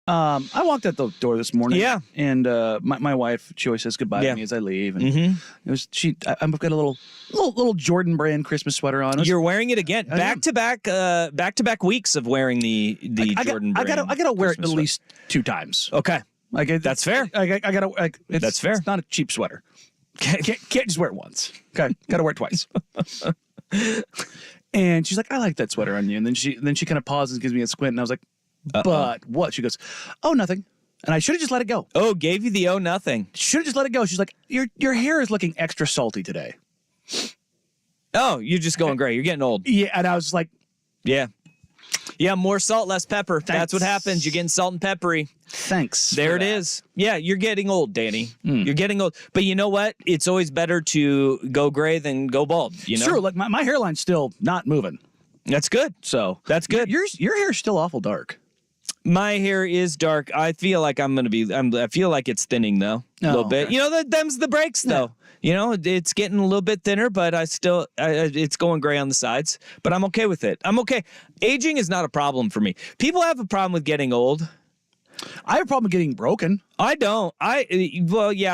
I walked out the door this morning. Yeah. And my wife, she always says goodbye to me as I leave. And it was I've got a little Jordan brand Christmas sweater on. You're wearing it again. Back to back weeks of wearing the Jordan brand. I gotta wear it at Christmas least 2 times. Okay. That's fair. I gotta. That's fair. It's not a cheap sweater. Can't just wear it once. Okay. Gotta wear it twice. And she's like, I like that sweater on you. And then she kind of pauses and gives me a squint. And I was like, but what? She goes, oh, nothing. And I should have just let it go. Oh, gave you the nothing. Should have just let it go. She's like, your hair is looking extra salty today. Oh, you're just going gray. You're getting old. Yeah. And I was like, yeah. Yeah, more salt, less pepper. Thanks. That's what happens. You're getting salt and peppery. Thanks. There it is. Yeah, you're getting old, Danny. You're getting old. But you know what? It's always better to go gray than go bald. You know? Sure. Like my hairline's still not moving. That's good. So that's good. Your hair's still awful dark. My hair is dark. I feel like I feel like it's thinning though a little bit. Okay. You know, them's the breaks though. You know, it's getting a little bit thinner, but it's going gray on the sides. But I'm okay with it. I'm okay. Aging is not a problem for me. People have a problem with getting old. I have a problem getting broken. I don't. I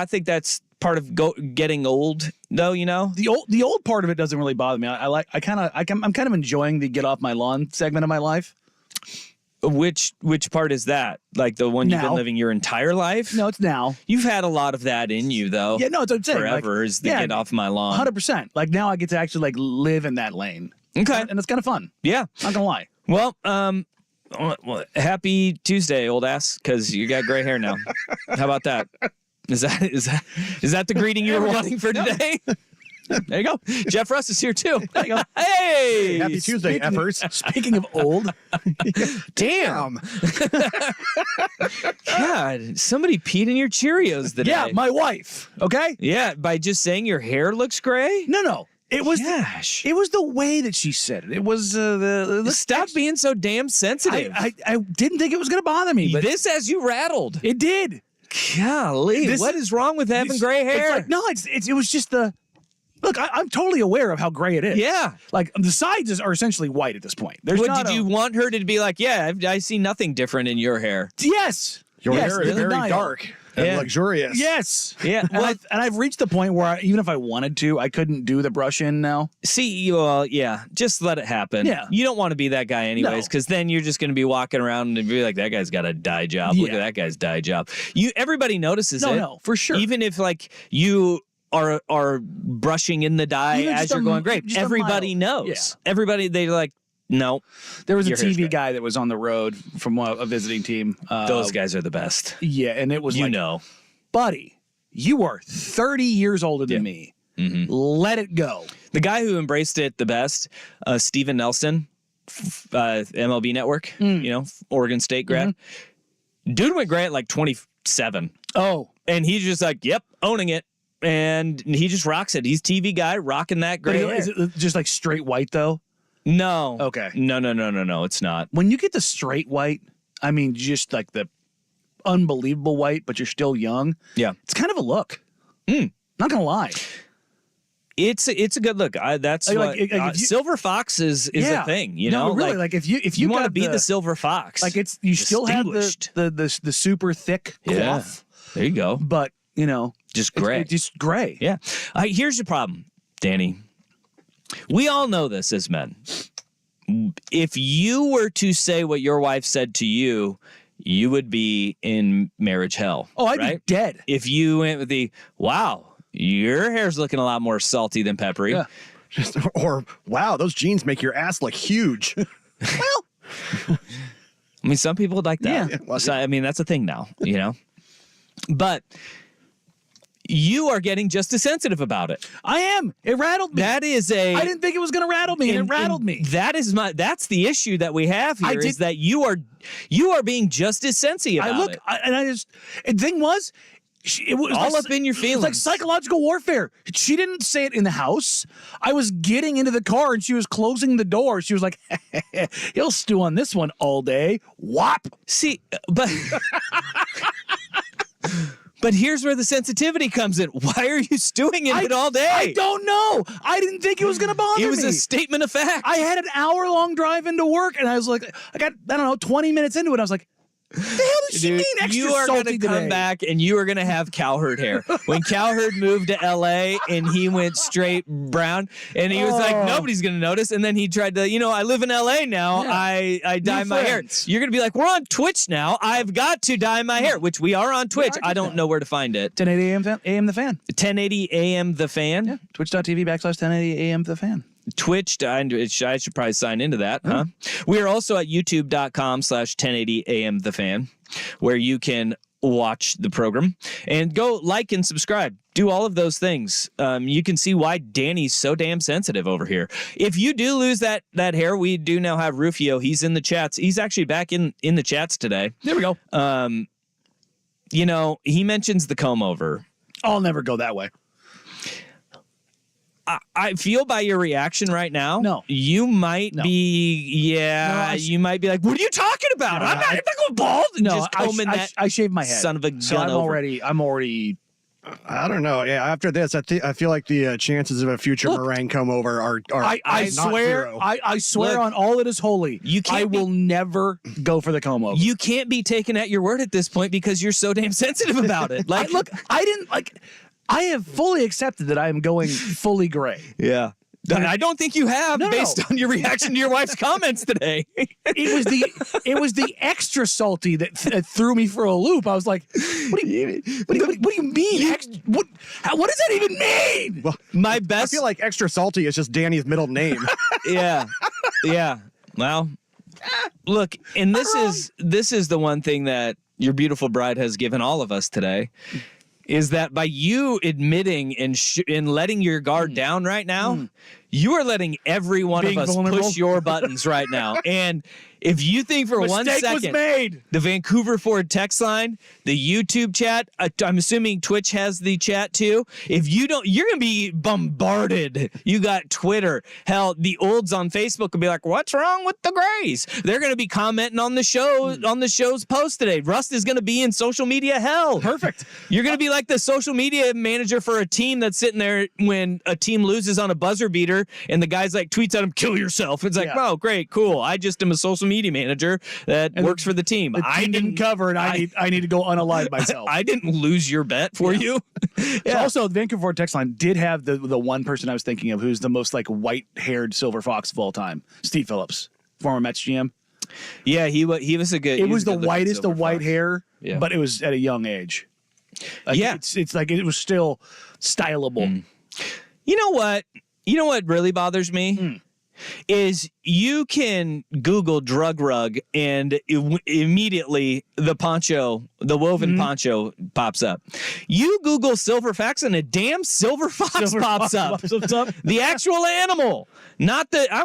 think that's part of getting old, though. You know, the old part of it doesn't really bother me. I'm kind of enjoying the get off my lawn segment of my life. Which part is that? Like the one you've been living your entire life? No, it's now. You've had a lot of that in you, though. Yeah, no, it's what I'm saying. Forever is the get off my lawn. 100%. Like now I get to actually live in that lane. Okay. And it's kind of fun. Yeah. Not gonna lie. Well, happy Tuesday, old ass, because you got gray hair now. How about that? Is that the greeting you were wanting for today? There you go. Jeff Russ is here too. There you go. Hey, happy Tuesday, effers. Speaking of old, damn. God, somebody peed in your Cheerios today. Yeah, my wife. Okay. Yeah, by just saying your hair looks gray. No. It was it was the way that she said it. It was stop being so damn sensitive. I didn't think it was going to bother me, but this has you rattled. It did. Golly, what is wrong with having gray hair? It was just the. Look, I'm totally aware of how gray it is. Yeah. Like, the sides are essentially white at this point. Did you want her to be like, yeah, I see nothing different in your hair? Yes. Your hair is very dark and luxurious. Yes. Yeah. And I've reached the point where even if I wanted to, I couldn't do the brush in now. See, just let it happen. Yeah. You don't want to be that guy anyways, because then you're just going to be walking around and be like, that guy's got a dye job. Look at that guy's dye job. Everybody notices it. No, for sure. Even if you are brushing in the dye as you're going great. Everybody knows. Yeah. Everybody, they're like, no. There was a TV guy that was on the road from a visiting team. Those guys are the best. Yeah, and it was buddy, you are 30 years older than me. Mm-hmm. Let it go. The guy who embraced it the best, Steven Nelson, MLB Network, Oregon State grad. Mm-hmm. Dude went gray at like 27. Oh. And he's just like, yep, owning it. And he just rocks it. He's TV guy rocking that gray hair. Is it just like straight white though? No. Okay. No, it's not. When you get the straight white, I mean, just like the unbelievable white, but you're still young. Yeah. It's kind of a look. Not gonna lie. It's a good look. Silver fox is a thing, really, if you want to be the silver fox, like you still have the super thick cloth. Yeah. There you go. But just gray. It's just gray. Yeah. Here's the problem, Danny. We all know this as men. If you were to say what your wife said to you, you would be in marriage hell. Oh, I'd be dead. If you went with wow, your hair's looking a lot more salty than peppery. Yeah. Or, wow, those jeans make your ass look huge. Well, I mean, some people would like that. Yeah. So, I mean, that's a thing now, But you are getting just as sensitive about it. I am. It rattled me. I didn't think it was going to rattle me, and it rattled me. That's the issue that we have here is that you are being just as sensitive about it. The thing was, it was all up in your feelings. It was like psychological warfare. She didn't say it in the house. I was getting into the car and she was closing the door. She was like, he'll stew on this one all day. Whop. See, but but here's where the sensitivity comes in. Why are you stewing in it all day? I don't know. I didn't think it was going to bother me. It was a statement of fact. I had an hour-long drive into work and I was like, I got, 20 minutes into it. I was like, The hell does she mean extra you are salty going to come today? back and you are going to have cowherd hair. When Cowherd moved to LA and he went straight brown and he was like, nobody's going to notice. And then he tried to, I live in LA now. Yeah. I dye my hair. friends. You're going to be like, we're on Twitch now. I've got to dye my hair, which we are on Twitch. are I don't know where to find it. 1080 AM The Fan. 1080 AM The Fan. Yeah. Twitch.tv/1080 AM The Fan. Twitch, I should probably sign into that, huh? We are also at youtube.com/1080 AM The Fan, where you can watch the program and go like and subscribe. Do all of those things. You can see why Danny's so damn sensitive over here. If you do lose that hair, we do now have Rufio. He's in the chats. He's actually back in the chats today. There we go. He mentions the comb over. I'll never go that way. I feel by your reaction right now, No. you might be, No, you might be like, what are you talking about? No, I'm not going bald. And No, just combing that I shaved my head. son of a So gun I'm over. already. I don't know. Yeah, after this, I feel like the chances of a future meringue come over are I not swear, zero. I swear Look, on all that is holy. you can't I will never go for the comb over. You can't be taken at your word at this point because you're so damn sensitive about it. Like, I have fully accepted that I am going fully gray. yeah. I don't think you have, No. based on your reaction to your wife's comments today. It was the extra salty that threw me for a loop. I was like, what do you mean? What does that even mean? Well, My I best. feel like extra salty is just Danny's middle name. Yeah. Well, look, and this is the one thing that your beautiful bride has given all of us today, is that by you admitting and letting your guard down right now, you are letting every one Being of us vulnerable? push your buttons right now. And if you think for one Mistake was second, made. the Vancouver Ford text line, the YouTube chat, I'm assuming Twitch has the chat too. If you don't, you're going to be bombarded. You got Twitter. Hell, the olds on Facebook will be like, what's wrong with the Grays? They're going to be commenting on the show, on the show's post today. Rust is going to be in social media hell. Perfect. You're going to be like the social media manager for a team that's sitting there when a team loses on a buzzer beater and the guy's like tweets at him, kill yourself. It's like, Yeah. oh, great, cool. I just am a social media manager that works for the team. The team didn't cover, and I need to go unalive myself. I didn't lose your bet for you. So also, the Vancouver Ford text line did have the one person I was thinking of who's the most like white-haired silver fox of all time, Steve Phillips, former Mets GM. Yeah, he was a good. It he was a the good-looking whitest of silver white fox. hair, Yeah. but it was at a young age. Like, Yeah. it's like it was still stylable. You know what? You know what really bothers me is you can Google drug rug and immediately the woven poncho pops up. You Google silver fox and a damn silver fox pops up. The actual animal, not the. I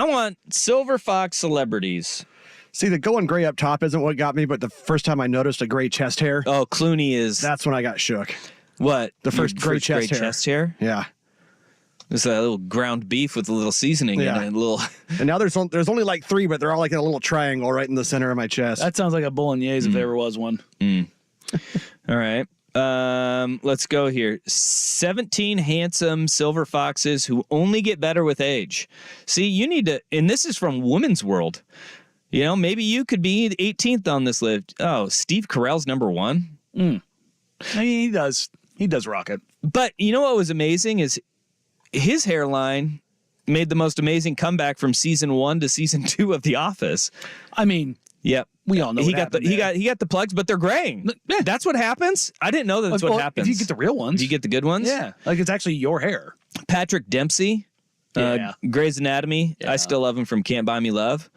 want silver fox celebrities. See, the going gray up top isn't what got me, but the first time I noticed a gray chest hair, Oh, Clooney is that's when I got shook. what The first Your gray chest hair. Yeah. It's a little ground beef with a little seasoning Yeah. in it. A little. And now there's only like 3, but they're all like in a little triangle right in the center of my chest. That sounds like a bolognese if there ever was one. All right. Let's go here. 17 handsome silver foxes who only get better with age. See, you need to, and this is from Women's World. You know, maybe you could be the 18th on this list. Oh, Steve Carell's number 1. I mean, he does rock it. But you know what was amazing is his hairline made the most amazing comeback from season 1 to season 2 of The Office. I mean, Yep. we all know he what got the happened he got the plugs, but they're graying. Yeah. That's what happens. I didn't know that's Well, what happens. If you get the real ones. If you get the good ones, yeah. Like it's actually your hair. Patrick Dempsey, Yeah. Grey's Anatomy. Yeah. I still love him from Can't Buy Me Love.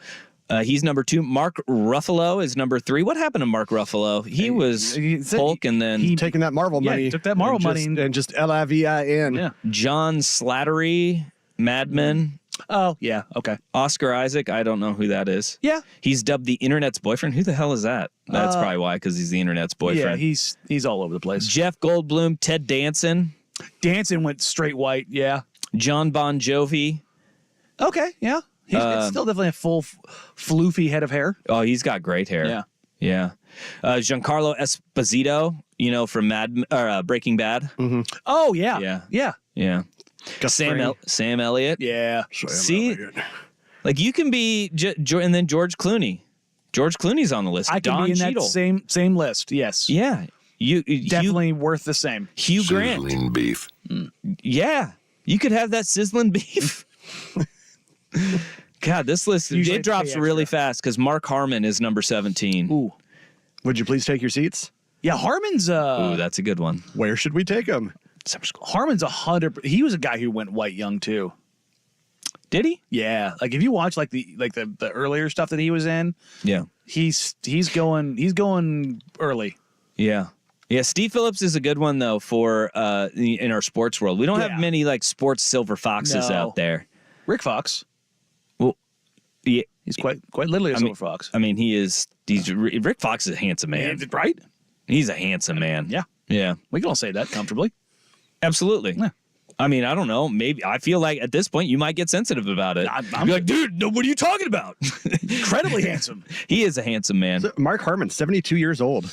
He's number 2. Mark Ruffalo is number 3. What happened to Mark Ruffalo? He was he said Hulk, and then he- Taking that Marvel Yeah, money. he took that Marvel money and just LIVIN. Yeah. John Slattery, Mad Men. Oh, yeah. Okay. Oscar Isaac. I don't know who that is. Yeah. He's dubbed the internet's boyfriend. Who the hell is that? That's probably why, because he's the internet's boyfriend. Yeah, he's all over the place. Jeff Goldblum, Ted Danson, Dancing went straight white. Yeah. John Bon Jovi. Okay. Yeah. It's still definitely a full floofy head of hair. Oh, he's got great hair. Yeah. Yeah. Giancarlo Esposito, you know, from Breaking Bad. Oh, yeah. Yeah. Yeah. Yeah. Sam Elliott. Yeah. See, like you can be, and then George Clooney. George Clooney's on the list. I can Don be in that Cheadle. same list. Yes. Yeah. Definitely worth the same. Hugh Grant. Sizzling beef. Yeah. You could have that sizzling beef. God, this list, Usually it drops pay really extra. fast because Mark Harmon is number 17. Ooh. Would you please take your seats? Yeah, Harmon's Ooh, that's a good one. Where should we take them? Harmon's 100. He was a guy who went white young too. Did he? Yeah, like if you watch like the earlier stuff that he was in, Yeah. he's going early. Yeah. Yeah, Steve Phillips is a good one though for in our sports world. We don't have many like sports silver foxes No. out there. Rick Fox, Well, yeah, he's quite literally a I mean- silver fox. I mean Rick Fox is a handsome man. Right? He's a handsome man. Yeah, Yeah. we can all say that comfortably. Absolutely. Yeah. I mean, I don't know. Maybe I feel like at this point you might get sensitive about it. I'm You're like, dude, no, what are you talking about? incredibly handsome. He is a handsome man. Mark Harmon, 72 years old,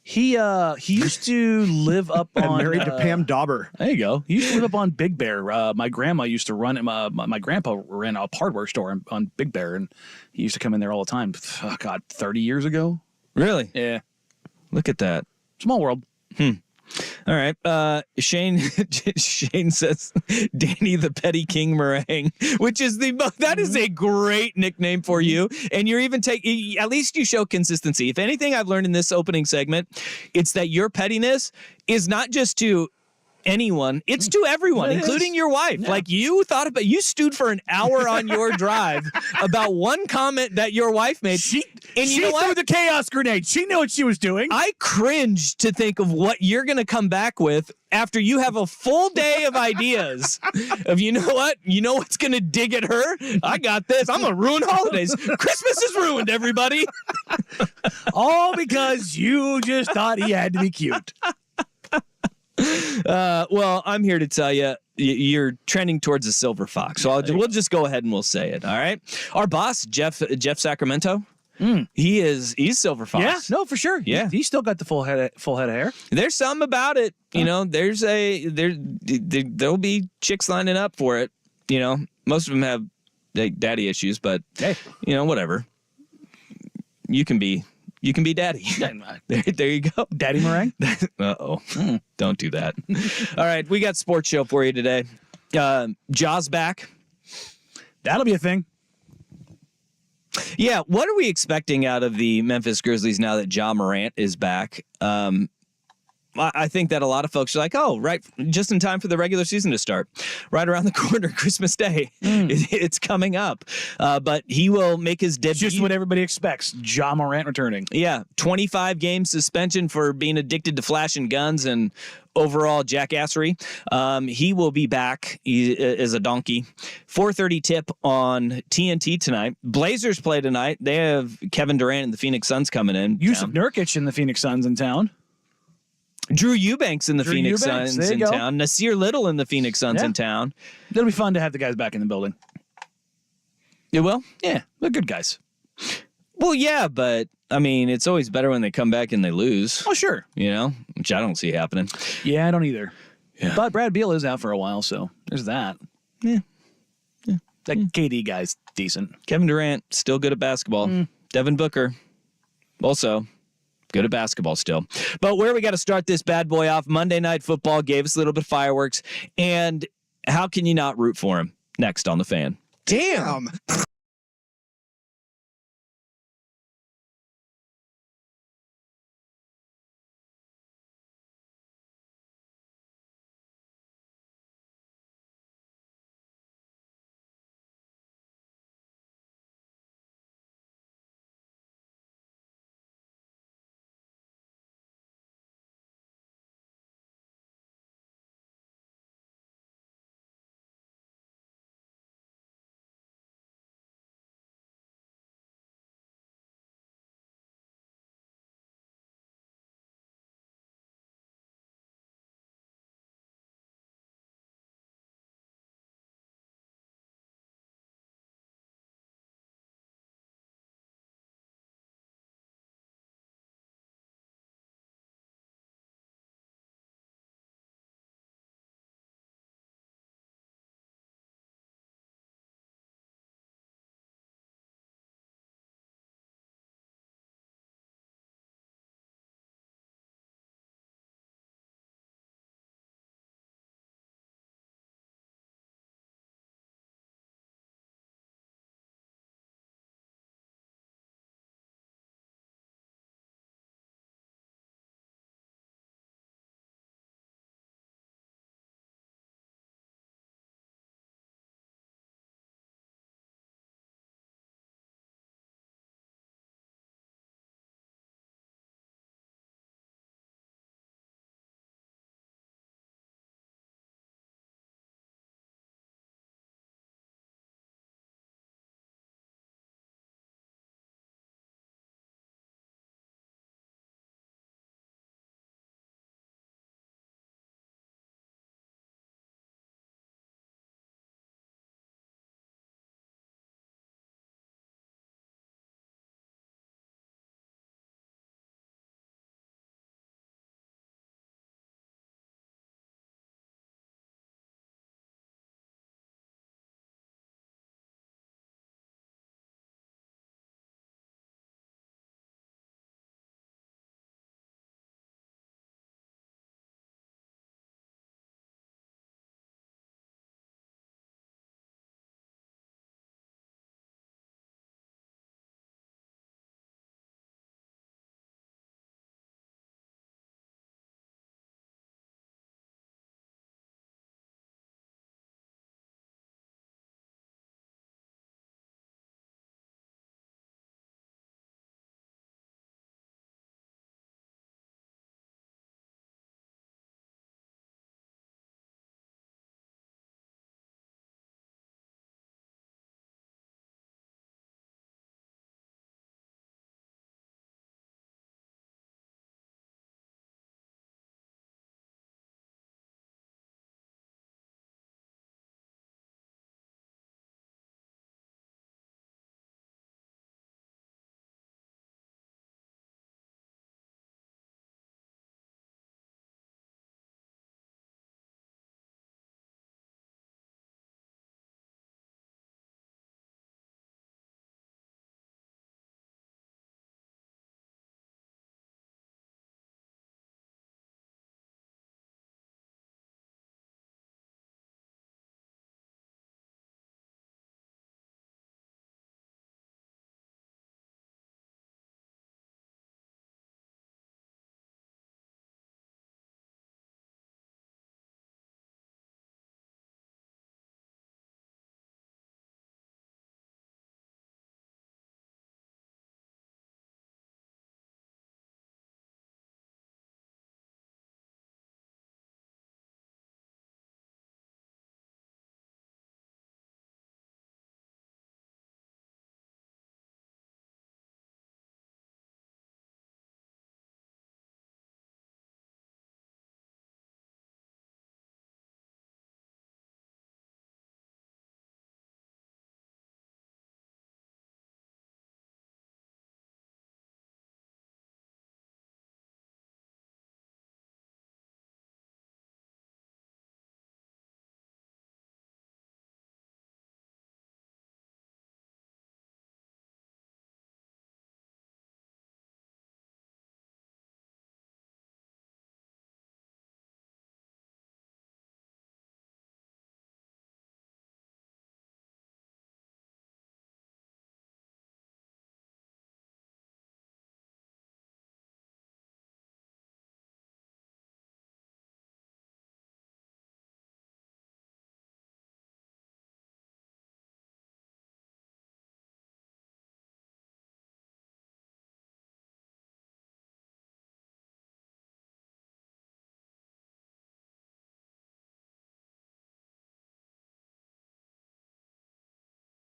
He used to live up and on married to Pam Dauber. There you go. He used to live up on Big Bear. My grandma used to run. My grandpa ran a hardware store on Big Bear, and he used to come in there all the time. Oh, God, 30 years ago. Really? Yeah, Look at that. small world. All right. Shane says Danny the Petty King Meringue, which is that is a great nickname for you. And you're even at least you show consistency. If anything I've learned in this opening segment, it's that your pettiness is not just to anyone, it's to everyone, It including is. your wife. Yeah. Like you stewed for an hour on your drive about one comment that your wife made. And you know what? threw the chaos grenade. She knew what she was doing. I cringe to think of what you're going to come back with after you have a full day of ideas of, you know what? You know what's going to dig at her? I got this. I'm going to ruin holidays. Christmas is ruined, everybody. All because you just thought he had to be cute. Well, I'm here to tell you, you're trending towards a silver fox. So we'll just go ahead and we'll say it. All right. Our boss, Jeff Sacramento, he's silver fox. Yeah, no, for sure. Yeah. He still got the full head of hair. There's something about it. You know, there'll be chicks lining up for it. You know, most of them have daddy issues, but Hey, you know, whatever. You can be daddy. There you go. Daddy meringue. Uh-oh. Don't do that. All right, we got sports show for you today. Jaws back. That'll be a thing. Yeah, what are we expecting out of the Memphis Grizzlies now that Ja Morant is back? I think that a lot of folks are like, oh, right, just in time for the regular season to start. Right around the corner, Christmas Day. It's coming up. But he will make his debut. Just what everybody expects. Ja Morant returning. Yeah, 25-game suspension for being addicted to flashing guns and overall jackassery. He will be back as a donkey. 4:30 tip on TNT tonight. Blazers play tonight. They have Kevin Durant and the Phoenix Suns coming in. Yusuf Nurkic and the Phoenix Suns in town. Drew Eubanks in the Drew Phoenix Eubanks, Suns there you in go. town. Nasir Little in the Phoenix Suns Yeah. in town. It'll be fun to have the guys back in the building. It will? Yeah, they're good guys. Well, yeah, but I mean, it's always better when they come back and they lose, Oh, sure. you know, which I don't see happening. Yeah, I don't either. Yeah. But Brad Beal is out for a while, so there's that. Yeah. That KD guy's decent. Kevin Durant, still good at basketball. Devin Booker, also good at basketball still. But where we got to start this bad boy off, Monday Night Football gave us a little bit of fireworks. And how can you not root for him? Next on The Fan. Damn.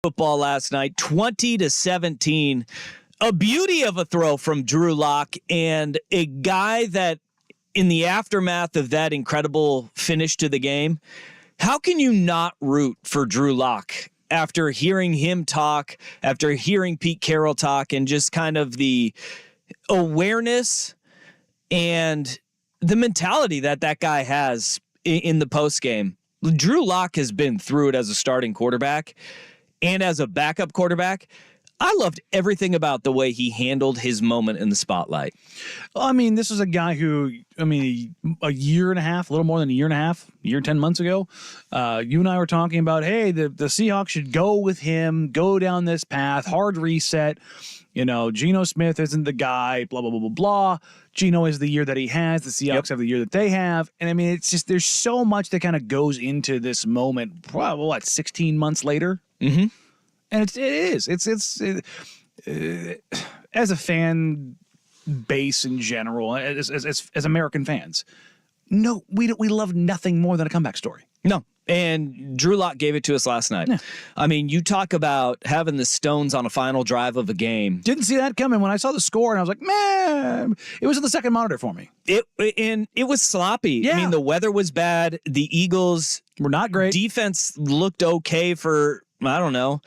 Football last night, 20-17. A beauty of a throw from Drew Lock, and a guy that in the aftermath of that incredible finish to the game, how can you not root for Drew Lock after hearing him talk, after hearing Pete Carroll talk, and just kind of the awareness and the mentality that guy has in the post game? Drew Lock has been through it as a starting quarterback and as a backup quarterback. I loved everything about the way he handled his moment in the spotlight. I mean, this is a guy who, a year and a half, a little more than a year and a half, a year and 10 months ago, you and I were talking about, hey, the Seahawks should go with him, go down this path, hard reset. Geno Smith isn't the guy, blah, blah, blah, blah, blah. Geno is the year that he has. The Seahawks have the year that they have. And it's just, there's so much that kind of goes into this moment, probably, 16 months later? Mm-hmm. And it is. As a fan base in general, as American fans, no, we love nothing more than a comeback story. No. And Drew Lock gave it to us last night. Yeah. You talk about having the stones on a final drive of a game. Didn't see that coming when I saw the score, and I was like, man, it was on the second monitor for me. It was sloppy. Yeah. The weather was bad. The Eagles were not great. Defense looked okay for, I don't know,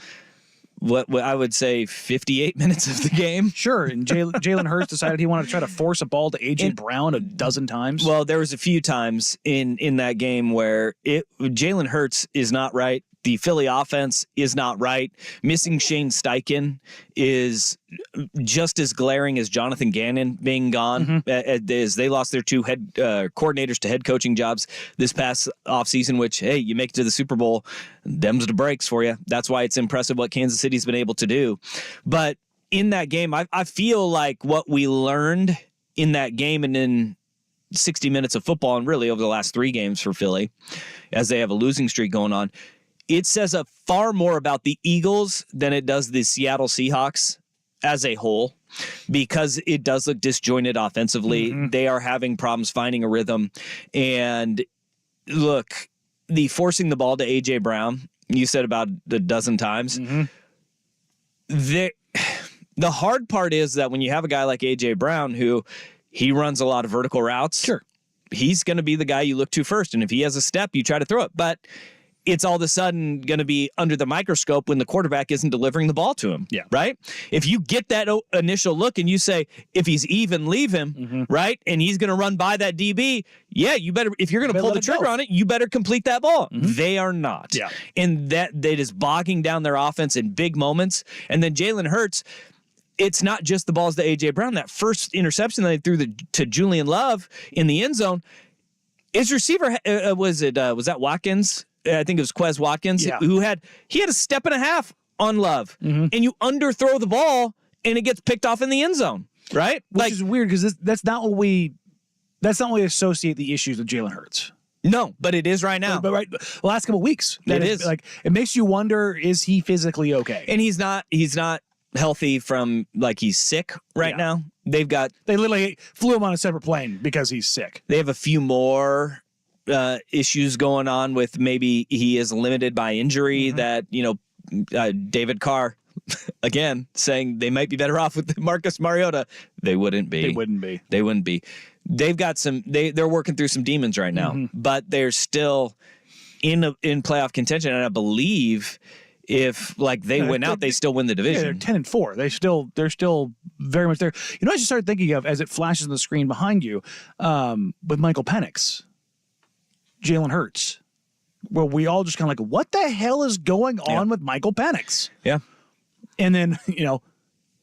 what I would say 58 minutes of the game. Sure, and Jalen Hurts decided he wanted to try to force a ball to A.J. Brown a dozen times. Well, there was a few times in that game where Jalen Hurts is not right. The Philly offense is not right. Missing Shane Steichen is just as glaring as Jonathan Gannon being gone, as they lost their two head coordinators to head coaching jobs this past offseason, which, hey, you make it to the Super Bowl, them's the breaks for you. That's why it's impressive what Kansas City's been able to do. But in that game, I feel like what we learned in that game and in 60 minutes of football, and really over the last 3 games for Philly, as they have a losing streak going on, it says far more about the Eagles than it does the Seattle Seahawks as a whole, because it does look disjointed offensively. Mm-hmm. They are having problems finding a rhythm. And look, the forcing the ball to A.J. Brown, you said about a dozen times. Mm-hmm. The hard part is that when you have a guy like A.J. Brown, who he runs a lot of vertical routes, sure, he's going to be the guy you look to first. And if he has a step, you try to throw it. But it's all of a sudden going to be under the microscope when the quarterback isn't delivering the ball to him. Yeah. Right? If you get that initial look and you say, if he's even, leave him, right? And he's going to run by that DB, yeah, you better, if you're going to pull the trigger on it, you better complete that ball. Mm-hmm. They are not. Yeah. And that is bogging down their offense in big moments. And then Jalen Hurts, it's not just the balls to A.J. Brown. That first interception that they threw to Julian Love in the end zone, his receiver, was that Watkins? I think it was Quez Watkins, who had a step and a half on Love, and you underthrow the ball and it gets picked off in the end zone, right? Which is weird because that's not what we associate the issues with Jalen Hurts. No, but it is right now. But right, the last couple of weeks, it is like it makes you wonder: is he physically okay? And he's not healthy from he's sick right now. They literally flew him on a separate plane because he's sick. They have a few more issues going on with maybe he is limited by injury that, David Carr, again, saying they might be better off with Marcus Mariota. They wouldn't be. They've got they're working through some demons right now, but they're still in playoff contention. And I believe if they win out, they still win the division. Yeah, they're 10-4. They're still very much there. I just started thinking of, as it flashes on the screen behind you, with Michael Penix, Jalen Hurts, where we all just kind of what the hell is going on with Michael Penix? Yeah. And then,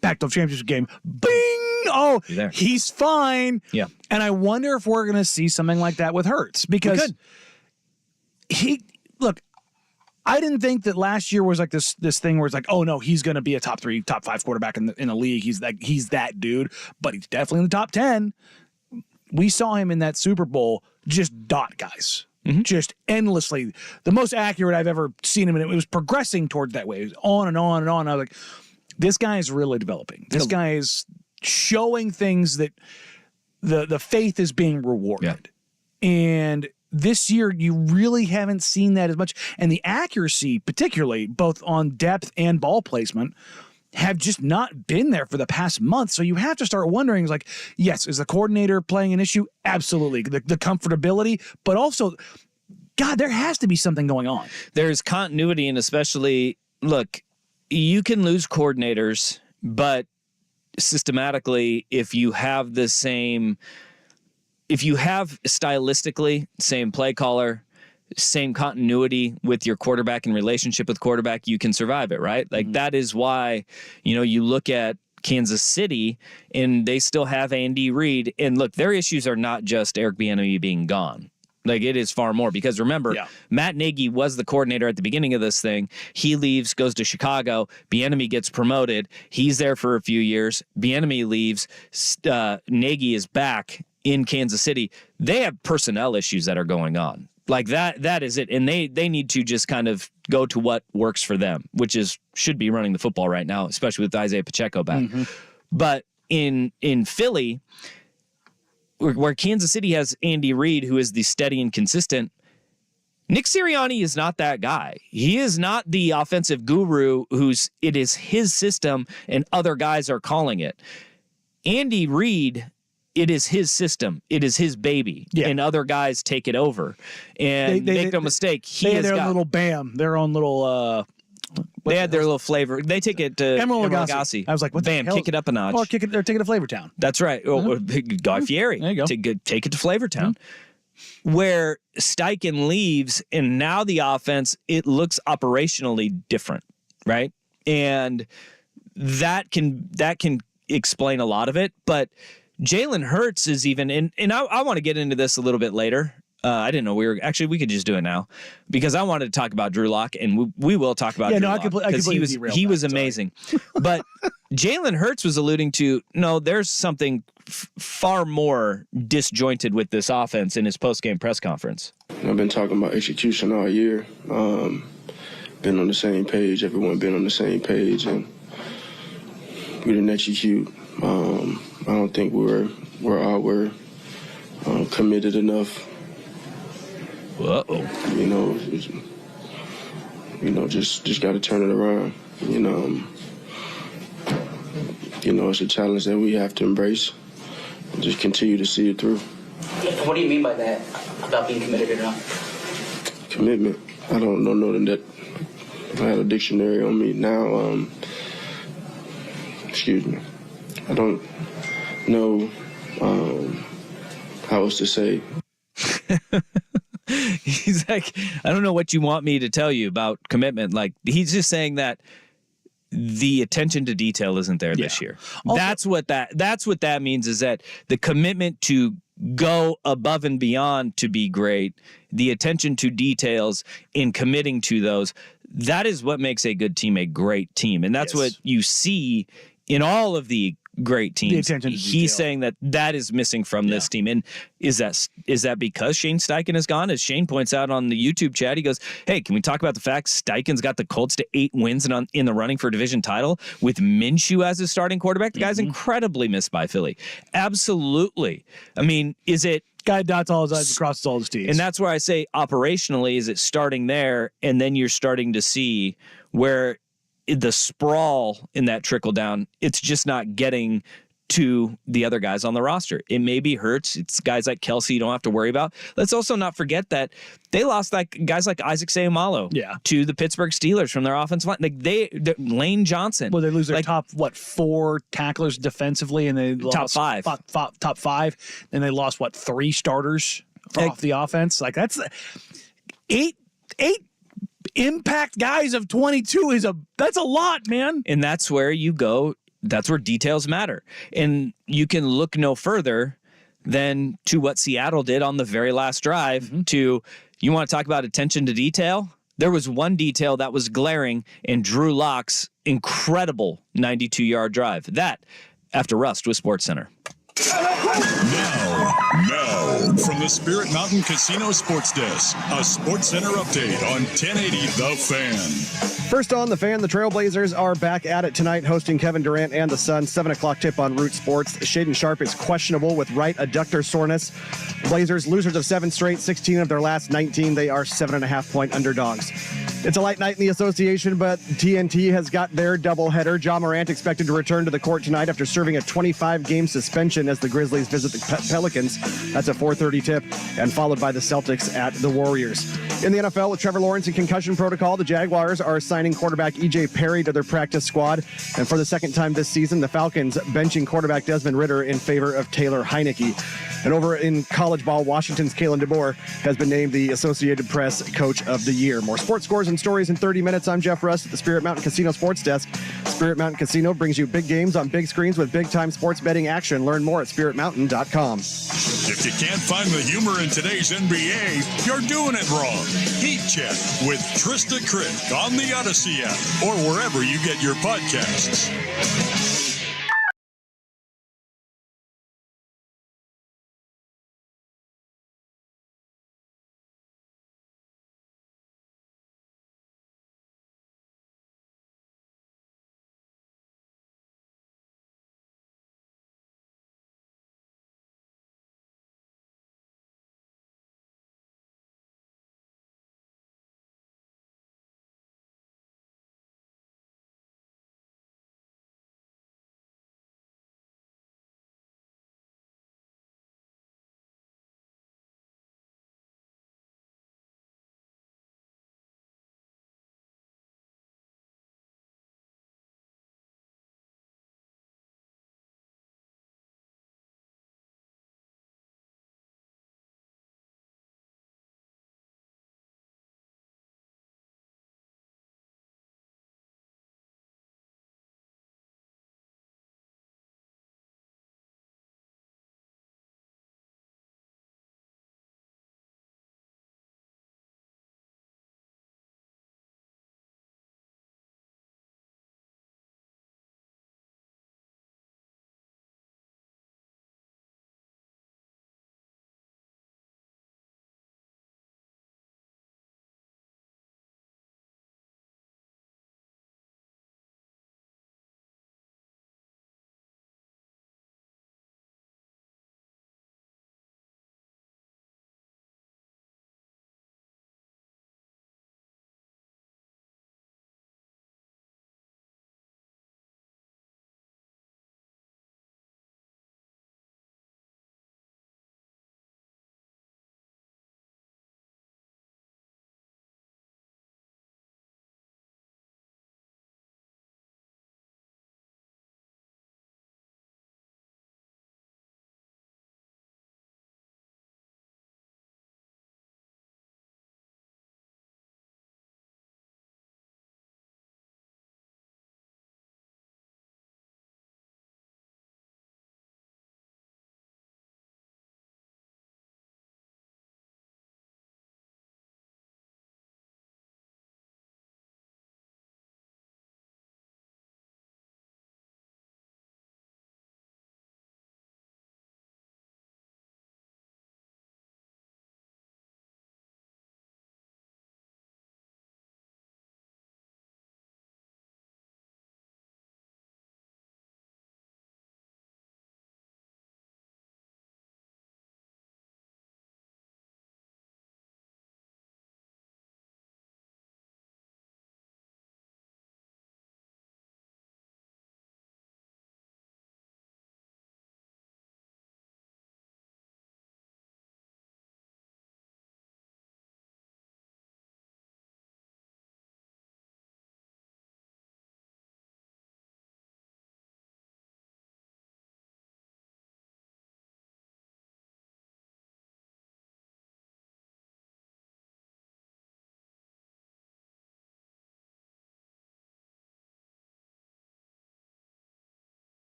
Pac-12 championship game, bing! Oh, he's fine. Yeah. And I wonder if we're going to see something like that with Hurts, because I didn't think that last year was this thing where it's oh no, he's going to be a top 3, top 5 quarterback in the league. He's that dude, but he's definitely in the top 10. We saw him in that Super Bowl just dot guys, just endlessly. The most accurate I've ever seen him, and it was progressing towards that way. It was on and on and on. I was like, this guy is really developing. This guy is showing things that the faith is being rewarded. Yeah. And this year, you really haven't seen that as much. And the accuracy, particularly both on depth and ball placement, have just not been there for the past month. So you have to start wondering, like, yes, is the coordinator playing an issue? Absolutely. The comfortability, but also, God, there has to be something going on. There's continuity, and especially, look, you can lose coordinators, but systematically, if you have stylistically same play caller, same continuity with your quarterback and relationship with quarterback, you can survive it, right? Like that is why, you look at Kansas City and they still have Andy Reid, and look, their issues are not just Eric Bieniemy being gone. Like, it is far more, because remember, Matt Nagy was the coordinator at the beginning of this thing. He leaves, goes to Chicago. Bieniemy gets promoted. He's there for a few years. Bieniemy leaves. Nagy is back in Kansas City. They have personnel issues that are going on. Like that is it. And they need to just kind of go to what works for them, which should be running the football right now, especially with Isaiah Pacheco back. But in Philly, where Kansas City has Andy Reid, who is the steady and consistent, Nick Sirianni is not that guy. He is not the offensive guru it is his system and other guys are calling it. Andy Reid, it is his system. It is his baby. Yeah. And other guys take it over. And make no mistake, they had their little BAM, their own little... they had their little flavor. They take it to Emeril Lagasse. I was like, what Bam, kick it up a notch. Or they're taking it to Flavortown. That's right. Or Guy Fieri. There you go. Take it to Flavortown. Where Steichen leaves, and now the offense, it looks operationally different, right? And that can explain a lot of it. But Jalen Hurts is even, and I want to get into this a little bit later. I didn't know we could just do it now, because I wanted to talk about Drew Lock, and we will talk about Drew Lock, because he was amazing. But Jalen Hurts was alluding to, no, there's something far more disjointed with this offense in his post-game press conference. I've been talking about execution all year. Been on the same page. Everyone been on the same page, and we didn't execute. I don't think we're committed enough. Uh-oh. Just got to turn it around. It's a challenge that we have to embrace and just continue to see it through. What do you mean by that, about being committed or not? Commitment. I don't know that I had a dictionary on me now. Excuse me. I don't know how else to say. He's like, I don't know what you want me to tell you about commitment. Like, he's just saying that the attention to detail isn't there this year. Also, that's what that means, is that the commitment to go above and beyond to be great, the attention to details in committing to those, that is what makes a good team a great team. And that's what you see in all of the great teams. The attention to detail. He's saying that is missing from this team. And is that because Shane Steichen is gone? As Shane points out on the YouTube chat, he goes, hey, can we talk about the fact Steichen's got the Colts to 8 wins and in the running for a division title with Minshew as his starting quarterback? The guy's incredibly missed by Philly. Absolutely. I mean, is it... Guy dots all his I's, crosses all his T's. And that's where I say operationally, is it starting there, and then you're starting to see where the sprawl in that trickle down, it's just not getting to the other guys on the roster. It maybe hurts. It's guys like Kelsey you don't have to worry about. Let's also not forget that they lost guys like Isaac Seumalo to the Pittsburgh Steelers from their offensive line. Like Lane Johnson. Well, they lose their top 4 tacklers defensively, and they lost top five. And they lost 3 starters off the offense. Like, that's eight impact guys of 22 that's a lot, man. And that's where you go. That's where details matter. And you can look no further than to what Seattle did on the very last drive. You want to talk about attention to detail? There was one detail that was glaring in Drew Lock's incredible 92-yard drive. That, after Rust, was SportsCenter. Now, from the Spirit Mountain Casino Sports Desk, a Sports Center update on 1080 The Fan. First on The Fan, the Trailblazers are back at it tonight, hosting Kevin Durant and the Suns. 7 o'clock tip on Root Sports. Shaden Sharp is questionable with right adductor soreness. Blazers, losers of 7 straight, 16 of their last 19. They are 7.5-point underdogs. It's a light night in the association, but TNT has got their doubleheader. Ja Morant expected to return to the court tonight after serving a 25-game suspension as the Grizzlies visit the Pelicans. That's a 4:30 tip, and followed by the Celtics at the Warriors. In the NFL, with Trevor Lawrence in concussion protocol, the Jaguars are signing quarterback E.J. Perry to their practice squad. And for the second time this season, the Falcons benching quarterback Desmond Ridder in favor of Taylor Heineke. And over in college ball, Washington's Kalen DeBoer has been named the Associated Press Coach of the Year. More sports scores and stories in 30 minutes. I'm Jeff Rust at the Spirit Mountain Casino Sports Desk. Spirit Mountain Casino brings you big games on big screens with big-time sports betting action. Learn more at spiritmountain.com. If you can't find the humor in today's NBA, you're doing it wrong. Heat Check with Trista Crick on the Odyssey app or wherever you get your podcasts.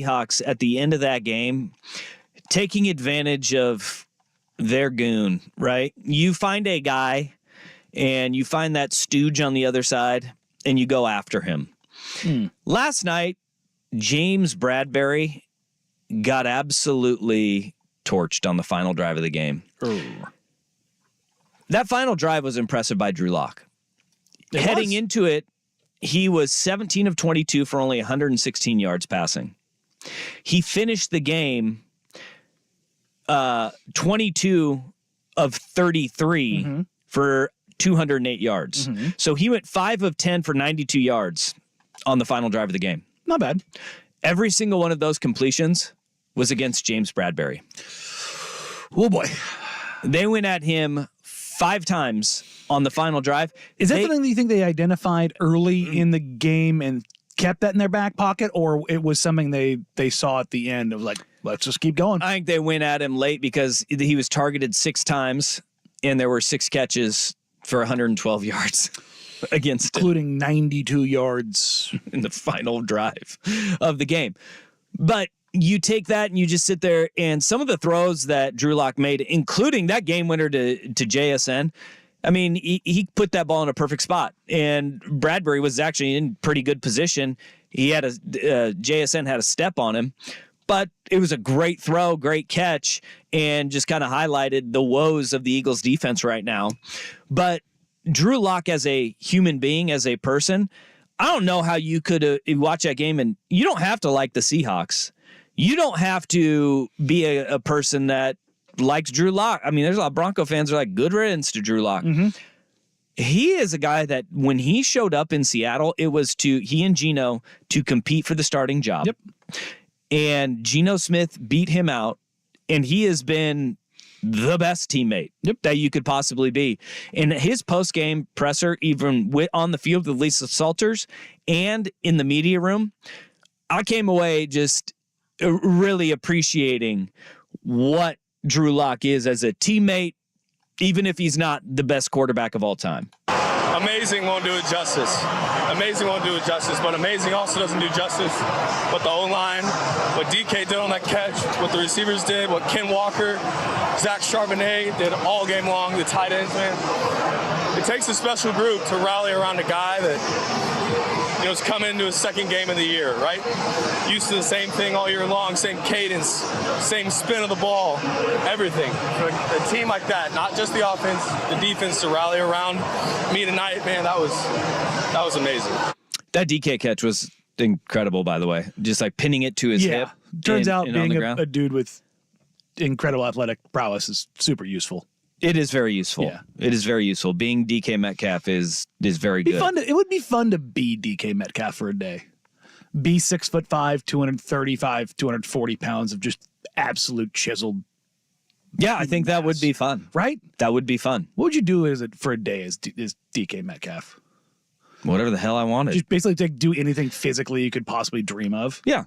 Seahawks at the end of that game taking advantage of their goon, right? You find a guy and you find that stooge on the other side and you go after him. Last night, James Bradbury got absolutely torched on the final drive of the game. That final drive was impressive by Drew Lock. Heading into it, he was 17 of 22 for only 116 yards passing. He finished the game 22 of 33 for 208 yards. So he went 5 of 10 for 92 yards on the final drive of the game. Not bad. Every single one of those completions was against James Bradbury. Oh, boy. They went at him 5 times on the final drive. Is that something that you think they identified early in the game and kept that in their back pocket, or it was something they saw at the end of like, let's just keep going? I think they went at him late because he was targeted 6 times and there were 6 catches for 112 yards against him, including 92 yards in the final drive of the game. But you take that and you just sit there, and some of the throws that Drew Lock made, including that game winner to JSN, I mean, he put that ball in a perfect spot, and Bradbury was actually in pretty good position. He had JSN had a step on him, but it was a great throw, great catch, and just kind of highlighted the woes of the Eagles defense right now. But Drew Lock as a human being, as a person, I don't know how you could watch that game, and you don't have to like the Seahawks. You don't have to be a person that likes Drew Lock. I mean, there's a lot of Bronco fans that are like, good riddance to Drew Lock. He is a guy that when he showed up in Seattle, it was he and Geno to compete for the starting job. Yep. And Geno Smith beat him out, and he has been the best teammate that you could possibly be. In his post-game presser, even on the field with Lisa Salters and in the media room, I came away just really appreciating what Drew Lock is as a teammate, even if he's not the best quarterback of all time. Amazing won't do it justice. Amazing won't do it justice, but amazing also doesn't do justice. What the O-line, what DK did on that catch, what the receivers did, what Ken Walker, Zach Charbonnet did all game long, the tight ends, man. It takes a special group to rally around a guy that, is coming into his second game of the year, right? Used to the same thing all year long, same cadence, same spin of the ball, everything. For a team like that, not just the offense, the defense to rally around me tonight, man, that was amazing. That DK catch was incredible, by the way. Just like pinning it to his hip. Turns out being a dude with incredible athletic prowess is super useful. It is very useful. Yeah. It is very useful. Being DK Metcalf is very good. It would be fun to be DK Metcalf for a day. Be 6'5", 235, 240 pounds of just absolute chiseled. Yeah, I think that would be fun. Right? That would be fun. What would you do for a day as DK Metcalf? Whatever the hell I wanted. Just basically do anything physically you could possibly dream of. Yeah.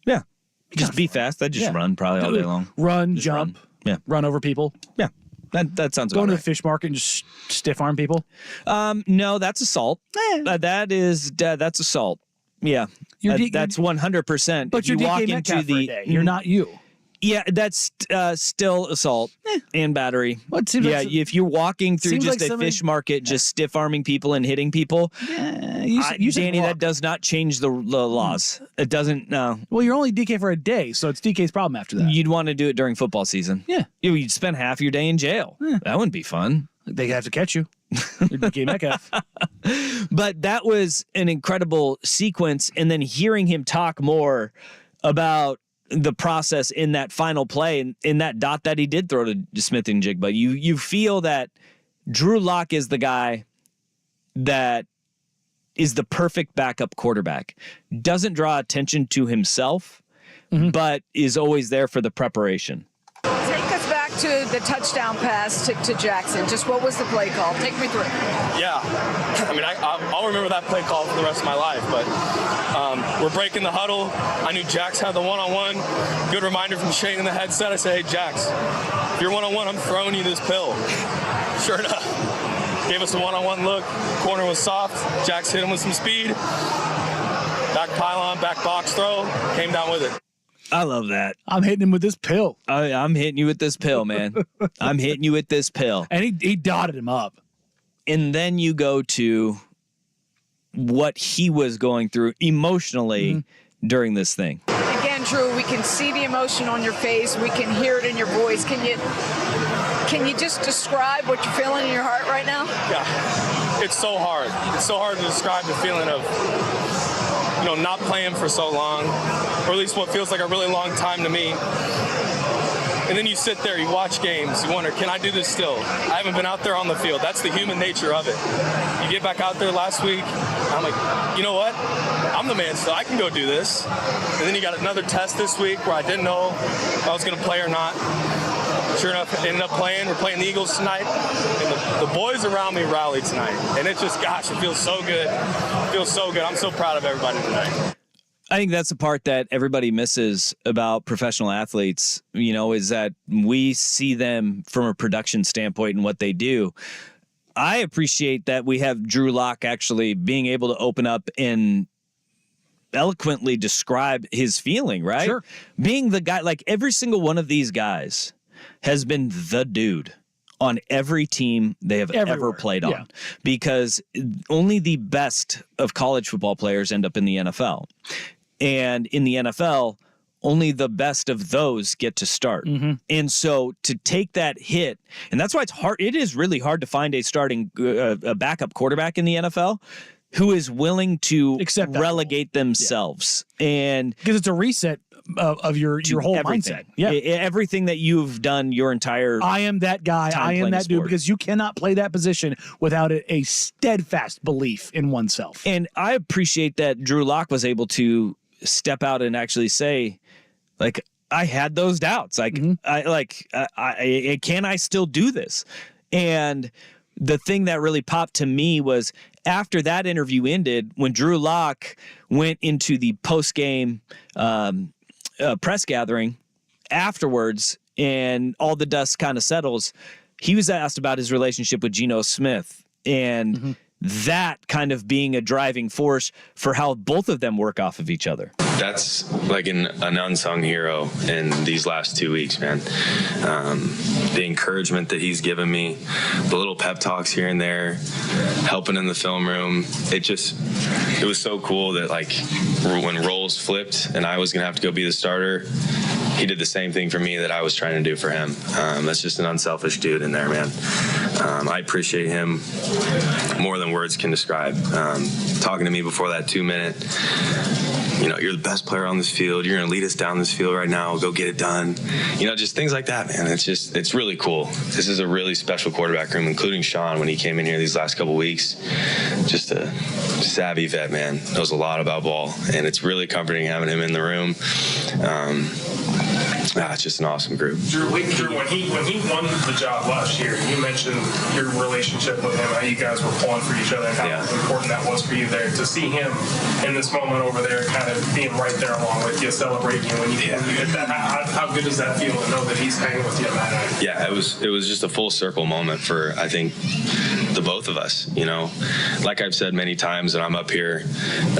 Yeah. Just be fast. I'd just run probably all day long. Run, just jump. Yeah. Run over people. Yeah. That sounds Going about to right. the fish market and just stiff arm people. No, that's assault. That's assault. Yeah, that's 100%. But you're DK Metcalf for a day. You're not you. Yeah, that's still assault and battery. Well, it seems like if you're walking through just a fish market, just stiff arming people and hitting people, Danny, that does not change the laws. It doesn't. No. Well, you're only DK for a day, so it's DK's problem after that. You'd want to do it during football season. Yeah, you'd spend half your day in jail. That wouldn't be fun. They have to catch you. You're DK Metcalf. But that was an incredible sequence, and then hearing him talk more about the process in that final play and in that dot that he did throw to Smith and Jigba. You feel that Drew Lock is the guy that is the perfect backup quarterback. Doesn't draw attention to himself, but is always there for the preparation. Take us back to the touchdown pass to Jackson. Just what was the play call? Take me through it. Yeah. I mean, I'll remember that play call for the rest of my life, but we're breaking the huddle. I knew Jax had the one-on-one. Good reminder from Shane in the headset. I said, hey, Jax, if you're one-on-one, I'm throwing you this pill. Sure enough, gave us a one-on-one look. Corner was soft. Jax hit him with some speed. Back pylon, back box throw, came down with it. I love that. I'm hitting him with this pill. I'm hitting you with this pill, man. I'm hitting you with this pill. And he dotted him up. And then you go to what he was going through emotionally during this thing. Again, Drew, we can see the emotion on your face. We can hear it in your voice. Can you just describe what you're feeling in your heart right now? Yeah, it's so hard. It's so hard to describe the feeling of, not playing for so long, or at least what feels like a really long time to me. And then you sit there, you watch games, you wonder, can I do this still? I haven't been out there on the field. That's the human nature of it. You get back out there last week, I'm like, you know what? I'm the man still. I can go do this. And then you got another test this week where I didn't know if I was going to play or not. Sure enough, ended up playing. We're playing the Eagles tonight. And the boys around me rallied tonight. And it just, gosh, it feels so good. It feels so good. I'm so proud of everybody tonight. I think that's the part that everybody misses about professional athletes, is that we see them from a production standpoint and what they do. I appreciate that we have Drew Lock actually being able to open up and eloquently describe his feeling, right? Sure. Being the guy, like every single one of these guys has been the dude on every team they have ever played on, because only the best of college football players end up in the NFL. And in the NFL, only the best of those get to start. And so to take that hit, and that's why it's hard. It is really hard to find a backup quarterback in the NFL who is willing to relegate themselves. And because it's a reset of your whole everything. mindset. Yeah. Everything that you've done your entire I am that guy. I am that dude, sport. because you cannot play that position without a steadfast belief in oneself. And I appreciate that Drew Lock was able to step out and actually say, like, I had those doubts. Like, can I still do this? And the thing that really popped to me was after that interview ended, when Drew Lock went into the post-game press gathering afterwards and all the dust kind of settles, he was asked about his relationship with Geno Smith and that kind of being a driving force for how both of them work off of each other. That's like an unsung hero in these last 2 weeks, man. The encouragement that he's given me, the little pep talks here and there, helping in the film room. It was so cool that, like, when roles flipped and I was going to have to go be the starter, he did the same thing for me that I was trying to do for him. That's just an unselfish dude in there, man. I appreciate him more than words can describe. Talking to me before that 2-minute, you're the best player on this field. You're going to lead us down this field right now. Go get it done. Just things like that, man. It's really cool. This is a really special quarterback room, including Sean when he came in here these last couple weeks. Just a savvy vet, man. Knows a lot about ball, and it's really comforting having him in the room. It's just an awesome group. Drew, when he won the job last year, you mentioned your relationship with him, how you guys were pulling for each other, and how important that was for you there. To see him in this moment over there, kind of being right there along with you, celebrating you when you hit that, how good does that feel to know that he's hanging with you in that night? Yeah, it was just a full circle moment for, I think, the both of us. Like I've said many times, and I'm up here,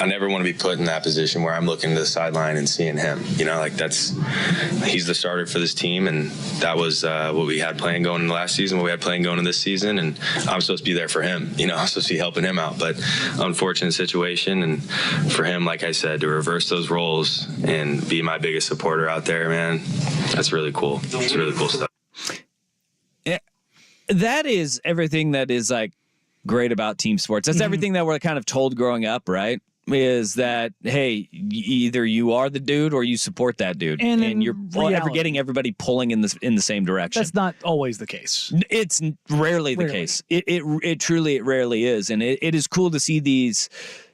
I never want to be put in that position where I'm looking to the sideline and seeing him. He's the starter for this team, and that was what we had planned going into last season, what we had planned going into this season, and I'm supposed to be there for him. I'm supposed to be helping him out, but unfortunate situation, and for him, like I said, to reverse those roles and be my biggest supporter out there, man, that's really cool. It's really cool stuff. Yeah, that is everything that is, like, great about team sports. That's everything that we're kind of told growing up, right? Is that, hey, either you are the dude or you support that dude, and you're ever getting everybody pulling in the same direction. That's not always the case. It's rarely the case. It truly rarely is, and it is cool to see these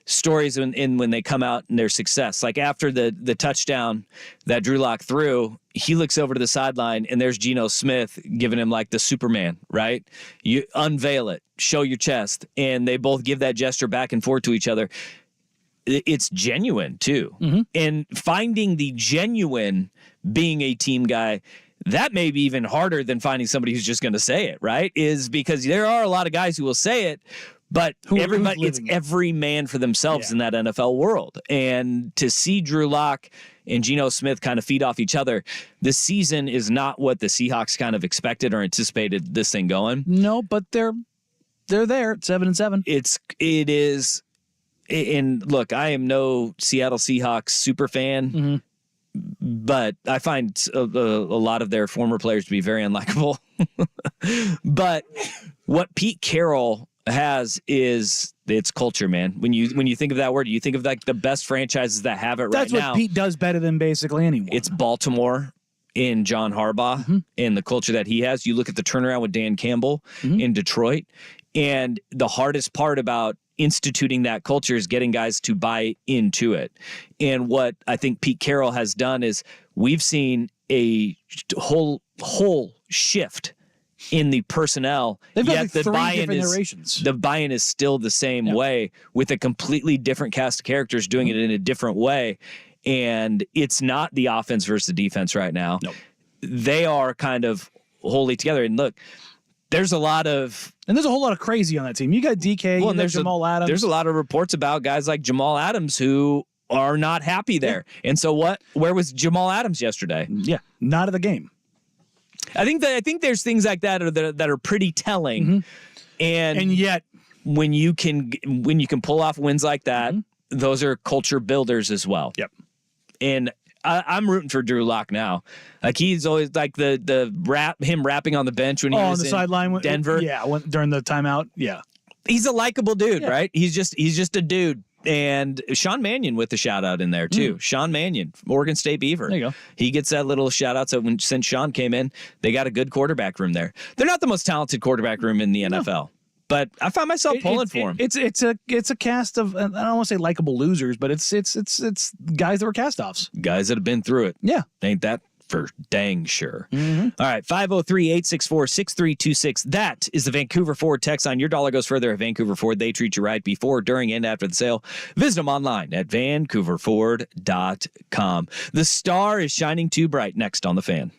stories when they come out and their success. Like after the touchdown that Drew Lock threw, he looks over to the sideline and there's Geno Smith giving him like the Superman, right? You unveil it, show your chest, and they both give that gesture back and forth to each other. It's genuine too. And finding the genuine being a team guy, that may be even harder than finding somebody who's just going to say it, right? Is because there are a lot of guys who will say it, But Who's everybody, it's living it? every man for themselves Yeah. in that NFL world. And to see Drew Lock and Geno Smith kind of feed off each other, this season is not what the Seahawks kind of expected or anticipated this thing going. No, but they're there at 7-7. It is. And look, I am no Seattle Seahawks super fan, but I find a lot of their former players to be very unlikable. But what Pete Carroll has is it's culture, man. When you think of that word, you think of like the best franchises that have it That's right what now. Pete does better than basically anyone. It's Baltimore in John Harbaugh and the culture that he has. You look at the turnaround with Dan Campbell in Detroit, and the hardest part about instituting that culture is getting guys to buy into it. And what I think Pete Carroll has done is we've seen a whole shift in the personnel. They've got yet like the 3 buy-in different is iterations. the buy-in is still the same way with a completely different cast of characters doing it in a different way. And it's not the offense versus the defense right now. Nope. They are kind of wholly together. And look, there's a lot of there's a whole lot of crazy on that team. You got DK, you got Jamal Adams. There's a lot of reports about guys like Jamal Adams who are not happy there. And so where was Jamal Adams yesterday? Yeah, not at the game. I think there's things like that that are pretty telling. And yet when you can pull off wins like that, those are culture builders as well. Yep. And I'm rooting for Drew Lock now. Like he's always like him rapping on the bench when he was on the in sideline, Denver. During the timeout. Yeah, he's a likable dude, right? He's just a dude. And Sean Mannion with the shout out in there too. Sean Mannion, Oregon State Beaver. There you go. He gets that little shout out. So since Sean came in, they got a good quarterback room there. They're not the most talented quarterback room in the NFL. But I found myself pulling for him. It's a cast of, I don't want to say likable losers, but it's guys that were cast-offs. Guys that have been through it. Yeah. Ain't that for dang sure. All right, 503-864-6326. That is the Vancouver Ford text line. Your dollar goes further at Vancouver Ford. They treat you right before, during, and after the sale. Visit them online at vancouverford.com. The star is shining too bright. Next on The Fan.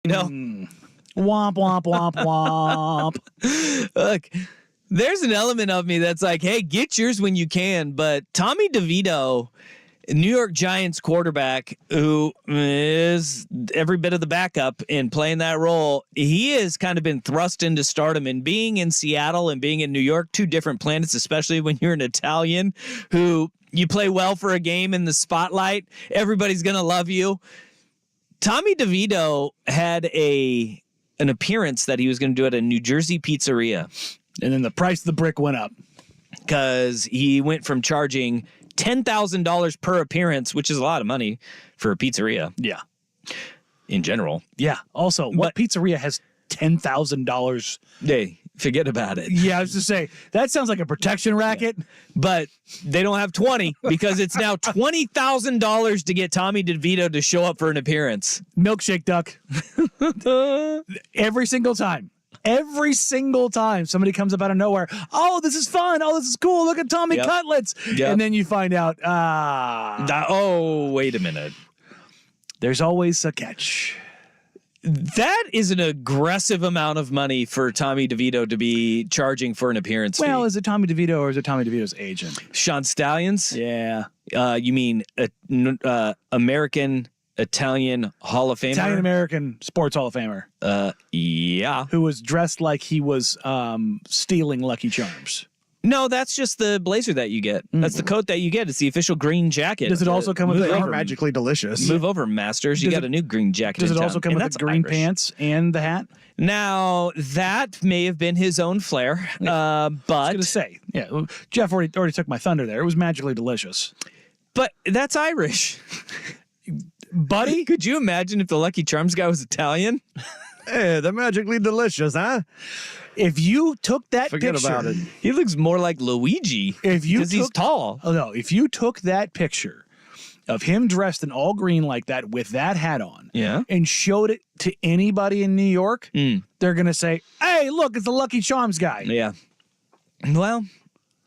No. Womp, womp, womp, womp. Look, there's an element of me that's like, hey, get yours when you can. But Tommy DeVito, New York Giants quarterback, who is every bit of the backup in playing that role, he has kind of been thrust into stardom. And being in Seattle and being in New York, two different planets, especially when you're an Italian who you play well for a game in the spotlight, everybody's going to love you. Tommy DeVito had an appearance that he was going to do at a New Jersey pizzeria. And then the price of the brick went up. Because he went from charging $10,000 per appearance, which is a lot of money for a pizzeria. Yeah. In general. Yeah. Also, what pizzeria has $10,000? Hey, forget about it. Yeah, I was to say, that sounds like a protection racket. Yeah. But they don't have 20 because it's now $20,000 to get Tommy DeVito to show up for an appearance. Milkshake duck. Every single time. Every single time somebody comes up out of nowhere, oh, this is fun. Oh, this is cool. Look at Tommy Cutlets. Yep. And then you find out, oh, wait a minute. There's always a catch. That is an aggressive amount of money for Tommy DeVito to be charging for an appearance fee. Well, is it Tommy DeVito or is it Tommy DeVito's agent? Sean Stallions? Yeah. You mean American Italian Hall of Famer? Italian-American Sports Hall of Famer. Yeah. Who was dressed like he was stealing Lucky Charms. No, that's just the blazer that you get. That's the coat that you get. It's the official green jacket. Does it also come with the magically delicious? Move over, Masters. You got a new green jacket. Does it also come with the green pants and the hat? Now, that may have been his own flair, but... I was going to say, yeah, Jeff already took my thunder there. It was magically delicious. But that's Irish. Buddy? Could you imagine if the Lucky Charms guy was Italian? Hey, they're magically delicious, huh? If you took that Forget picture, about it. He looks more like Luigi. Because he's tall. Oh no! If you took that picture of him dressed in all green like that with that hat on, and showed it to anybody in New York, they're gonna say, "Hey, look, it's the Lucky Charms guy." Yeah. Well,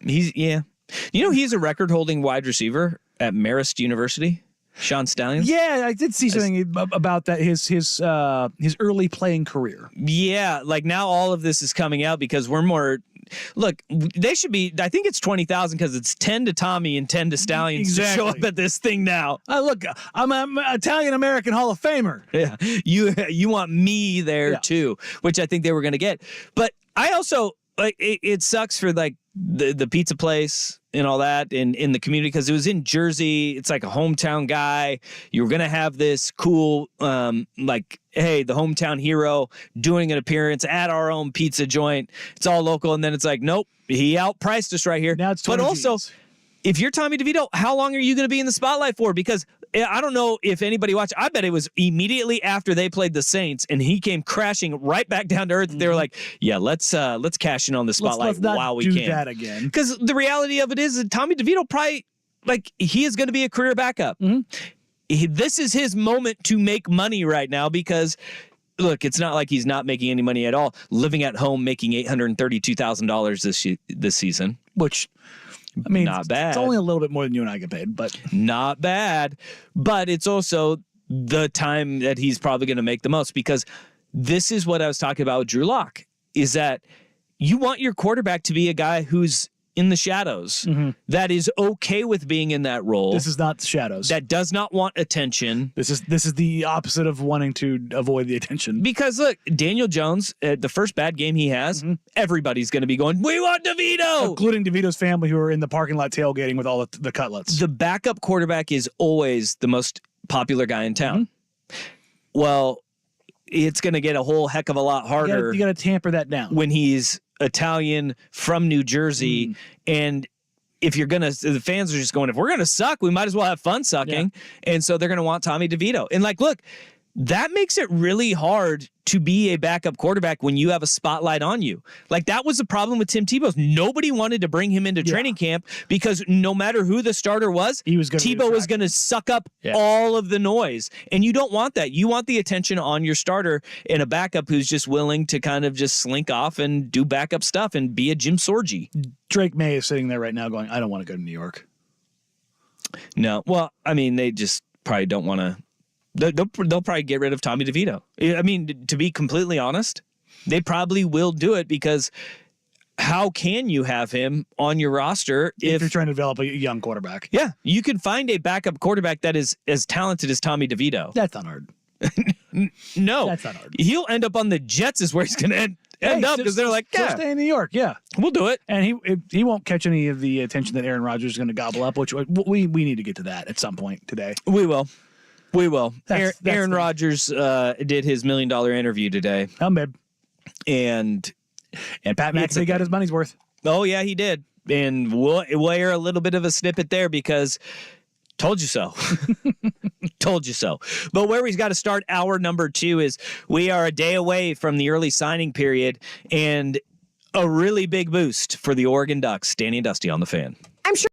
he's he's a record-holding wide receiver at Marist University. Sean Stallions? Yeah, I did see something about that, his early playing career. Yeah, like now all of this is coming out because we're more... Look, they should be... I think it's 20,000 because it's 10 to Tommy and 10 to Stallions to show up at this thing now. Look, I'm an Italian-American Hall of Famer. Yeah, you want me there too, which I think they were going to get. But I also... like it sucks for like the pizza place and all that in the community because it was in Jersey. It's like a hometown guy. You were gonna have this cool like, hey, the hometown hero doing an appearance at our own pizza joint. It's all local, and then it's like, nope, he outpriced us right here. Now it's 20 but also, if you're Tommy DeVito, how long are you gonna be in the spotlight for? Because I don't know if anybody watched. I bet it was immediately after they played the Saints, and he came crashing right back down to earth. They were like, "Yeah, let's cash in on the spotlight while we can." Let's not do that again. Because the reality of it is that Tommy DeVito probably he is going to be a career backup. This is his moment to make money right now because. Look, it's not like he's not making any money at all. Living at home, making $832,000 this season, which. I mean, not bad. It's only a little bit more than you and I get paid, but not bad. But it's also the time that he's probably going to make the most because this is what I was talking about with Drew Lock is that you want your quarterback to be a guy who's in the shadows, that is okay with being in that role. This is not the shadows. That does not want attention. This is the opposite of wanting to avoid the attention. Because look, Daniel Jones, the first bad game he has, everybody's going to be going, we want DeVito! Including DeVito's family who are in the parking lot tailgating with all the cutlets. The backup quarterback is always the most popular guy in town. Well, it's going to get a whole heck of a lot harder. You got to tamper that down. When he's Italian from New Jersey, and if you're gonna, the fans are just going, if we're gonna suck, we might as well have fun sucking, and so they're gonna want Tommy DeVito. And like, look, that makes it really hard to be a backup quarterback when you have a spotlight on you. Like that was the problem with Tim Tebow. Nobody wanted to bring him into training camp because no matter who the starter was, Tebow was going to suck up all of the noise. And you don't want that. You want the attention on your starter and a backup who's just willing to kind of just slink off and do backup stuff and be a Jim Sorgi. Drake May is sitting there right now going, I don't want to go to New York. No. Well, I mean, they just probably don't want to They'll probably get rid of Tommy DeVito. I mean, to be completely honest, they probably will do it because how can you have him on your roster if you're trying to develop a young quarterback? Yeah, you can find a backup quarterback that is as talented as Tommy DeVito. That's not hard. No, that's not hard. He'll end up on the Jets is where he's going to end up because they're like, yeah, stay in New York. Yeah, we'll do it. And he won't catch any of the attention that Aaron Rodgers is going to gobble up, which we need to get to that at some point today. We will. That's Aaron Rodgers did his $1 million interview today. Babe. And Pat McAfee got his money's worth. Oh, yeah, he did. And we'll air a little bit of a snippet there because told you so. Told you so. But where we've got to start hour number 2 is we are a day away from the early signing period and a really big boost for the Oregon Ducks. Danny and Dusty on the Fan. I'm sure.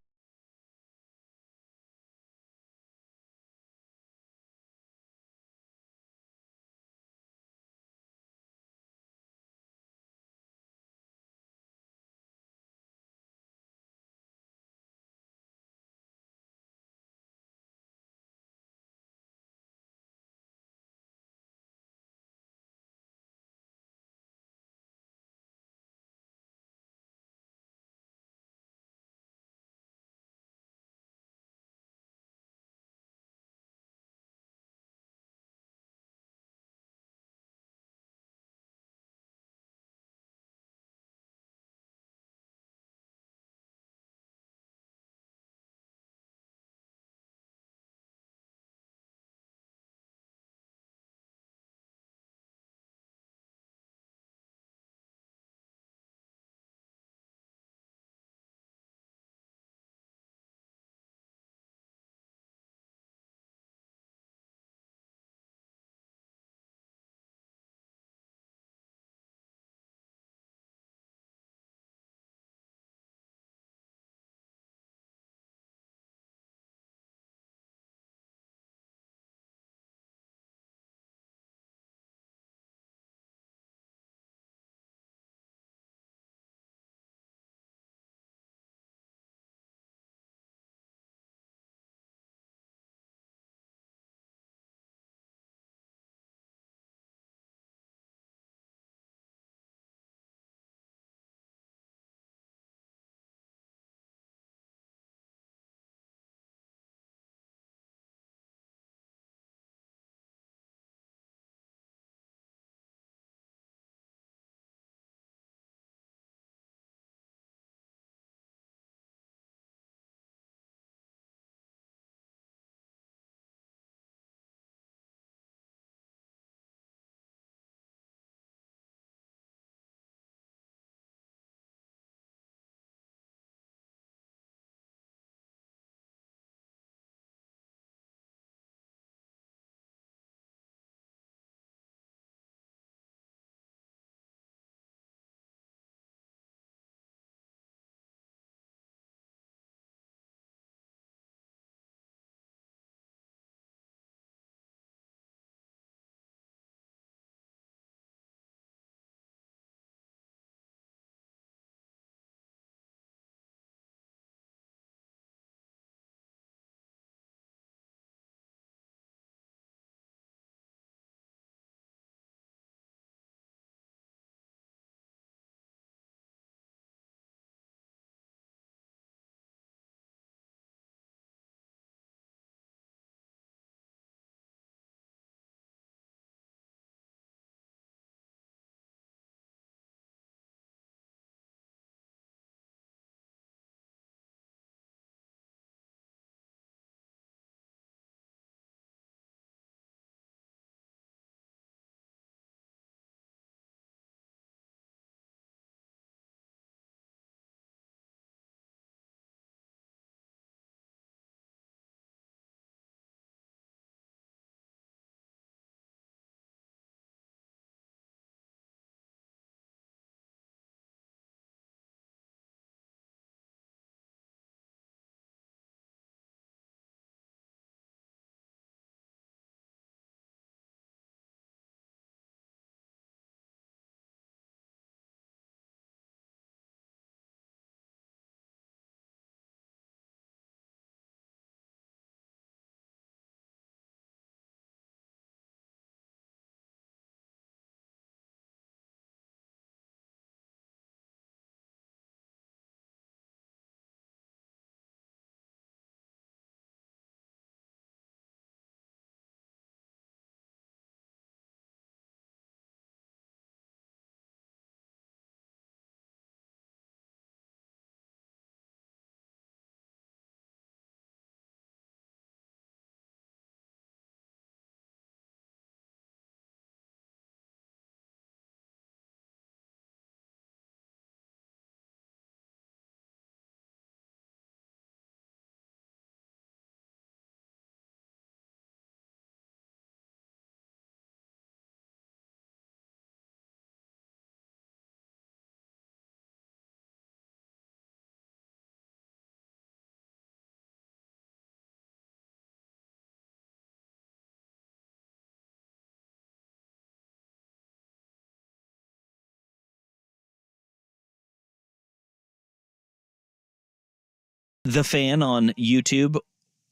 The Fan on YouTube,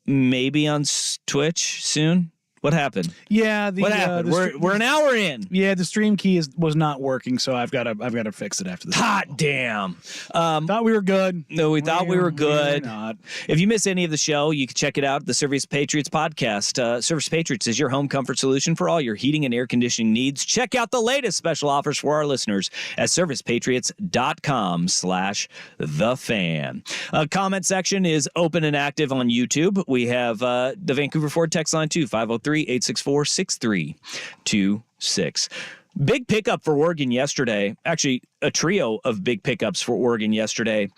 maybe on Twitch soon. What happened? Yeah, what happened? We're an hour in. Yeah, the stream key was not working, so I've got to fix it after this. Hot damn! Thought we were good. No, we thought we were good. We're not. If you miss any of the show, you can check it out at the Service Patriots podcast. Service Patriots is your home comfort solution for all your heating and air conditioning needs. Check out the latest special offers for our listeners at servicepatriots.com/thefan. Comment section is open and active on YouTube. We have the Vancouver Ford text line too, 503-864-6326. Big pickup for Oregon yesterday. Actually, a trio of big pickups for Oregon yesterday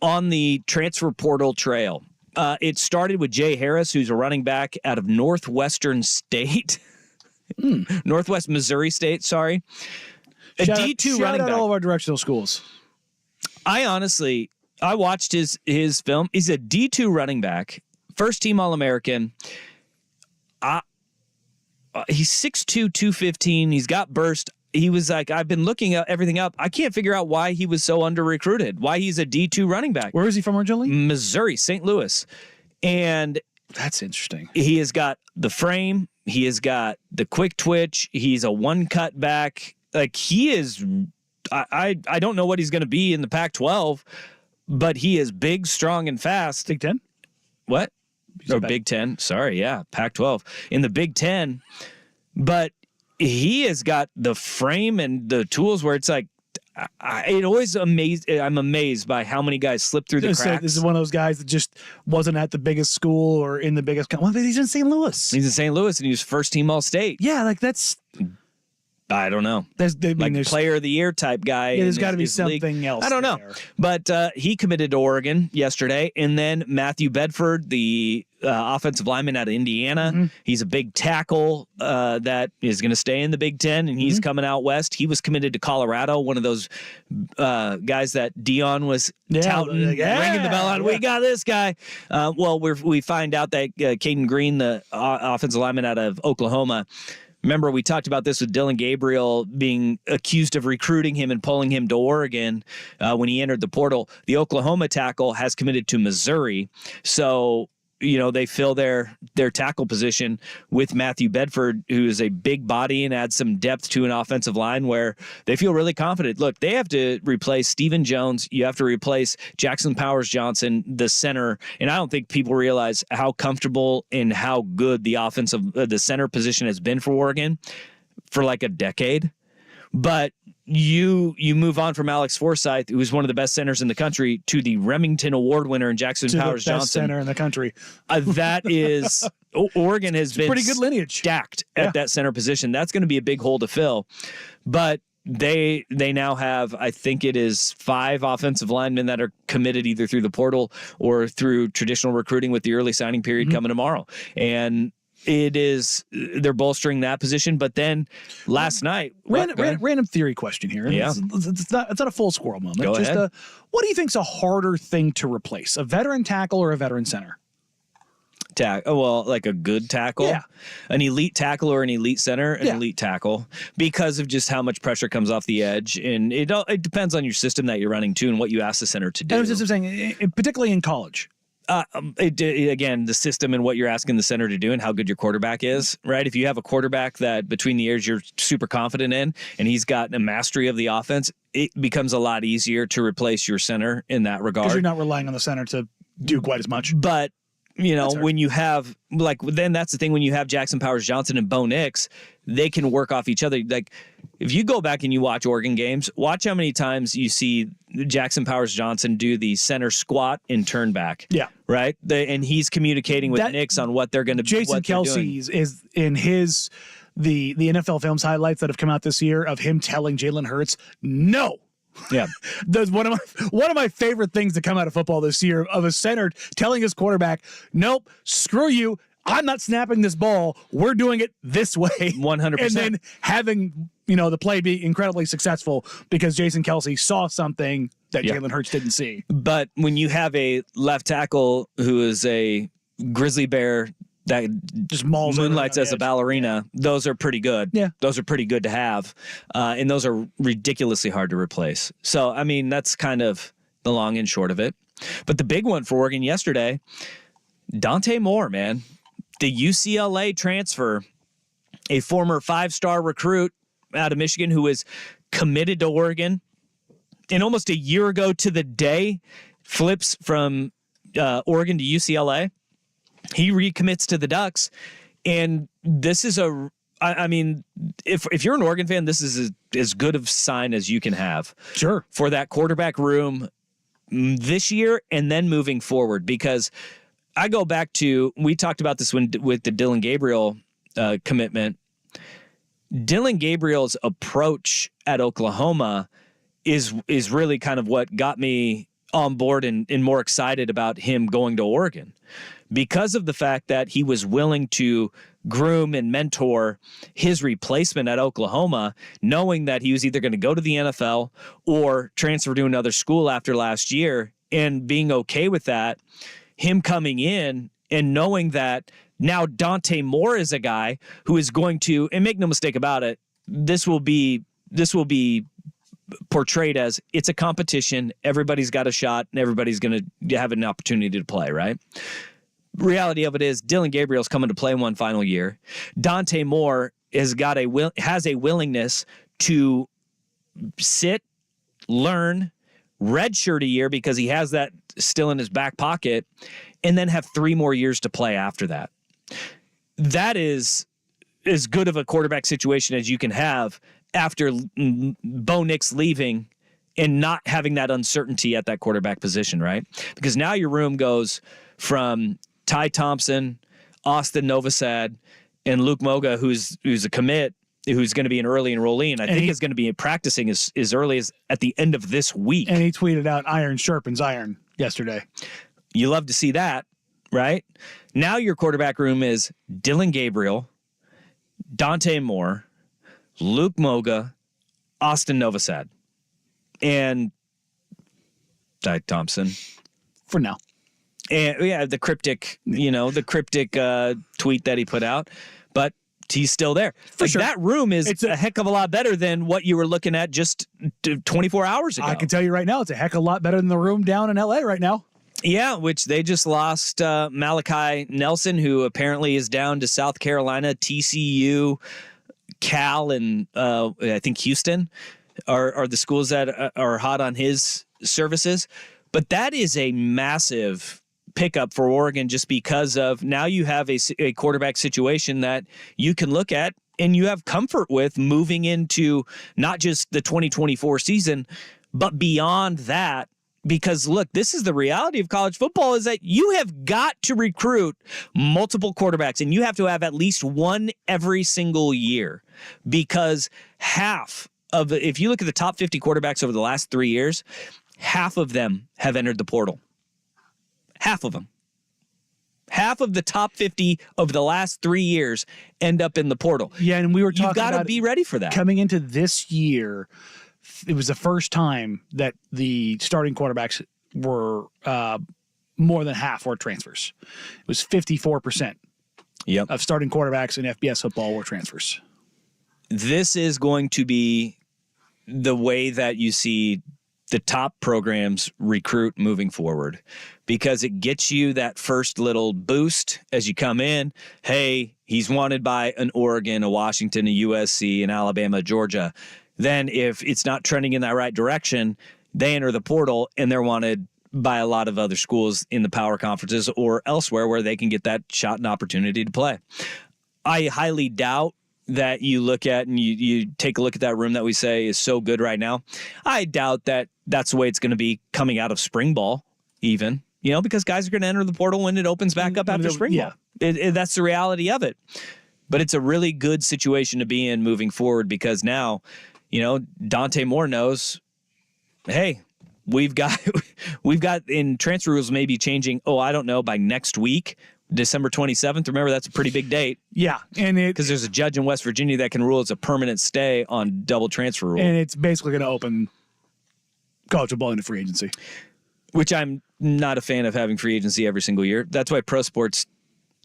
on the transfer portal trail. It started with Jay Harris, who's a running back out of Northwestern State. Northwest Missouri State, sorry. A D2 running back. All of our directional schools. I watched his film. He's a D2 running back, first team All-American. He's 6'2", 215. He's got burst. He was like, I've been looking everything up. I can't figure out why he was so under-recruited, why he's a D2 running back. Where is he from originally? Missouri, St. Louis. And that's interesting. He has got the frame. He has got the quick twitch. He's a one-cut back. Like, he is I don't know what he's going to be in the Pac-12, but he is big, strong, and fast. Big Ten? What? Or Big Ten. Sorry, yeah, Pac-12. In the Big Ten. But he has got the frame and the tools where it's like, I'm amazed by how many guys slip through the cracks. This is one of those guys that just wasn't at the biggest school or in the biggest. Well, he's in St. Louis. He's in St. Louis, and he was first team All-State. Yeah, like that's. I don't know. There's player of the year type guy. Yeah, there's got to be something else. I don't know. But he committed to Oregon yesterday. And then Matthew Bedford, the offensive lineman out of Indiana. Mm-hmm. He's a big tackle that is going to stay in the Big Ten, and he's coming out west. He was committed to Colorado, one of those guys that Dion was touting, ringing the bell on. We got this guy. We find out that Caden Green, the offensive lineman out of Oklahoma, remember, we talked about this with Dylan Gabriel being accused of recruiting him and pulling him to Oregon when he entered the portal. The Oklahoma tackle has committed to Missouri. So, they fill their tackle position with Matthew Bedford, who is a big body and adds some depth to an offensive line where they feel really confident. Look, they have to replace Stephen Jones. You have to replace Jackson Powers Johnson, the center. And I don't think people realize how comfortable and how good the center position has been for Oregon for like a decade. But you move on from Alex Forsythe, who is one of the best centers in the country, to the Remington Award winner in Jackson Powers Johnson. Best center in the country. That is, Oregon has been pretty good lineage stacked at that center position. That's going to be a big hole to fill. But they now have, I think it is 5 offensive linemen that are committed either through the portal or through traditional recruiting with the early signing period coming tomorrow. And they're bolstering that position. But then last night, random theory question here. Yeah. It's not a full squirrel moment. Go ahead. What do you think's a harder thing to replace, a veteran tackle or a veteran center? Like a good tackle, an elite tackle or an elite center, elite tackle, because of just how much pressure comes off the edge, and it depends on your system that you're running too and what you ask the center to do. I was just saying, particularly in college. Again, the system and what you're asking the center to do and how good your quarterback is, right? If you have a quarterback that between the ears you're super confident in and he's got a mastery of the offense, it becomes a lot easier to replace your center in that regard. Because you're not relying on the center to do quite as much. But when you have, then that's the thing, when you have Jackson Powers Johnson and Bo Nix, they can work off each other. Like, if you go back and you watch Oregon games, watch how many times you see Jackson Powers Johnson do the center squat and turn back. Yeah. Right? And he's communicating with Nix on what they're going to be. Jason Kelsey is in his, the NFL Films highlights that have come out this year of him telling Jalen Hurts, no. Yeah. That's one of my favorite things to come out of football this year, of a center telling his quarterback, nope, screw you. I'm not snapping this ball. We're doing it this way. 100%. And then having, the play be incredibly successful because Jason Kelsey saw something that Jalen Hurts didn't see. But when you have a left tackle who is a grizzly bear that just moonlights as a ballerina, those are pretty good. Yeah. Those are pretty good to have. And those are ridiculously hard to replace. So, that's kind of the long and short of it. But the big one for Oregon yesterday, Dante Moore, man, the UCLA transfer, a former 5-star recruit out of Michigan who was committed to Oregon, and almost a year ago to the day flips from Oregon to UCLA. He recommits to the Ducks, and this is I mean, if you're an Oregon fan, this is as good of a sign as you can have. Sure. For that quarterback room this year and then moving forward, because I go back to, we talked about this with the Dylan Gabriel commitment. Dylan Gabriel's approach at Oklahoma is really kind of what got me on board and more excited about him going to Oregon, because of the fact that he was willing to groom and mentor his replacement at Oklahoma, knowing that he was either going to go to the NFL or transfer to another school after last year, and being okay with that, him coming in and knowing that now Dante Moore is a guy who is going to, and make no mistake about it, this will be portrayed as it's a competition. Everybody's got a shot and everybody's going to have an opportunity to play, right? Reality of it is Dylan Gabriel's coming to play one final year. Dante Moore has a willingness to sit, learn, redshirt a year because he has that still in his back pocket, and then have 3 more years to play after that. That is as good of a quarterback situation as you can have after Bo Nix leaving and not having that uncertainty at that quarterback position, right? Because now your room goes from Ty Thompson, Austin Novosad, and Luke Moga, who's a commit, who's going to be an early enrollee, and I think is going to be practicing as early as at the end of this week. And he tweeted out iron sharpens iron yesterday. You love to see that, right? Now your quarterback room is Dylan Gabriel, Dante Moore, Luke Moga, Austin Novosad, and Ty Thompson. For now. And yeah, the cryptic tweet that he put out, but he's still there. For sure. That room is a heck of a lot better than what you were looking at just 24 hours ago. I can tell you right now, it's a heck of a lot better than the room down in LA right now. Yeah, which they just lost Malachi Nelson, who apparently is down to South Carolina, TCU, Cal, and I think Houston are the schools that are hot on his services. But that is a massive pickup for Oregon, just because of now you have a quarterback situation that you can look at and you have comfort with moving into not just the 2024 season, but beyond that. Because look, this is the reality of college football, is that you have got to recruit multiple quarterbacks, and you have to have at least one every single year, because if you look at the top 50 quarterbacks over the last 3 years, half of them have entered the portal. Half of them. Half of the top 50 over the last 3 years end up in the portal. Yeah, and we were talking about, you've got to be ready for that. Coming into this year, it was the first time that the starting quarterbacks were more than half were transfers. It was 54% of starting quarterbacks in FBS football were transfers. This is going to be the way that you see the top programs recruit moving forward, because it gets you that first little boost as you come in. Hey, he's wanted by an Oregon, a Washington, a USC, an Alabama, Georgia. Then if it's not trending in that right direction, they enter the portal and they're wanted by a lot of other schools in the power conferences or elsewhere where they can get that shot and opportunity to play. I highly doubt that you look at and you take a look at that room that we say is so good right now. I doubt that that's the way it's going to be coming out of spring ball even, because guys are going to enter the portal when it opens back up after spring ball. That's the reality of it. But it's a really good situation to be in moving forward, because now, Dante Moore knows, hey, we've got in transfer rules maybe changing, by next week, December 27th. Remember, that's a pretty big date. Yeah. And because there's a judge in West Virginia that can rule it's a permanent stay on double transfer rule. And it's basically going to open college football into free agency. Which I'm not a fan of, having free agency every single year. That's why pro sports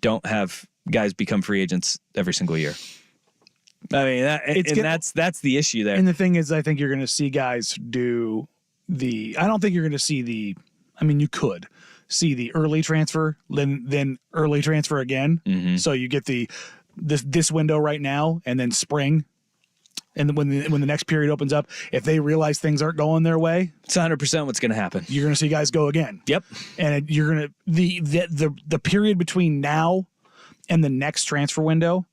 don't have guys become free agents every single year. I mean, that's the issue there. And the thing is, I think you're going to see guys do I don't think you're going to see the I mean, you could see the early transfer, then early transfer again. So you get this window right now, and then spring. And then when the next period opens up, if they realize things aren't going their way, it's 100% what's going to happen. You're going to see guys go again. Yep. And you're going to the period between now and the next transfer window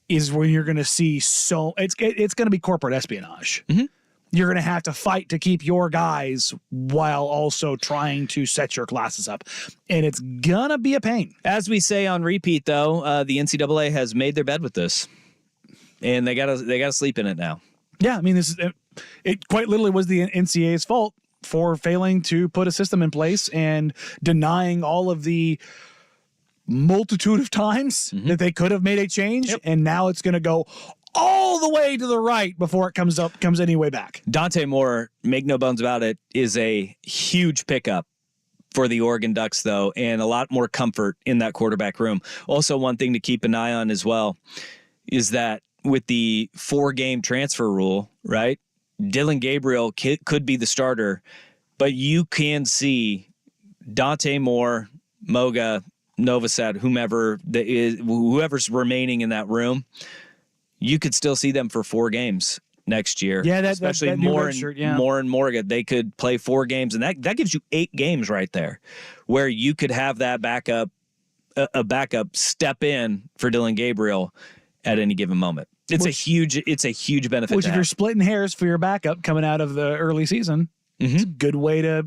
is when you're going to see it's going to be corporate espionage. You're going to have to fight to keep your guys while also trying to set your classes up. And it's going to be a pain. As we say on repeat, though, the NCAA has made their bed with this. And they gotta sleep in it now. Yeah, I mean, it quite literally was the NCAA's fault for failing to put a system in place and denying all of the multitude of times that they could have made a change. Yep. And now it's going to go all the way to the right before it comes any way back. Dante Moore, make no bones about it, is a huge pickup for the Oregon Ducks, though, and a lot more comfort in that quarterback room. Also, one thing to keep an eye on as well is that with the 4-game transfer rule, right? Dylan Gabriel could be the starter, but you can see Dante Moore, Moga, Novosad, whoever's remaining in that room, you could still see them for 4 games next year. Yeah, especially that Moore and Morgan. They could play 4 games, and that gives you 8 games right there, where you could have that backup, a backup step in for Dylan Gabriel at any given moment. It's a huge benefit. Which, if you're splitting hairs for your backup coming out of the early season, it's a good way to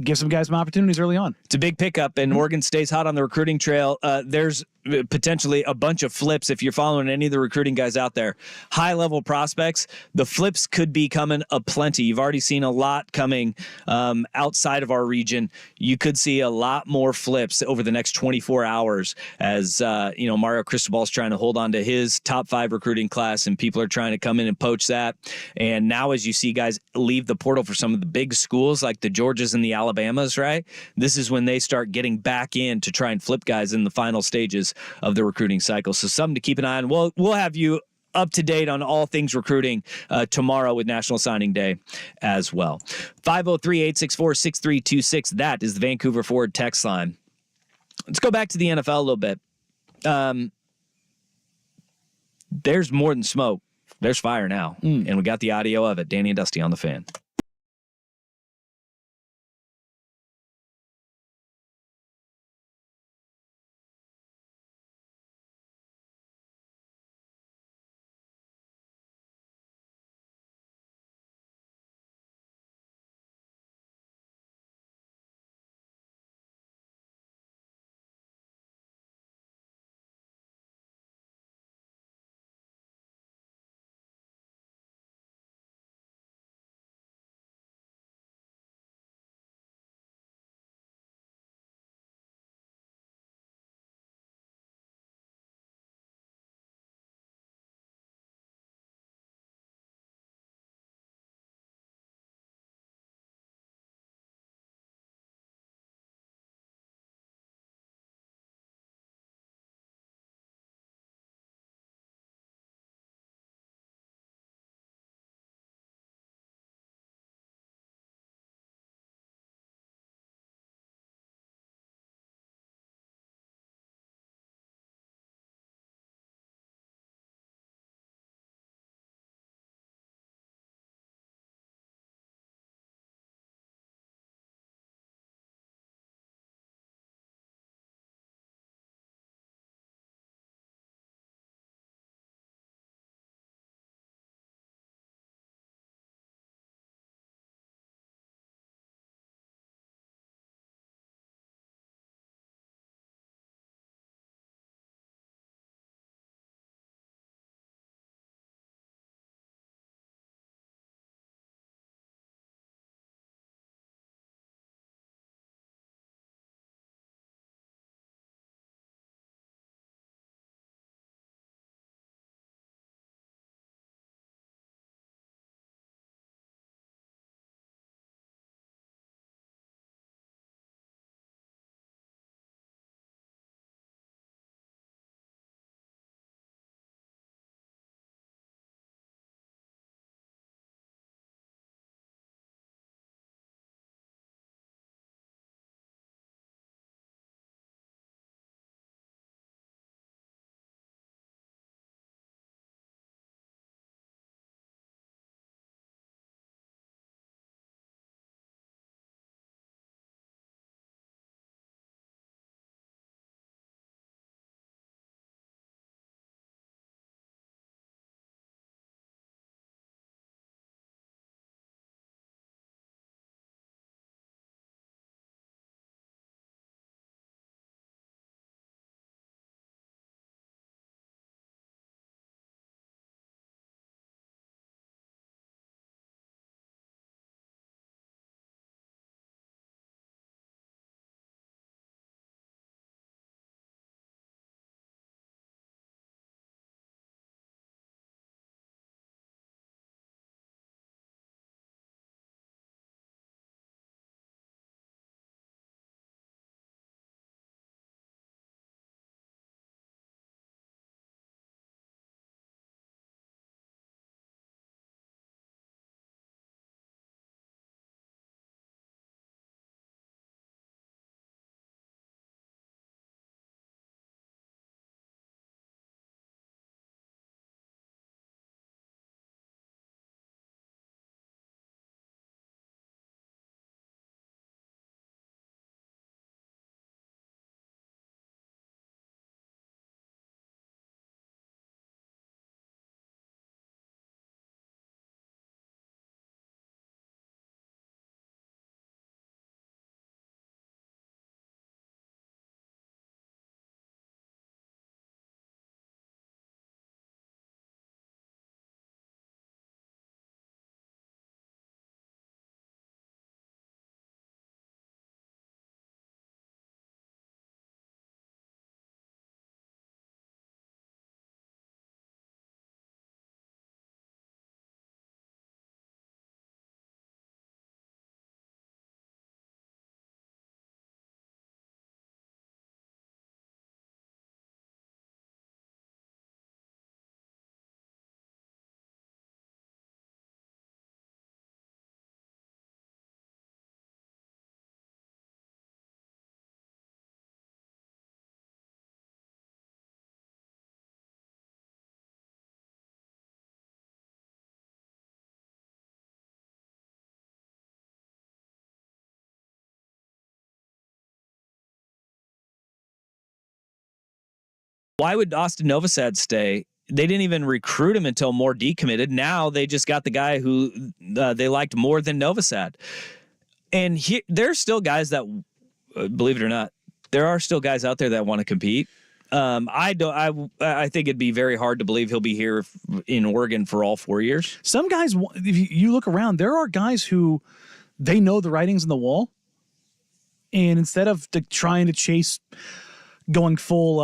give some guys some opportunities early on. It's a big pickup, and Oregon stays hot on the recruiting trail. There's potentially a bunch of flips if you're following any of the recruiting guys out there. High-level prospects, the flips could be coming aplenty. You've already seen a lot coming outside of our region. You could see a lot more flips over the next 24 hours as Mario Cristobal's trying to hold on to his top 5 recruiting class, and people are trying to come in and poach that. And now as you see guys leave the portal for some of the big schools like the Georgias and the Alabamas, right? This is when they start getting back in to try and flip guys in the final stages of the recruiting cycle. So something to keep an eye on. We'll have you up to date on all things recruiting tomorrow with National Signing Day as well. 503-864-6326. That is the Vancouver Ford text line. Let's go back to the NFL a little bit. There's more than smoke. There's fire now. And we got the audio of it. Danny and Dusty on the Fan. Why would Austin Novosad stay? They didn't even recruit him until Moore decommitted. Now they just got the guy who they liked more than Novosad. And there's still guys that, believe it or not, there are still guys out there that want to compete. I think it'd be very hard to believe he'll be here in Oregon for all 4 years. Some guys, if you look around, there are guys who they know the writing's on the wall, and instead of trying to chase going full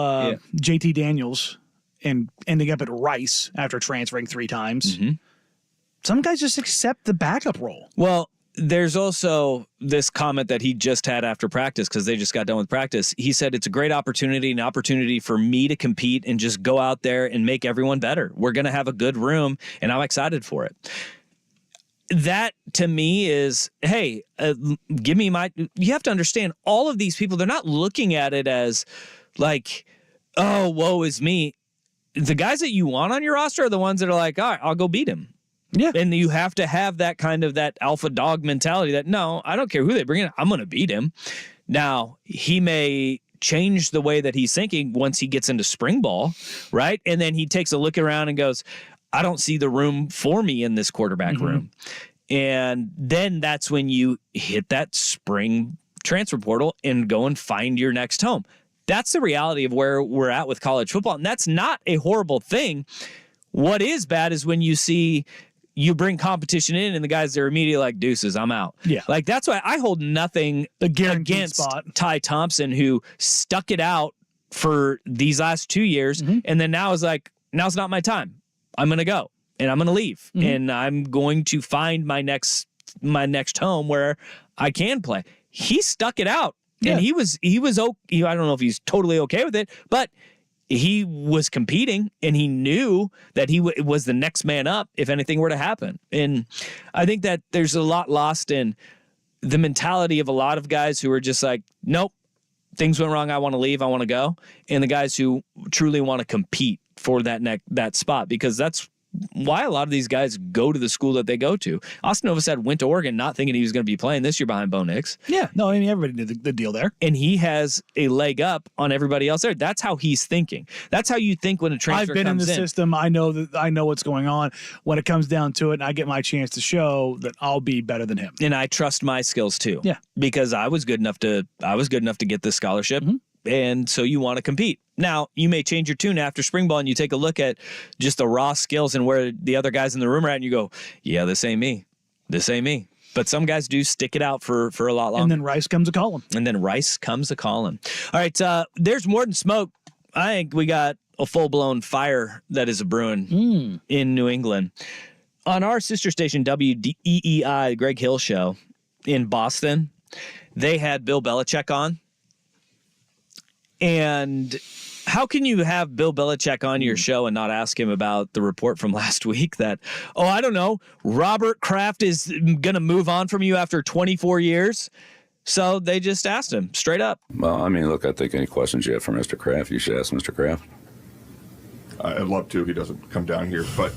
JT Daniels and ending up at Rice after transferring 3 times, some guys just accept the backup role. Well, there's also this comment that he just had after practice because they just got done with practice. He said, it's a great opportunity, an opportunity for me to compete and just go out there and make everyone better. We're going to have a good room, and I'm excited for it. That, to me, is, hey, give me you have to understand, all of these people, they're not looking at it as like, oh, woe is me. The guys that you want on your roster are the ones that are like, all right, I'll go beat him. Yeah. And you have to have that kind of that alpha dog mentality that, no, I don't care who they bring in. I'm going to beat him. Now, he may change the way that he's thinking once he gets into spring ball, right? And then he takes a look around and goes, I don't see the room for me in this quarterback room. And then that's when you hit that spring transfer portal and go and find your next home. That's the reality of where we're at with college football. And that's not a horrible thing. What is bad is when you bring competition in and the guys are immediately like, deuces, I'm out. Yeah. Like, that's why I hold nothing against spot. Ty Thompson, who stuck it out for these last 2 years. And then now is like, now's not my time. I'm going to go and I'm going to leave and I'm going to find my next home where I can play. He stuck it out and he was okay. I don't know if he's totally okay with it, but he was competing and he knew that he was the next man up if anything were to happen. And I think that there's a lot lost in the mentality of a lot of guys who are just like, nope, things went wrong. I want to leave. I want to go. And the guys who truly want to compete for that spot, because that's why a lot of these guys go to the school that they go to. Austin Novosad went to Oregon not thinking he was going to be playing this year behind Bo Nix. Yeah. No, I mean, everybody knew the deal there. And he has a leg up on everybody else there. That's how he's thinking. That's how you think when a transfer comes in. I've been in the system. I know what's going on. When it comes down to it and I get my chance to show that I'll be better than him. And I trust my skills too. Yeah. Because I was good enough to get this scholarship. And so you want to compete. Now, you may change your tune after spring ball and you take a look at just the raw skills and where the other guys in the room are at and you go, yeah, this ain't me. This ain't me. But some guys do stick it out for a lot longer. And then Rice comes a calling. All right, there's more than smoke. I think we got a full-blown fire that is a brewing in New England. On our sister station, WEEI, Greg Hill Show in Boston, they had Bill Belichick on. And how can you have Bill Belichick on your show and not ask him about the report from last week that, I don't know, Robert Kraft is going to move on from you after 24 years? So they just asked him straight up. Well, I mean, look, I think any questions you have for Mr. Kraft, you should ask Mr. Kraft. I'd love to. He doesn't come down here. But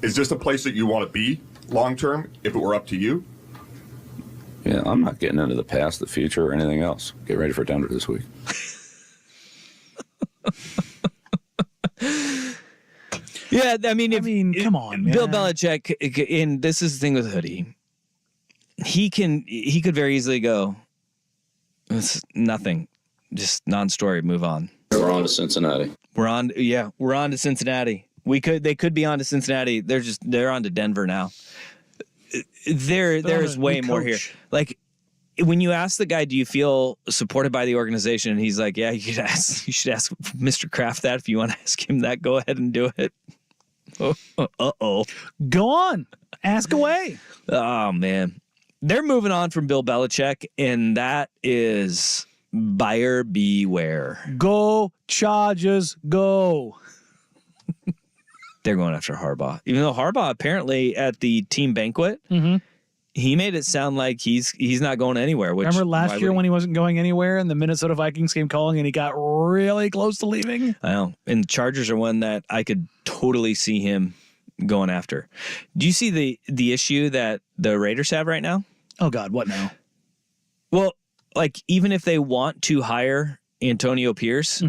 is this a place that you want to be long term if it were up to you? Yeah, I'm not getting into the past, the future, or anything else. Get ready for Denver this week. Yeah, I mean, come on, man. Bill Belichick, and this is the thing with Hoodie. He could very easily go, it's nothing, just non-story, move on. We're on to Cincinnati. We're on to Cincinnati. They could be on to Cincinnati. They're on to Denver now. There's way more here. Like, when you ask the guy, do you feel supported by the organization? And he's like, yeah, you should ask Mr. Kraft that. If you want to ask him that, go ahead and do it. Uh-oh. Go on. Ask away. Oh, man. They're moving on from Bill Belichick, and that is buyer beware. Go, Chargers, go. They're going after Harbaugh. Even though Harbaugh apparently at the team banquet, he made it sound like he's not going anywhere. Remember last year when he wasn't going anywhere and the Minnesota Vikings came calling and he got really close to leaving? I know. And the Chargers are one that I could totally see him going after. Do you see the issue that the Raiders have right now? Oh, God. What now? Well, like, even if they want to hire Antonio Pierce,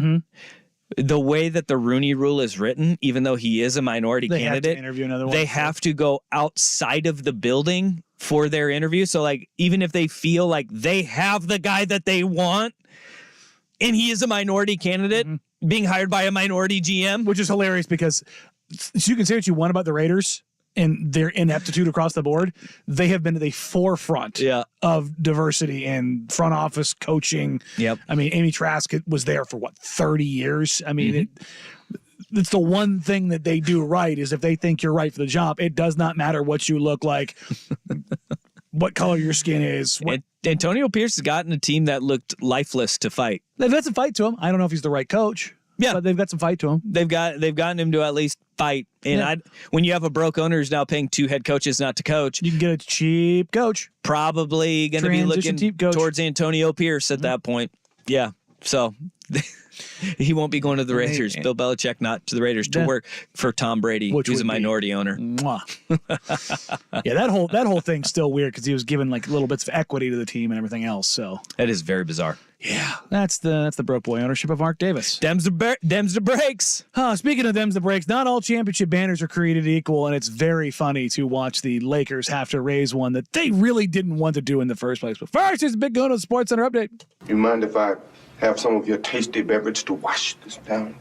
the way that the Rooney Rule is written, even though he is a minority They have to candidate, interview another one. they have to go outside of the building for their interview. So, like, even if they feel like they have the guy that they want, and he is a minority candidate being hired by a minority GM, which is hilarious because you can say what you want about the Raiders and their ineptitude across the board. They have been to the forefront of diversity and front office coaching. Yep. I mean, Amy Trask was there for 30 years. I mean, it's the one thing that they do right is if they think you're right for the job, it does not matter what you look like, what color your skin is. Antonio Pierce has gotten a team that looked lifeless to fight. They've got some fight to him. I don't know if he's the right coach. Yeah, but they've got some fight to him. They've gotten him to at least fight. And when you have a broke owner who's now paying 2 head coaches not to coach, you can get a cheap coach. Probably going to be looking towards Antonio Pierce at that point. Yeah, so he won't be going to the Raiders. Bill Belichick not to the Raiders to work for Tom Brady, who's a minority owner. Yeah, that whole thing's still weird because he was given like little bits of equity to the team and everything else. So that is very bizarre. Yeah, that's the broke boy ownership of Mark Davis. Dems the breaks. Speaking of Dems the breaks, not all championship banners are created equal, and it's very funny to watch the Lakers have to raise one that they really didn't want to do in the first place. But first, here's a big Gun on Sports Center update. You mind if I have some of your tasty beverage to wash this down?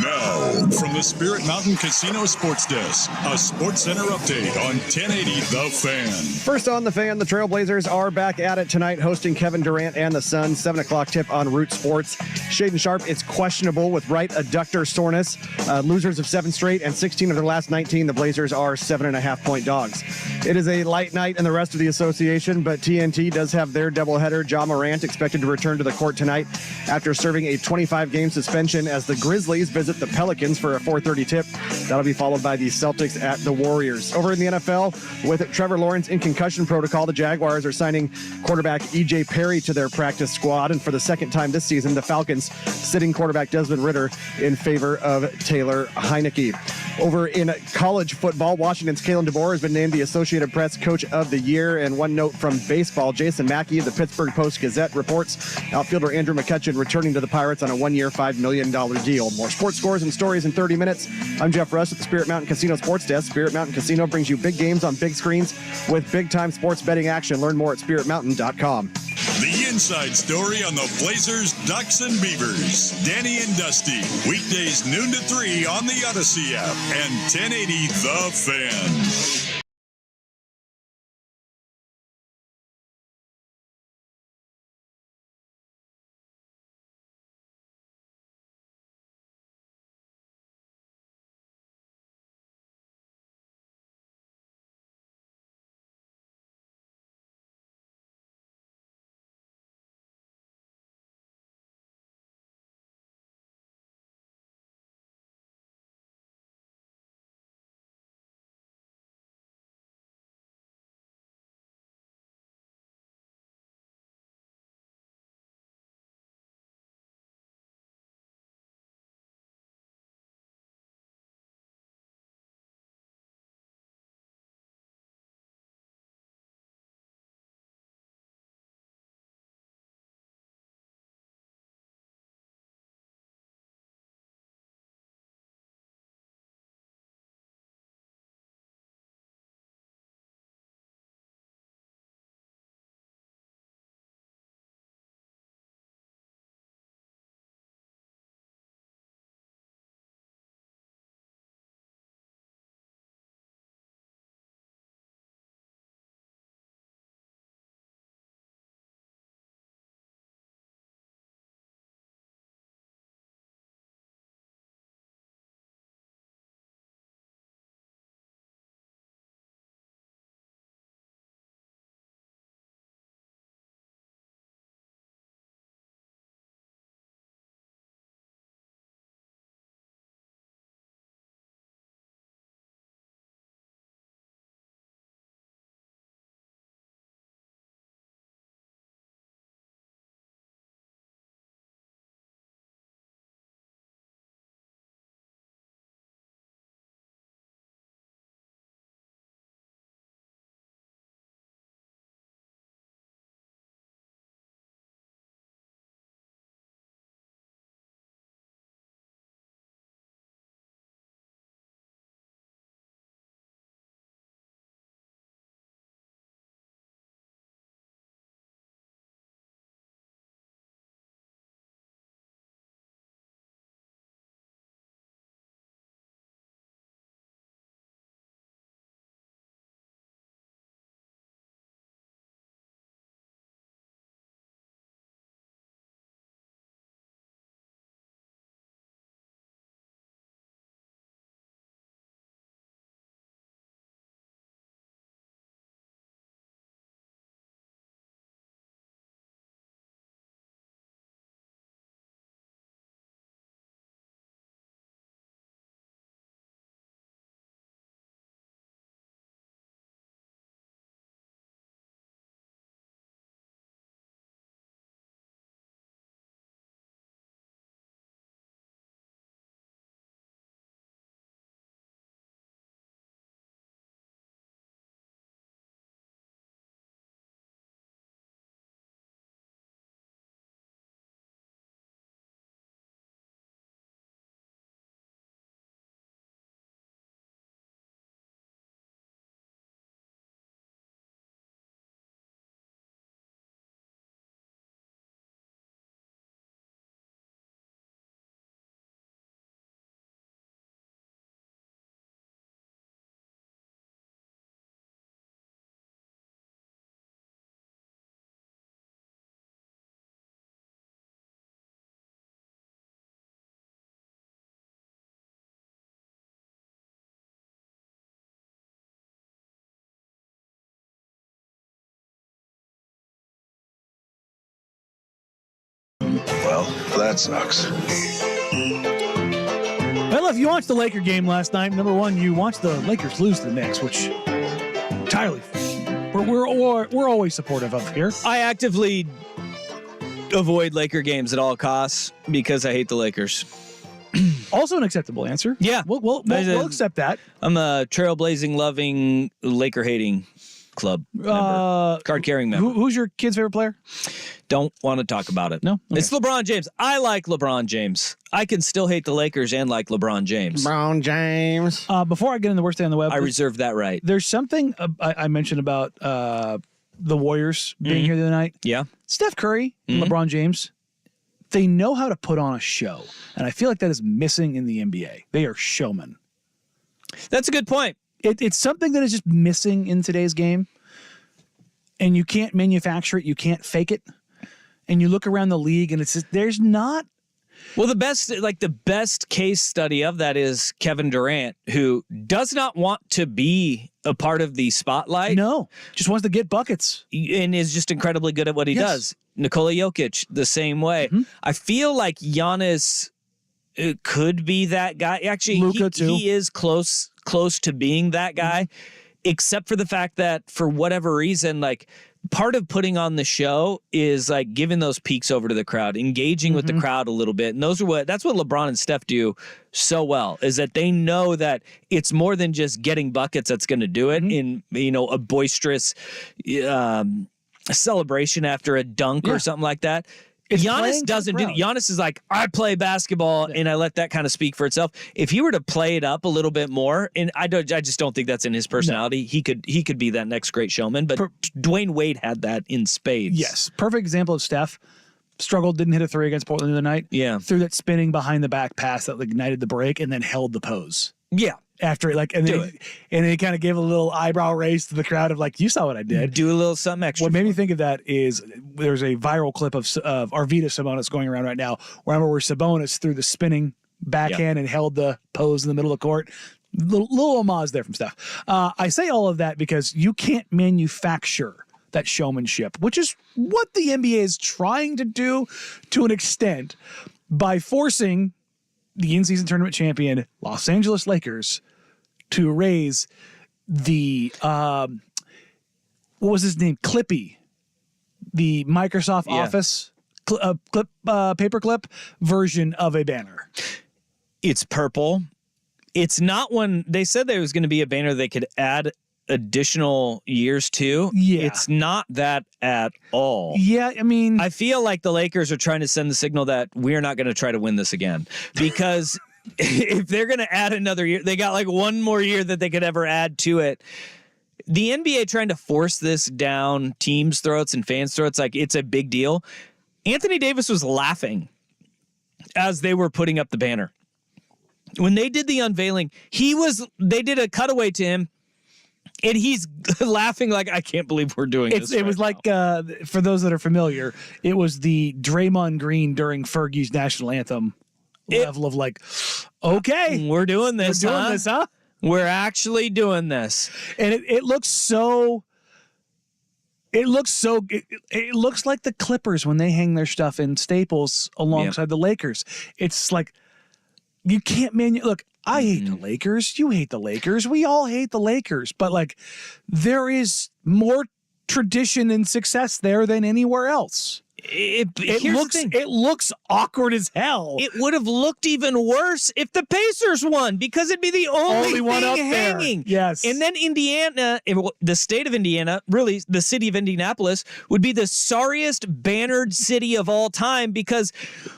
Now, from the Spirit Mountain Casino Sports Desk, a Sports Center update on 1080 The Fan. First on The Fan, the Trailblazers are back at it tonight, hosting Kevin Durant and the Suns. 7 o'clock tip on Root Sports. Shaden Sharp is questionable with right adductor soreness. Losers of 7 straight and 16 of their last 19. The Blazers are 7.5-point dogs. It is a light night in the rest of the association, but TNT does have their doubleheader. Ja Morant expected to return to the court tonight after serving a 25-game suspension as the Grizzlies visit the Pelicans for a 4:30 tip. That'll be followed by the Celtics at the Warriors. Over in the NFL, with Trevor Lawrence in concussion protocol, the Jaguars are signing quarterback E.J. Perry to their practice squad. And for the second time this season, the Falcons sitting quarterback Desmond Ridder in favor of Taylor Heineke. Over in college football, Washington's Kalen DeBoer has been named the Associated Press Coach of the Year. And one note from baseball, Jason Mackey of the Pittsburgh Post-Gazette reports outfielder Andrew McCutchen returning to the Pirates on a 1-year, $5 million deal. More sports scores and stories in 30 minutes. I'm Jeff Rush at the Spirit Mountain Casino Sports Desk. Spirit Mountain Casino brings you big games on big screens with big-time sports betting action. Learn more at spiritmountain.com. The inside story on the Blazers, Ducks, and Beavers. Danny and Dusty. Weekdays noon to 3 on the Odyssey app and 1080 The Fan. Well, that sucks. Well, if you watched the Laker game last night, number one, you watched the Lakers lose to the Knicks, which entirely we're always supportive of here. I actively avoid Laker games at all costs because I hate the Lakers. Also an acceptable answer. Yeah. We'll accept that. I'm a trailblazing, loving, Laker-hating club member. Card-carrying member. Who's your kid's favorite player? Don't want to talk about it. No? Okay. It's LeBron James. I like LeBron James. I can still hate the Lakers and like LeBron James. LeBron James. Before I get into the worst day on the web, I reserve that right. There's something I mentioned about the Warriors being here the other night. Yeah. Steph Curry and LeBron James, they know how to put on a show. And I feel like that is missing in the NBA. They are showmen. That's a good point. It's something that is just missing in today's game. And you can't manufacture it. You can't fake it. And you look around the league and it's just, there's not. Well, the best case study of that is Kevin Durant, who does not want to be a part of the spotlight. No, just wants to get buckets. And is just incredibly good at what he does. Nikola Jokic, the same way. I feel like Giannis could be that guy. Actually, Luka too. He is close to being that guy, except for the fact that for whatever reason, like, part of putting on the show is like giving those peaks over to the crowd, engaging with the crowd a little bit. And that's what LeBron and Steph do so well, is that they know that it's more than just getting buckets that's going to do it in, a boisterous celebration after a dunk or something like that. Giannis doesn't do. Giannis is like, I play basketball and I let that kind of speak for itself. If he were to play it up a little bit more, and I just don't think that's in his personality. No. He could be that next great showman. But Dwayne Wade had that in spades. Yes, perfect example of Steph. Struggled, didn't hit a three against Portland the other night. Yeah, threw that spinning behind the back pass that ignited the break, and then held the pose. Yeah. After and then he kind of gave a little eyebrow raise to the crowd of like, you saw what I did. Do a little something extra. What made me think of that is there's a viral clip of Arvydas Sabonis going around right now. Remember where Sabonis threw the spinning backhand and held the pose in the middle of the court. Little homage there from Steph. I say all of that because you can't manufacture that showmanship, which is what the NBA is trying to do to an extent by forcing the in-season tournament champion Los Angeles Lakers to raise the what was his name? Clippy, the Microsoft Office paperclip version of a banner. It's purple. It's not one. They said there was going to be a banner they could add additional years to. Yeah. It's not that at all. Yeah, I mean, I feel like the Lakers are trying to send the signal that we're not going to try to win this again, because if they're going to add another year, they got like one more year that they could ever add to it. The NBA trying to force this down teams' throats and fans' throats, like it's a big deal. Anthony Davis was laughing as they were putting up the banner. When they did the unveiling, they did a cutaway to him, and he's laughing like, I can't believe we're doing this. It was like, for those that are familiar, it was the Draymond Green during Fergie's national anthem level of like, okay, we're doing this. We're doing this, huh? We're actually doing this. And it looks so. It looks like the Clippers when they hang their stuff in Staples alongside the Lakers. It's like, you can't look. I hate the Lakers. You hate the Lakers. We all hate the Lakers. But like, there is more tradition and success there than anywhere else. It looks awkward as hell. It would have looked even worse if the Pacers won, because it'd be the only one thing up hanging. there. Yes. And then Indiana, the state of Indiana, really the city of Indianapolis, would be the sorriest bannered city of all time, because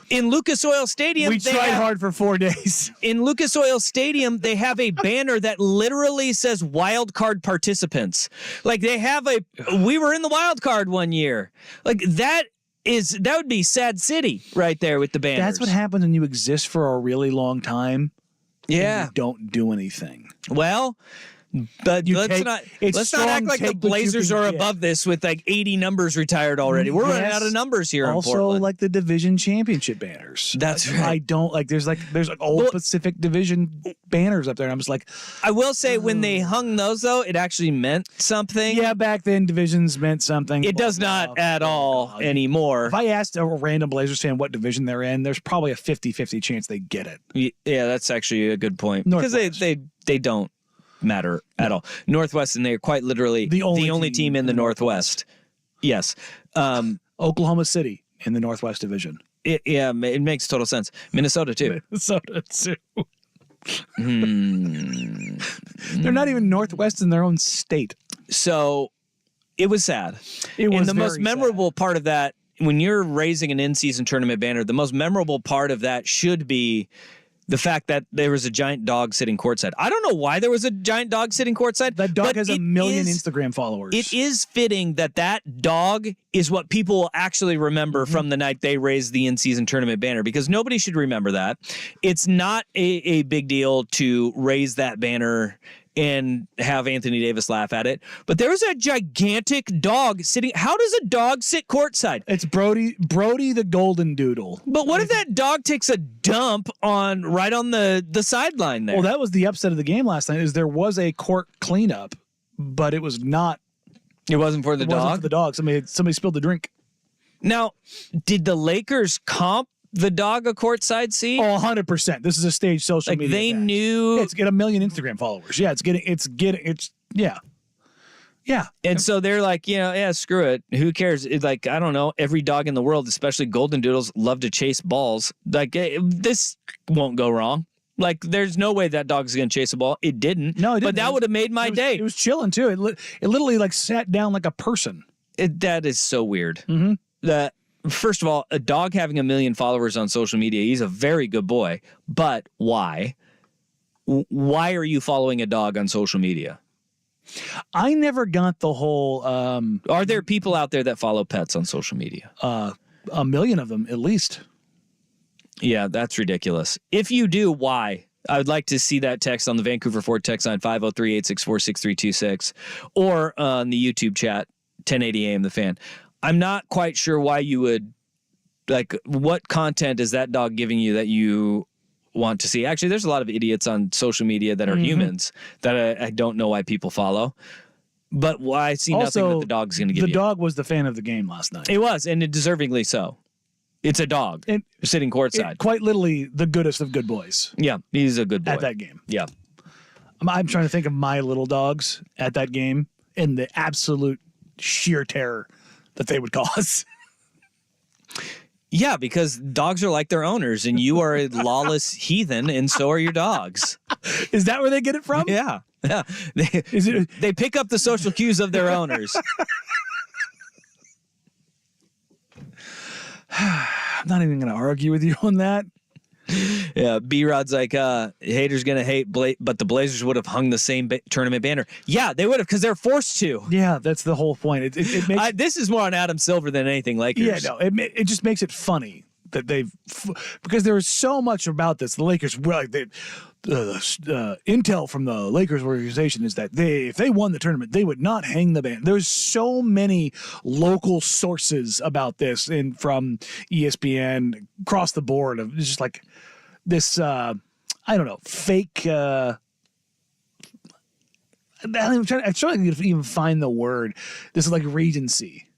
in Lucas Oil Stadium, we tried hard for 4 days. In Lucas Oil Stadium, they have a banner that literally says wild card participants. Like they have we were in the wild card one year. Like that would be Sad City right there with the banners. That's what happens when you exist for a really long time. Yeah. And you don't do anything. Well, But let's take- not it's act strong, like the take what you Blazers can are get. above this with like 80 numbers retired already. We're running out of numbers here in Also, Portland. like the division championship banners. That's right. I don't like. There's old Pacific Division banners up there. And I'm just like, I will say when they hung those though, it actually meant something. yeah, back then divisions meant something. It does not at all anymore. If I asked a random Blazers fan what division they're in, there's probably a 50-50 chance they get it. Yeah, that's actually a good point because they don't matter at all. Northwest, and they're quite literally the only team in the Northwest. Yes. Oklahoma City in the Northwest Division. It makes total sense. Minnesota too. Minnesota too. They're not even Northwest in their own state. So it was sad. It was and the very most memorable part of that, when you're raising an in-season tournament banner, the most memorable part of that should be the fact that there was a giant dog sitting courtside. I don't know why there was a giant dog sitting courtside. That dog has 1 million Instagram followers. It is fitting that dog is what people will actually remember from the night they raised the in-season tournament banner, because nobody should remember that. It's not a big deal to raise that banner and have Anthony Davis laugh at it. But there was a gigantic dog sitting. How does a dog sit courtside? It's Brody the Golden Doodle. But what if that dog takes a dump right on the sideline there? Well, that was the upset of the game last night. Is there was a court cleanup, but it was not. It wasn't for the It wasn't dog? for the dog. Somebody spilled the drink. Now, did the Lakers comp the dog a courtside seat? Oh, 100%. This is a staged social Like media. they event. knew. It's get 1 million Instagram followers. Yeah, yeah. And so they're like, yeah, screw it. Who cares? It's like, I don't know. Every dog in the world, especially golden doodles, love to chase balls. Like this won't go wrong. Like there's no way that dog's going to chase a ball. It didn't. No, it didn't. But that would have made my day. It was chilling too. It literally like sat down like a person. That is so weird. Mm-hmm. That first of all, a dog having 1 million followers on social media, he's a very good boy. But why? Why are you following a dog on social media? I never got the whole. Are there people out there that follow pets on social media? 1 million of them at least. Yeah, that's ridiculous. If you do, why? I would like to see that text on the Vancouver Ford text line 503-864-6326 or on the YouTube chat 1080 AM The Fan. I'm not quite sure why you would, like, what content is that dog giving you that you want to see? Actually, there's a lot of idiots on social media that are humans that I don't know why people follow. But I see nothing that the dog's going to give you. The dog was the fan of the game last night. It was, and deservingly so. It's a dog sitting courtside. Quite literally the goodest of good boys. Yeah, he's a good boy. At that game. Yeah. I'm trying to think of my little dogs at that game and the absolute sheer terror that they would cause. Yeah, because dogs are like their owners, and you are a lawless heathen, and so are your dogs. Is that where they get it from? Yeah. They pick up the social cues of their owners. I'm not even going to argue with you on that. Yeah, B-Rod's like, haters going to hate, but the Blazers would have hung the same tournament banner. Yeah, they would have, because they're forced to. Yeah, that's the whole point. It makes this is more on Adam Silver than anything Lakers. Yeah, no, it just makes it funny that because there is so much about this. The Lakers, intel from the Lakers organization is that if they won the tournament, they would not hang the banner. There's so many local sources about this, and from ESPN across the board of just like this. I don't know, fake. I'm trying to even find the word. This is like Regency,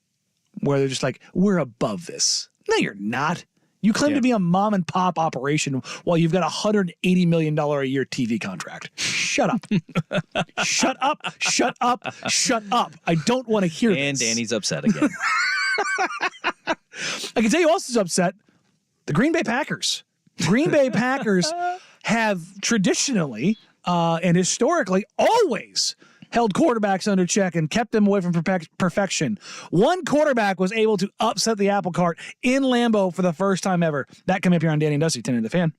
where they're just like, we're above this. No, you're not. You claim to be a mom and pop operation while you've got a $180 million a year TV contract. Shut up. Shut up. Shut up. Shut up. I don't want to hear this. And Danny's upset again. I can tell you else is upset. The Green Bay Packers. Green Bay Packers have traditionally and historically always held quarterbacks under check and kept them away from perfection. One quarterback was able to upset the apple cart in Lambeau for the first time ever. That coming up here on Danny and Dusty, 10 in the Fan.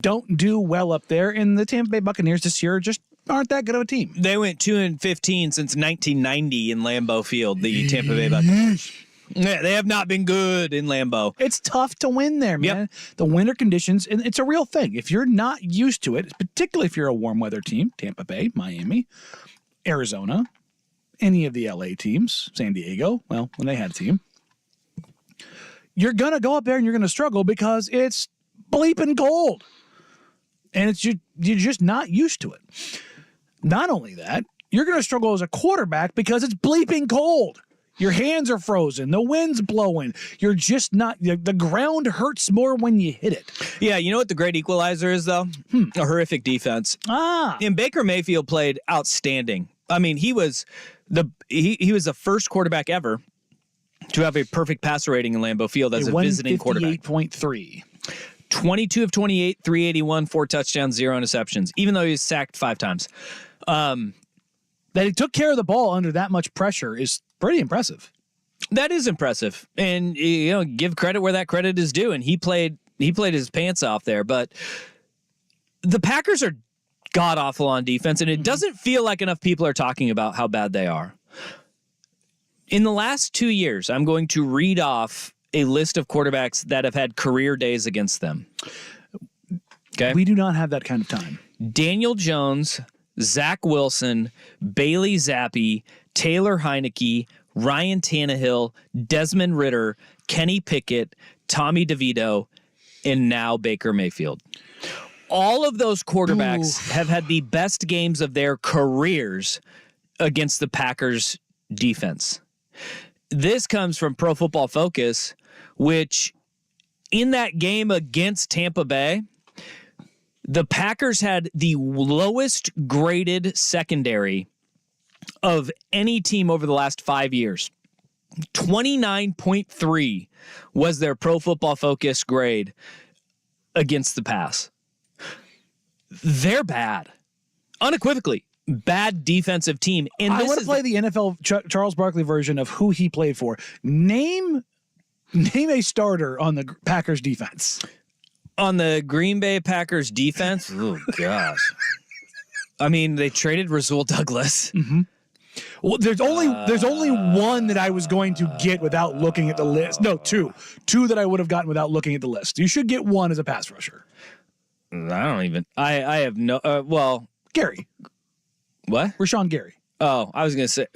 don't do well up there, and the Tampa Bay Buccaneers this year just aren't that good of a team. They went 2-15 since 1990 in Lambeau Field, the Tampa Bay Buccaneers. Yeah, they have not been good in Lambeau. It's tough to win there, man. Yep. The winter conditions, and it's a real thing. If you're not used to it, particularly if you're a warm weather team, Tampa Bay, Miami, Arizona, any of the LA teams, San Diego, well, when they had a team, you're going to go up there and you're going to struggle because it's bleeping cold. And it's you're just not used to it. Not only that, you're going to struggle as a quarterback because it's bleeping cold. Your hands are frozen. The wind's blowing. You're just not. The ground hurts more when you hit it. Yeah, you know what the great equalizer is, though? A horrific defense. And Baker Mayfield played outstanding. I mean, he was he was the first quarterback ever to have a perfect passer rating in Lambeau Field as a visiting quarterback. 158.3. 22 of 28, 381, 4 touchdowns, 0 interceptions, even though he was sacked 5 times. That he took care of the ball under that much pressure is pretty impressive. That is impressive. And, you know, give credit where that credit is due. And he played his pants off there. But the Packers are god-awful on defense, and it doesn't feel like enough people are talking about how bad they are. In the last 2 years, I'm going to read off a list of quarterbacks that have had career days against them. Okay? We do not have that kind of time. Daniel Jones, Zach Wilson, Bailey Zappi, Taylor Heineke, Ryan Tannehill, Desmond Ridder, Kenny Pickett, Tommy DeVito, and now Baker Mayfield. All of those quarterbacks have had the best games of their careers against the Packers defense. This comes from Pro Football Focus, which in that game against Tampa Bay, the Packers had the lowest graded secondary of any team over the last 5 years. 29.3 was their Pro Football Focus grade against the pass. They're bad. Unequivocally, bad defensive team. And I want to play the NFL Charles Barkley version of who he played for. Name a starter on the Packers defense. On the Green Bay Packers defense? Oh, gosh. I mean, they traded Rasul Douglas. Mm-hmm. Well, there's only one that I was going to get without looking at the list. No, two that I would have gotten without looking at the list. You should get one as a pass rusher. I have no, Gary. What? Rashawn Gary. Oh, I was going to say,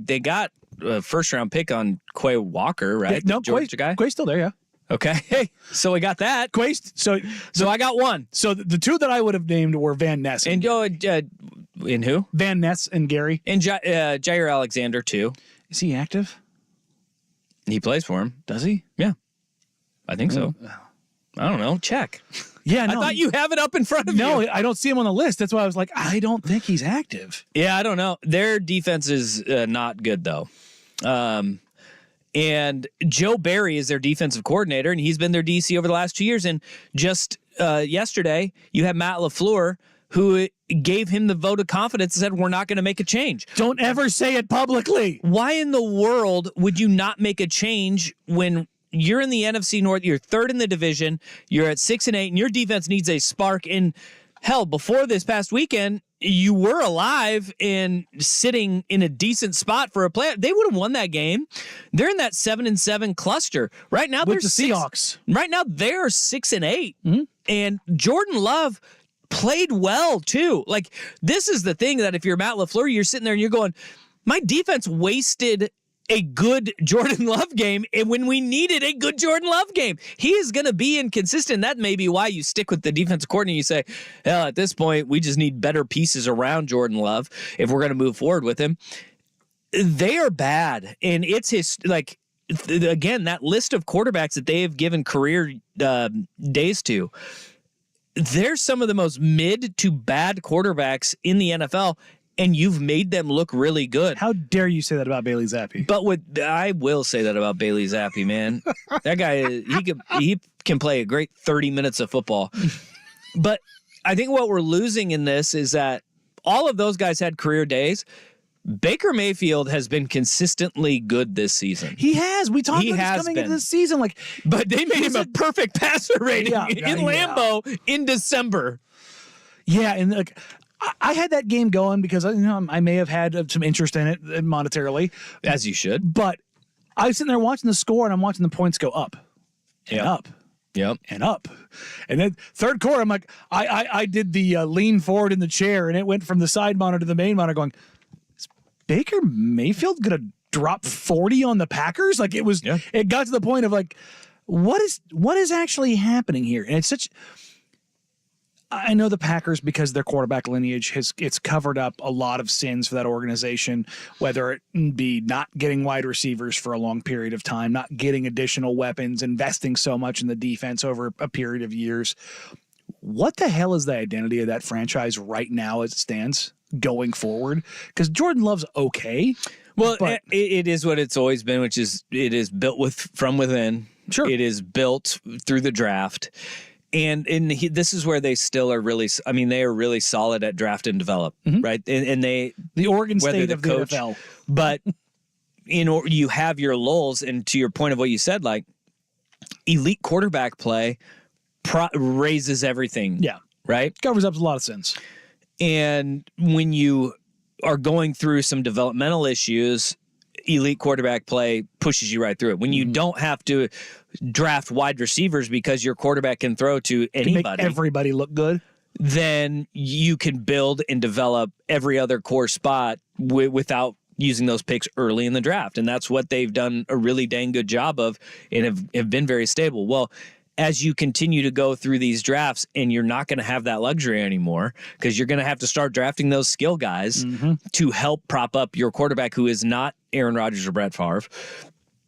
they got a first round pick on Quay Walker, right? Yeah, no, Georgia guy? Quay's still there, yeah. Okay. Hey, so we got that. So I got one. So the two that I would have named were Van Ness and in who? Van Ness and Gary. And Jair Alexander, too. Is he active? He plays for him. Does he? Yeah. I think so. I don't know. Check. Yeah, no, I thought you have it up in front of you. No, I don't see him on the list. That's why I was like, I don't think he's active. Yeah, I don't know. Their defense is not good, though. And Joe Barry is their defensive coordinator, and he's been their DC over the last 2 years. And just yesterday, you had Matt LaFleur, who gave him the vote of confidence and said, we're not going to make a change. Don't ever say it publicly. Why in the world would you not make a change when you're in the NFC North, you're third in the division, you're at 6-8, and your defense needs a spark? And hell, before this past weekend, you were alive and sitting in a decent spot for a play. They would have won that game. They're in that 7-7 cluster right now. With the Seahawks. Right now, they're 6-8, mm-hmm. and Jordan Love played well too. Like, this is the thing that if you're Matt LaFleur, you're sitting there and you're going, my defense wasted a good Jordan Love game, and when we needed a good Jordan Love game, he is going to be inconsistent. That may be why you stick with the defensive coordinator. You say, hell, at this point, we just need better pieces around Jordan Love if we're going to move forward with him. They are bad, and it's again, that list of quarterbacks that they have given career days to, they're some of the most mid to bad quarterbacks in the NFL, and you've made them look really good. How dare you say that about Bailey Zappi? But I will say that about Bailey Zappi, man. That guy, he can play a great 30 minutes of football. But I think what we're losing in this is that all of those guys had career days, Baker Mayfield has been consistently good this season. He has. We talked about this coming into this season. But they made him a perfect passer rating in Lambeau in December. Yeah, and I had that game going because I may have had some interest in it monetarily. As you should. But I was sitting there watching the score, and I'm watching the points go up and up. Yep. And up. And then third quarter, I'm like, I did the lean forward in the chair, and it went from the side monitor to the main monitor going, Baker Mayfield gonna drop 40 on the Packers? It got to the point of what is actually happening here? And I know the Packers, because their quarterback lineage it's covered up a lot of sins for that organization, whether it be not getting wide receivers for a long period of time, not getting additional weapons, investing so much in the defense over a period of years. What the hell is the identity of that franchise right now as it stands going forward? Because Jordan Love's okay. Well, it is what it's always been, which is it is built from within. Sure. It is built through the draft. And this is where they still are really, they are really solid at draft and develop, right? And the Oregon State of the NFL. But you have your lulls, and to your point of what you said, elite quarterback play raises everything. Yeah. Right? Covers up a lot of sins. And when you are going through some developmental issues, elite quarterback play pushes you right through it. When you don't have to draft wide receivers because your quarterback can throw to anybody, make everybody look good, then you can build and develop every other core spot without using those picks early in the draft. And that's what they've done a really dang good job of, and have been very stable. Well, as you continue to go through these drafts, and you're not going to have that luxury anymore, because you're going to have to start drafting those skill guys to help prop up your quarterback, who is not Aaron Rodgers or Brett Favre.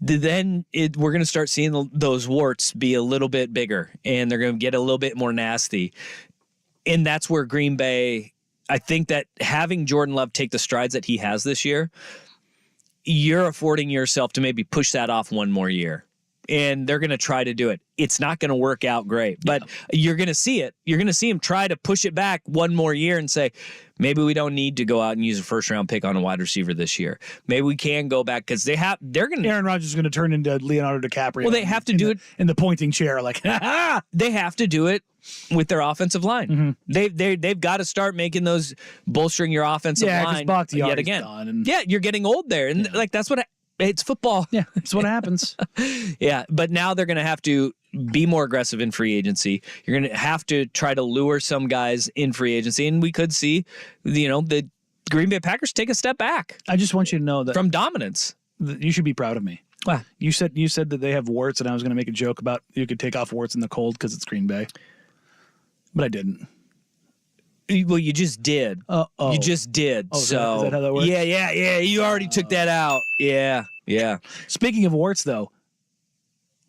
Then we're going to start seeing those warts be a little bit bigger, and they're going to get a little bit more nasty. And that's where Green Bay, I think that having Jordan Love take the strides that he has this year, you're affording yourself to maybe push that off one more year. And they're going to try to do it. It's not going to work out great, but you're going to see it. You're going to see him try to push it back one more year and say, maybe we don't need to go out and use a first-round pick on a wide receiver this year. Maybe we can go back, because they're going to. Aaron Rodgers is going to turn into Leonardo DiCaprio. Well, they have to do it in the pointing chair, They have to do it with their offensive line. They've got to start making those, bolstering your offensive line yet again. You're getting old there, and that's what. It's football. Yeah, that's what happens. Yeah, but now they're going to have to be more aggressive in free agency. You're going to have to try to lure some guys in free agency, and we could see, the Green Bay Packers take a step back. I just want you to know that from dominance. You should be proud of me. Wow. You said that they have warts, and I was going to make a joke about you could take off warts in the cold because it's Green Bay, but I didn't. Well, you just did. You just did. Oh, so is that how that works? Yeah. You already took that out. Yeah. Speaking of warts, though,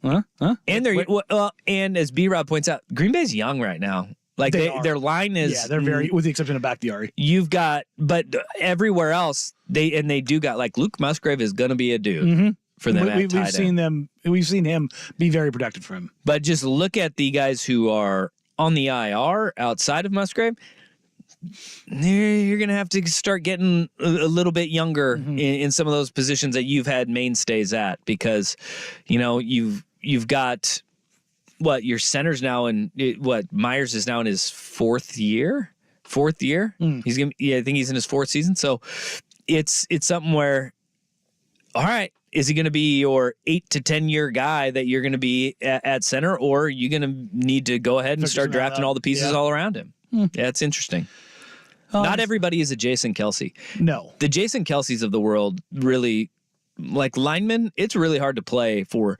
huh? And and as B-Rob points out, Green Bay's young right now. Their line is they're very, with the exception of Bakhtiari. You've got, but everywhere else they do got Luke Musgrave is going to be a dude for them. We've seen him be very productive for him. But just look at the guys who are on the IR outside of Musgrave. You're going to have to start getting a little bit younger in some of those positions that you've had mainstays at, because, you've got your center's now Myers is now in his fourth year. He's I think he's in his fourth season. So it's something where, all right, is he going to be your 8 to 10 year guy that you're going to be at center, or are you going to need to go ahead and start drafting all the pieces all around him? Yeah, it's interesting. Not everybody is a Jason Kelce. No. The Jason Kelces of the world really, linemen, it's really hard to play for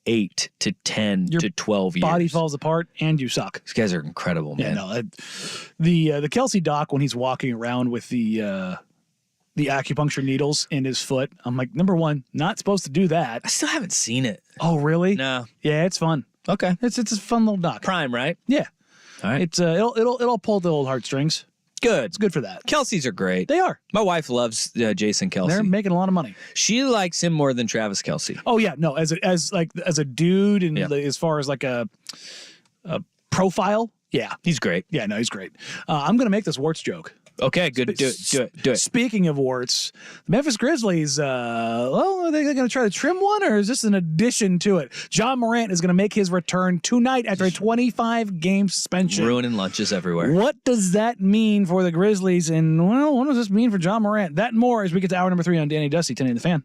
8 to 10 to 12 years. Body falls apart and you suck. These guys are incredible, man. Yeah, the Kelce doc, when he's walking around with the acupuncture needles in his foot, I'm like, number one, not supposed to do that. I still haven't seen it. Oh, really? No. Yeah, it's fun. Okay. It's a fun little doc. Prime, right? Yeah. All right. It's it'll pull the old heartstrings. Good. It's good for that. Kelce's are great. They are. My wife loves Jason Kelce. They're making a lot of money. She likes him more than Travis Kelce. Oh yeah, no, as a dude, and as far as a profile, Yeah. He's great. Yeah, no, he's great. I'm going to make this warts joke. Okay, good. Do it. Speaking of warts, the Memphis Grizzlies, are they going to try to trim one, or is this an addition to it? John Morant is going to make his return tonight after a 25-game suspension. Ruining lunches everywhere. What does that mean for the Grizzlies? And, well, what does this mean for John Morant? That and more as we get to hour number 3 on Danny Dusty, 10 in the Fan.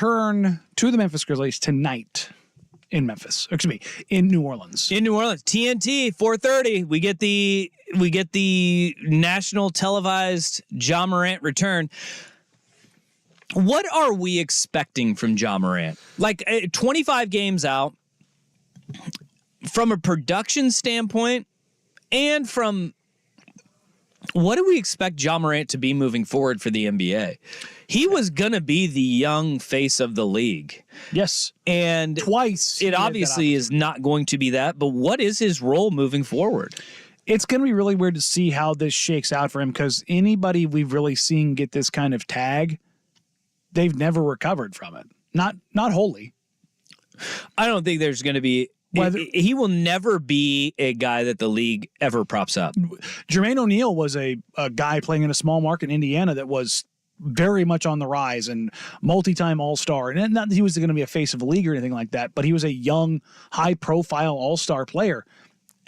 return to the Memphis Grizzlies tonight in Memphis. Excuse me, in New Orleans. In New Orleans, TNT 4:30. We get the national televised Ja Morant return. What are we expecting from Ja Morant? Like 25 games out, from a production standpoint, and from what do we expect Ja Morant to be moving forward for the NBA? He was going to be the young face of the league. Yes. And twice. It obviously is not going to be that, but what is his role moving forward? It's going to be really weird to see how this shakes out for him, because anybody we've really seen get this kind of tag, they've never recovered from it. Not wholly. I don't think there's going to be. He will never be a guy that the league ever props up. Jermaine O'Neal was a guy playing in a small market in Indiana that was very much on the rise and multi-time all-star. And not that he was going to be a face of the league or anything like that, but he was a young, high-profile all-star player.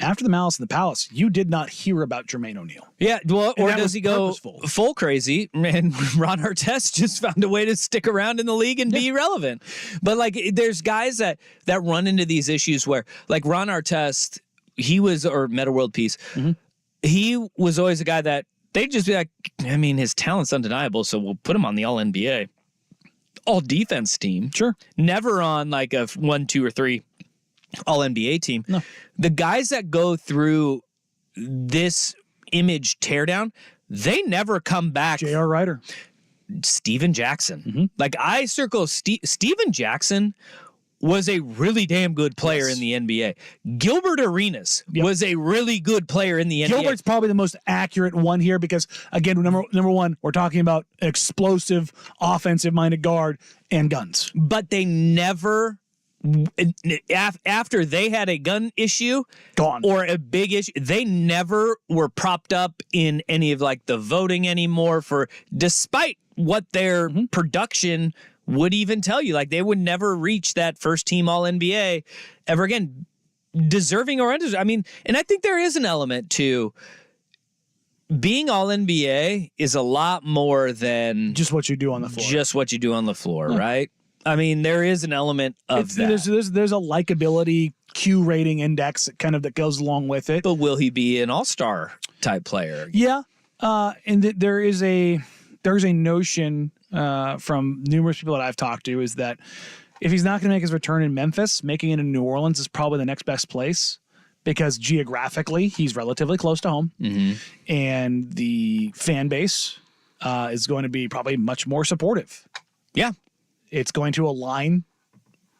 After the Malice in the Palace, you did not hear about Jermaine O'Neal. Yeah, well, or does he go purposeful. full crazy? And Ron Artest just found a way to stick around in the league and be relevant. But like, there's guys that run into these issues where, like Ron Artest, or Meta World Peace, he was always a guy that they'd just be like, I mean, his talent's undeniable, so we'll put him on the All NBA, All Defense team. Sure, never on like a 1, 2, or 3 All NBA team. No. The guys that go through this image teardown, they never come back. J.R. Ryder. Steven Jackson. Like, I circle Steven Jackson was a really damn good player in the NBA. Gilbert Arenas was a really good player in the NBA. Gilbert's probably the most accurate one here because, again, number one, we're talking about explosive, offensive-minded guard and guns. But they never... After they had a gun issue or a big issue, they never were propped up in any of like the voting anymore for, despite what their production would even tell you. Like, they would never reach that first team All NBA ever again, deserving or undeserving. I mean, and I think there is an element to being All NBA is a lot more than just what you do on the floor. Right? I mean, there is an element of that. There's a likability Q rating index kind of that goes along with it. But will he be an all-star type player? Yeah, and there's a notion from numerous people that I've talked to is that if he's not going to make his return in Memphis, making it in New Orleans is probably the next best place because geographically he's relatively close to home, and the fan base is going to be probably much more supportive. Yeah. It's going to align,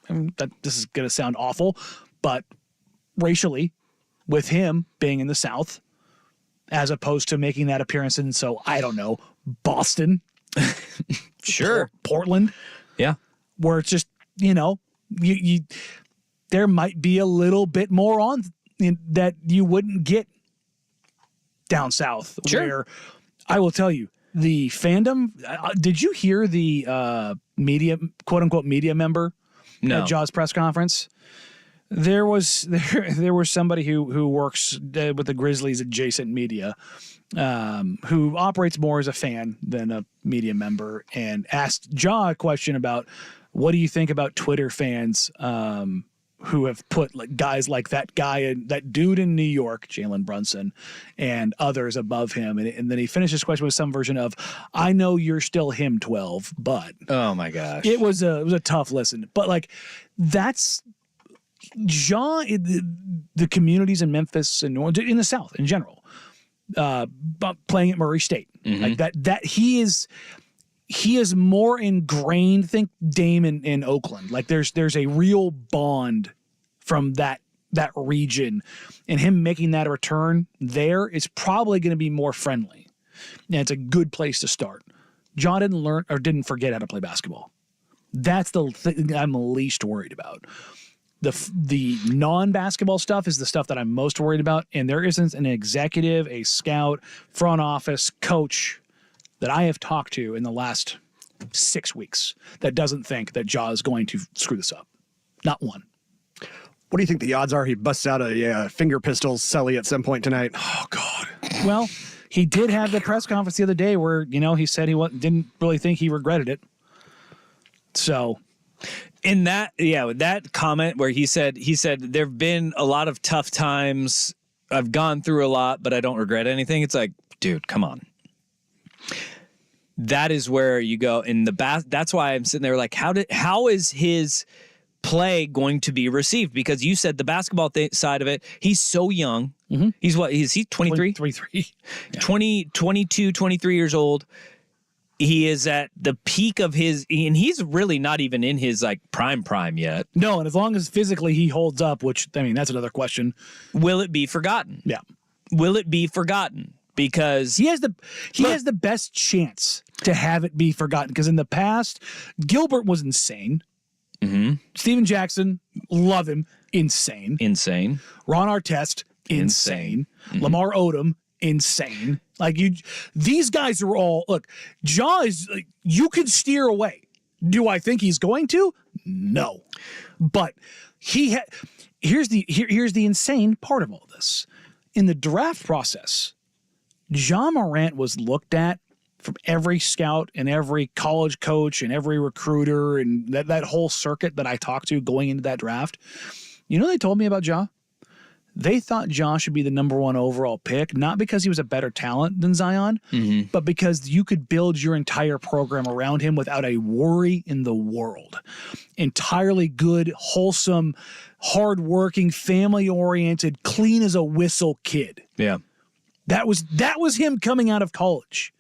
that this is going to sound awful, but racially with him being in the South as opposed to making that appearance in, so I don't know, Boston. Sure. Portland. Yeah. Where it's just, you there might be a little bit more on that you wouldn't get down South. Sure. Where I will tell you, the fandom, did you hear the media, quote unquote, media member at Jaws press conference? There was somebody who works with the Grizzlies adjacent media, who operates more as a fan than a media member, and asked Ja a question about what do you think about Twitter fans who have put like guys like that dude in New York, Jalen Brunson, and others above him. And then he finished his question with some version of, I know you're still him 12, but. Oh my gosh. It was a tough listen. But like, that's Ja, the communities in Memphis and New Orleans, in the South in general, playing at Murray State. Like that he is more ingrained. Think Dame in Oakland. Like there's a real bond from that region, and him making that a return there is probably going to be more friendly, and it's a good place to start. John didn't forget how to play basketball. That's the thing I'm least worried about. The non-basketball stuff is the stuff that I'm most worried about, and there isn't an executive, a scout, front office, coach that I have talked to in the last 6 weeks that doesn't think that Ja is going to screw this up. Not one. What do you think the odds are he busts out a finger pistol celly at some point tonight? Oh, God. Well, he did have the press conference the other day where, he said he didn't really think he regretted it. So, in that comment where he said there've been a lot of tough times. I've gone through a lot, but I don't regret anything. It's like, dude, come on. That is where you go in the that's why I'm sitting there like, how is his play going to be received? Because you said the basketball side of it, he's so young. Mm-hmm. He's what? Is he 23? 23. Yeah. 22, 23 years old. He is at the peak of his, and he's really not even in his like prime yet. No, and as long as physically he holds up, which, I mean, that's another question. Will it be forgotten? Yeah. Will it be forgotten? Because he has the best chance to have it be forgotten. Because in the past, Gilbert was insane. Mm-hmm. Steven Jackson, love him, insane. Ron Artest, insane. Mm-hmm. Lamar Odom, insane. Like these guys are all, look, Ja is, like, you can steer away. Do I think he's going to? No. But here's the insane part of all this. In the draft process, Ja Morant was looked at from every scout and every college coach and every recruiter and that whole circuit that I talked to going into that draft. You know what they told me about Ja? They thought Ja should be the number 1 overall pick, not because he was a better talent than Zion, mm-hmm. but because you could build your entire program around him without a worry in the world. Entirely good, wholesome, hardworking, family-oriented, clean as a whistle kid. Yeah. That was him coming out of college.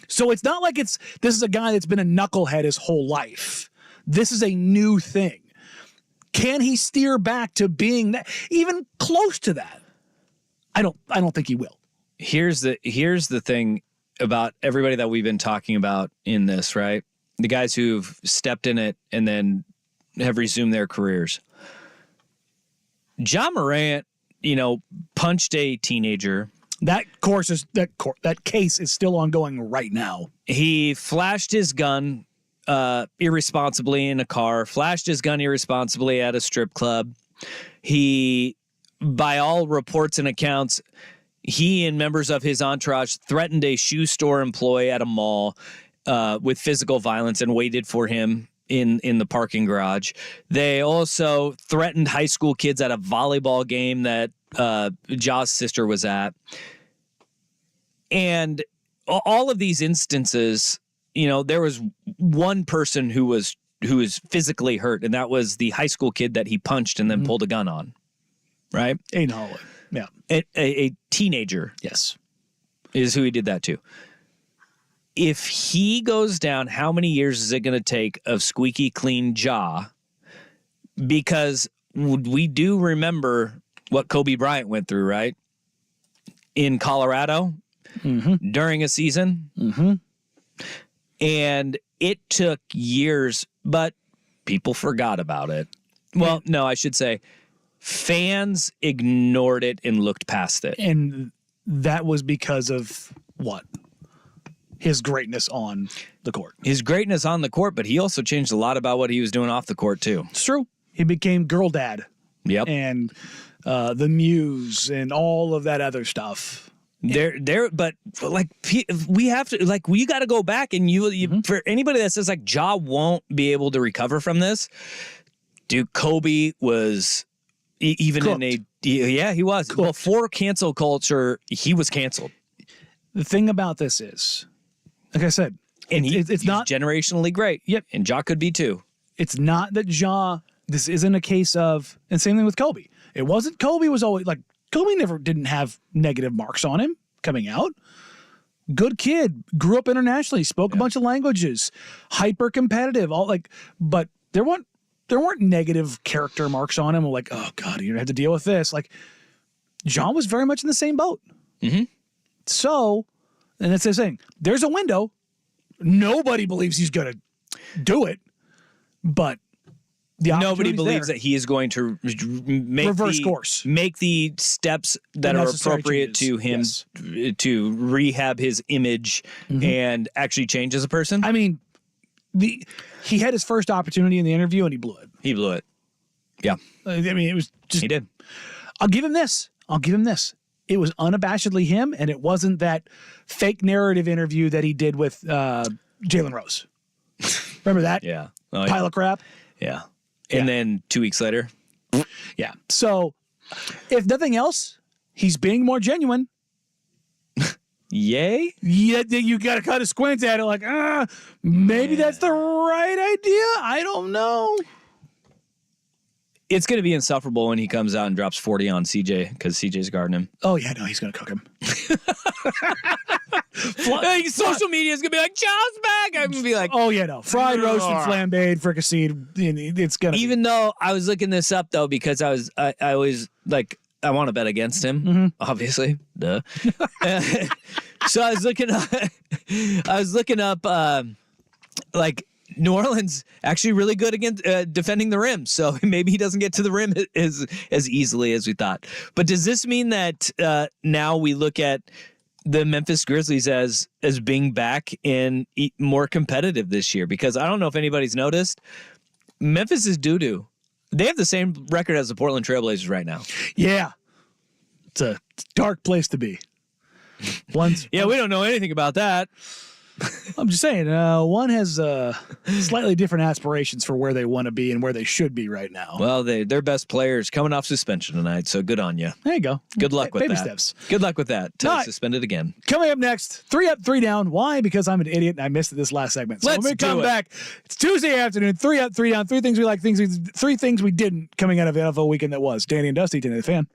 So it's not like this is a guy that's been a knucklehead his whole life. This is a new thing. Can he steer back to being that, even close to that? I don't think he will. Here's the thing about everybody that we've been talking about in this, right? The guys who've stepped in it and then have resumed their careers. Ja Morant, punched a teenager. That case is still ongoing right now. He flashed his gun irresponsibly in a car, flashed his gun irresponsibly at a strip club. He, by all reports and accounts, he and members of his entourage threatened a shoe store employee at a mall with physical violence and waited for him in the parking garage. They also threatened high school kids at a volleyball game that Ja's sister was at. And all of these instances, there was one person who was physically hurt, and that was the high school kid that he punched and then mm-hmm. pulled a gun on. Right? Aiden Holloway. Yeah. A teenager. Yes. Is who he did that to. If he goes down, how many years is it going to take of squeaky clean Ja? Because we do remember what Kobe Bryant went through, right? In Colorado mm-hmm. during a season. Mm-hmm. And it took years, but people forgot about it. Well, no, I should say fans ignored it and looked past it. And that was because of what? His greatness on the court. His greatness on the court, but he also changed a lot about what he was doing off the court, too. It's true. He became girl dad. Yep. And the muse and all of that other stuff. But like we have to, like, we got to go back and you mm-hmm. for anybody that says like Ja won't be able to recover from this, dude, Kobe was even cooked. He was. Cooked. Before cancel culture, he was canceled. The thing about this is, like I said, and it's not generationally great. Yep. And Ja could be too. It's not that Ja, this isn't a case of, and same thing with Kobe. It wasn't Kobe was always like, Kobe didn't have negative marks on him coming out. Good kid, grew up internationally, spoke a bunch of languages, hyper competitive, but there weren't negative character marks on him. Like, oh God, you have to deal with this. Like, Ja was very much in the same boat. Mm-hmm. So, and that's the thing. There's a window. Nobody believes he's going to do it, but nobody believes that he is going to make reverse course, make the steps that are appropriate to him to rehab his image mm-hmm. and actually change as a person. I mean, he had his first opportunity in the interview and he blew it. Yeah. I mean, it was just, he did. I'll give him this. It was unabashedly him, and it wasn't that fake narrative interview that he did with Jalen Rose. Remember that? Yeah. Oh, pile of crap. Yeah. And then 2 weeks later. Yeah. So, if nothing else, he's being more genuine. Yay? Yeah, you got to kind of squint at it like, maybe that's the right idea. I don't know. It's going to be insufferable when he comes out and drops 40 on CJ because CJ's guarding him. Oh, yeah, no, he's going to cook him. Social media is going to be like, Joe's back. I'm going to be like, oh, yeah, no. Fried, roasted, flambéed, fricasseed. It's going to Even though I was looking this up, though, because I always, like, I want to bet against him, obviously. Duh. So I was looking up, like, New Orleans actually really good against defending the rim. So maybe he doesn't get to the rim as easily as we thought. But does this mean that now we look at the Memphis Grizzlies as being back and more competitive this year? Because I don't know if anybody's noticed, Memphis is doo-doo. They have the same record as the Portland Trailblazers right now. Yeah. It's a dark place to be. We don't know anything about that. I'm just saying, one has slightly different aspirations for where they want to be and where they should be right now. Well, their best players coming off suspension tonight, so good on you. There you go. Good luck with Baby that. steps. Good luck with that. Till Right. suspended again. Coming up next, 3 up, 3 down. Why? Because I'm an idiot and I missed this last segment. So Let's when we come do it. back, it's Tuesday afternoon, 3 up, 3 down, 3 things we like, 3 things we didn't coming out of the NFL weekend that was. Danny and Dusty, Danny the Fan.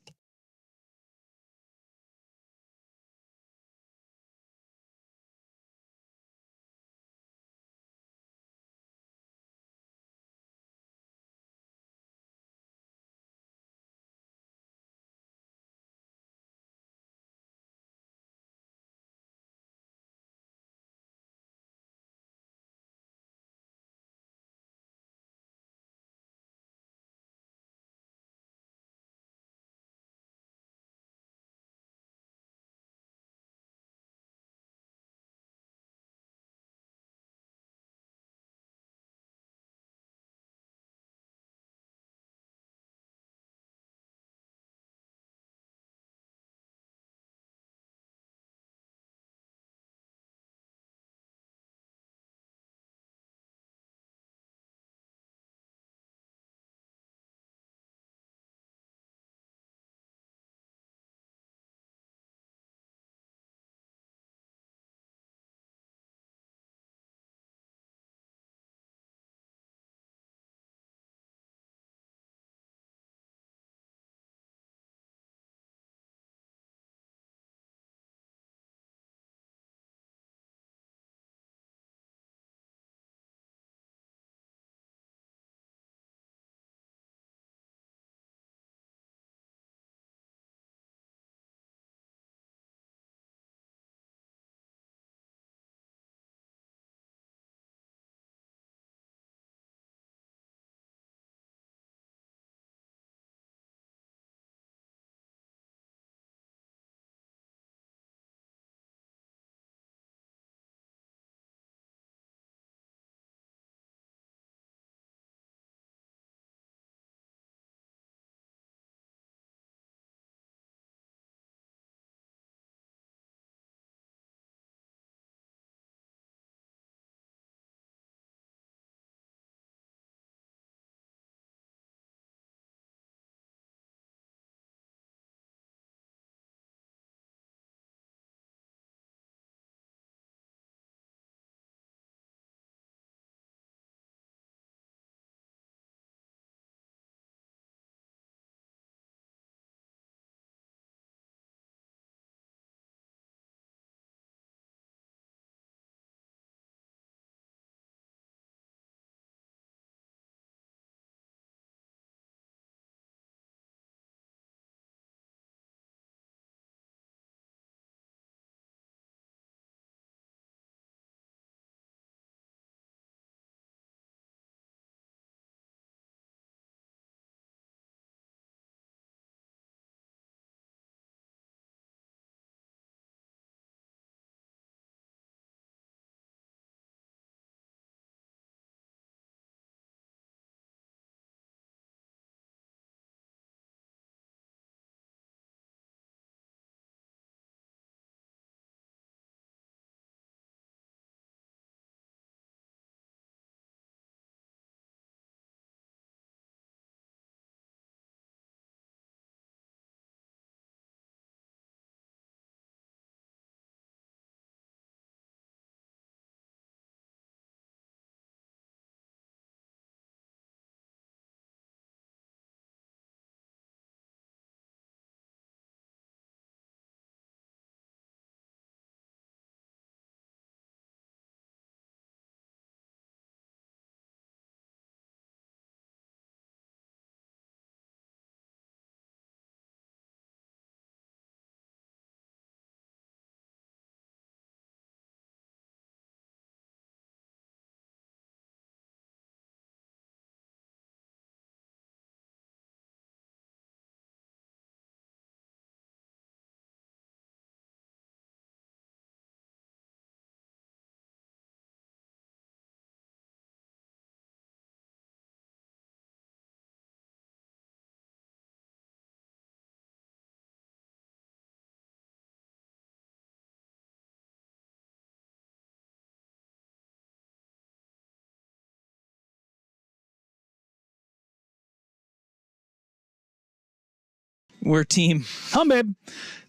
We're team. Babe.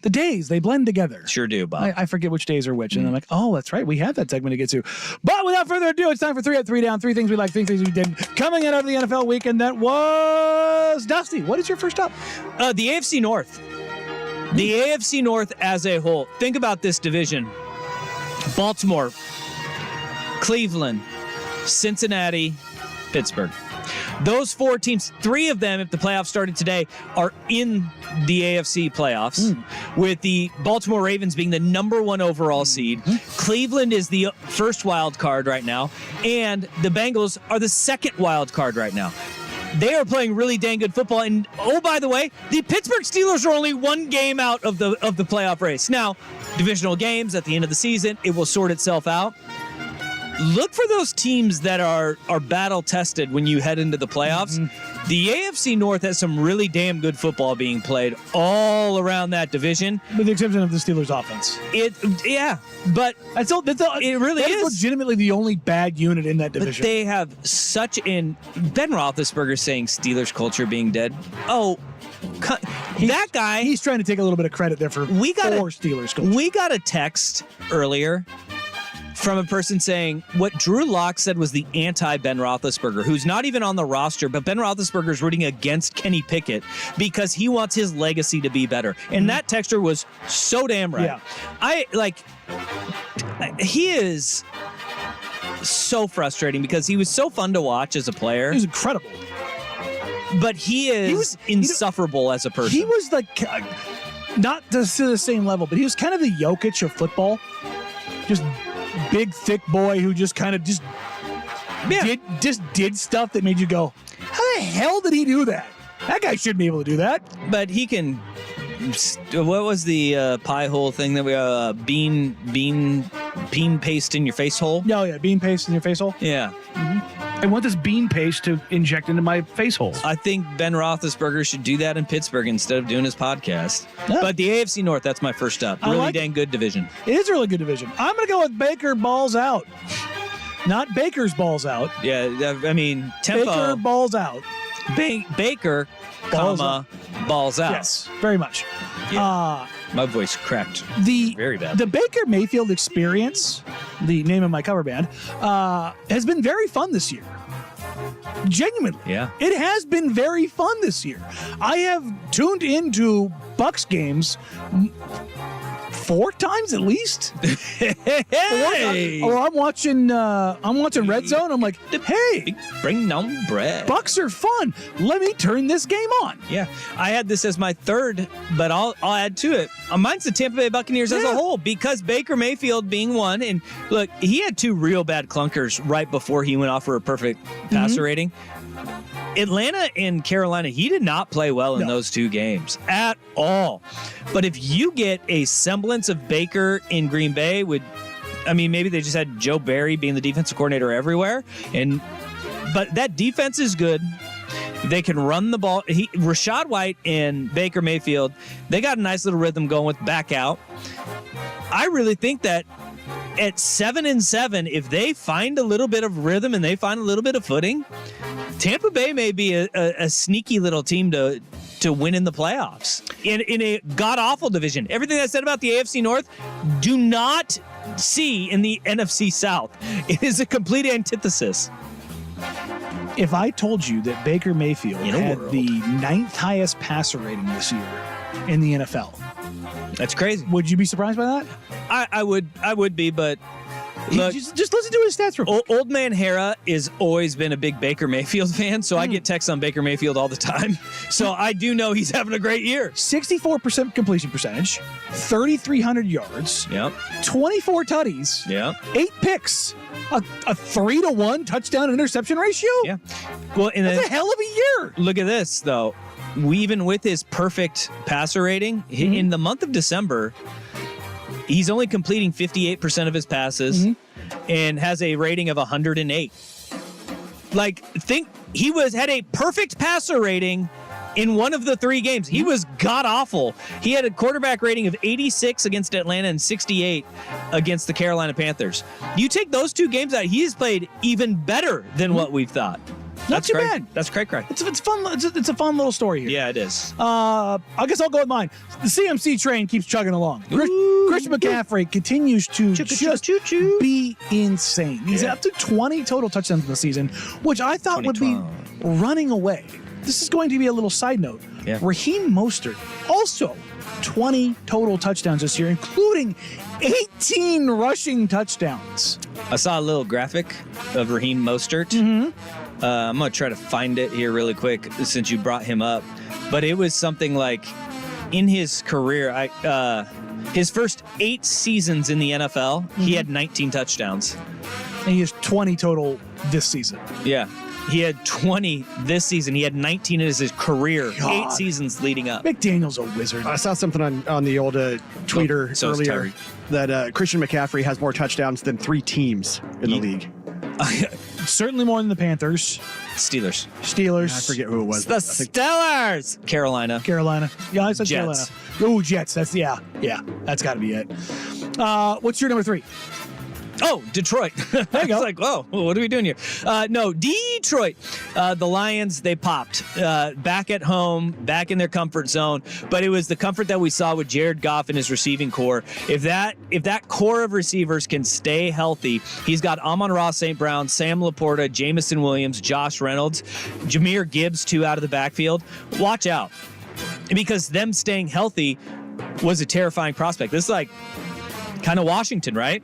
The days, they blend together. Sure do, Bob. I forget which days are which. And I'm like, oh, that's right. We have that segment to get to. But without further ado, it's time for 3 Up, 3 Down. 3 things we like, 3 things we didn't. Coming out of the NFL weekend, that was Dusty. What is your first up? The AFC North. The AFC North as a whole. Think about this division. Baltimore, Cleveland, Cincinnati, Pittsburgh. Those 4 teams, 3 of them, if the playoffs started today, are in the AFC playoffs, with the Baltimore Ravens being the number 1 overall seed. Cleveland is the first wild card right now, and the Bengals are the second wild card right now. They are playing really dang good football. And, oh, by the way, the Pittsburgh Steelers are only 1 game out of the playoff race. Now, divisional games at the end of the season, it will sort itself out. Look for those teams that are battle-tested when you head into the playoffs. The AFC North has some really damn good football being played all around that division. With the exception of the Steelers' offense. But it really is legitimately the only bad unit in that division. But they have such Ben Roethlisberger saying Steelers culture being dead. Oh, that guy. He's trying to take a little bit of credit there for Steelers culture. We got a text earlier from a person saying what Drew Lock said was the anti-Ben Roethlisberger, who's not even on the roster, but Ben Roethlisberger is rooting against Kenny Pickett because he wants his legacy to be better. And that texter was so damn right. Yeah. He is so frustrating because he was so fun to watch as a player. He was incredible. But he is insufferable as a person. He was not to the same level, but he was kind of the Jokic of football. Just big, thick boy who just kind of did stuff that made you go, how the hell did he do that? That guy shouldn't be able to do that. But he can. What was the pie hole thing that we bean paste in your face hole? Oh yeah, bean paste in your face hole. Yeah. I want this bean paste to inject into my face hole. I think Ben Roethlisberger should do that in Pittsburgh instead of doing his podcast. Yeah. But the AFC North, that's my first up. Really dang good division. It is a really good division. I'm going to go with Baker balls out. Not Baker's balls out. Yeah, I mean, tempo. Baker balls out. Baker, balls out. Yes, very much. Yeah. My voice cracked very bad. The Baker Mayfield Experience, the name of my cover band, has been very fun this year. Genuinely. Yeah. It has been very fun this year. I have tuned into Bucks games 4 times at least. Hey. Or I'm watching Red Zone. I'm like, hey, bring on bread. Bucks are fun. Let me turn this game on. Yeah, I had this as my third, but I'll add to it. Mine's the Tampa Bay Buccaneers as a whole, because Baker Mayfield being one, and look, he had 2 real bad clunkers right before he went off for a perfect passer rating. Atlanta and Carolina, he did not play well in those 2 games at all. But if you get a semblance of Baker in Green Bay, maybe they just had Joe Barry being the defensive coordinator everywhere, but that defense is good. They can run the ball. Rashad White and Baker Mayfield, they got a nice little rhythm going with back out. I really think that at 7-7, if they find a little bit of rhythm and they find a little bit of footing, Tampa Bay may be a sneaky little team to win in the playoffs in a god-awful division. Everything I said about the AFC North, do not see in the NFC South. It is a complete antithesis. If I told you that Baker Mayfield had the 9th highest passer rating this year in the NFL, that's crazy. Would you be surprised by that? I would be, but look, just listen to his stats real quick. Old man Hera has always been a big Baker Mayfield fan, so I get texts on Baker Mayfield all the time. So I do know he's having a great year. 64% completion percentage, 3,300 yards, 24 tutties, 8 picks, a 3-to-1 touchdown interception ratio. Yeah, well, that's a hell of a year. Look at this though. Even with his perfect passer rating, in the month of December, he's only completing 58% of his passes and has a rating of 108. He had a perfect passer rating in one of the 3 games. He was god-awful. He had a quarterback rating of 86 against Atlanta and 68 against the Carolina Panthers. You take those 2 games out, he has played even better than what we've thought. Not too bad. That's cray. It's fun. It's a fun little story here. Yeah, it is. I guess I'll go with mine. The CMC train keeps chugging along. Christian McCaffrey continues to be insane. He's up to 20 total touchdowns in the season, which I thought would be running away. This is going to be a little side note. Yeah. Raheem Mostert also 20 total touchdowns this year, including 18 rushing touchdowns. I saw a little graphic of Raheem Mostert. I'm going to try to find it here really quick since you brought him up. But it was something like in his career, his first 8 seasons in the NFL, he had 19 touchdowns. And he has 20 total this season. Yeah. He had 20 this season. He had 19 in his career. God. 8 seasons leading up. McDaniel's a wizard. I saw something on the old Twitter earlier that Christian McCaffrey has more touchdowns than 3 teams in the league. Certainly more than the Panthers. Steelers. I forget who it was. The Steelers. Carolina. Yeah, I said Jets. Carolina. Oh, Jets. That's that's got to be it. What's your number 3? Oh, Detroit. There you go. I was like, whoa, what are we doing here? No, Detroit. The Lions, they popped. Back at home, back in their comfort zone. But it was the comfort that we saw with Jared Goff and his receiving core. If that core of receivers can stay healthy, he's got Amon-Ra St. Brown, Sam Laporta, Jamison Williams, Josh Reynolds, Jahmyr Gibbs, 2 out of the backfield. Watch out. Because them staying healthy was a terrifying prospect. This is like kind of Washington, right?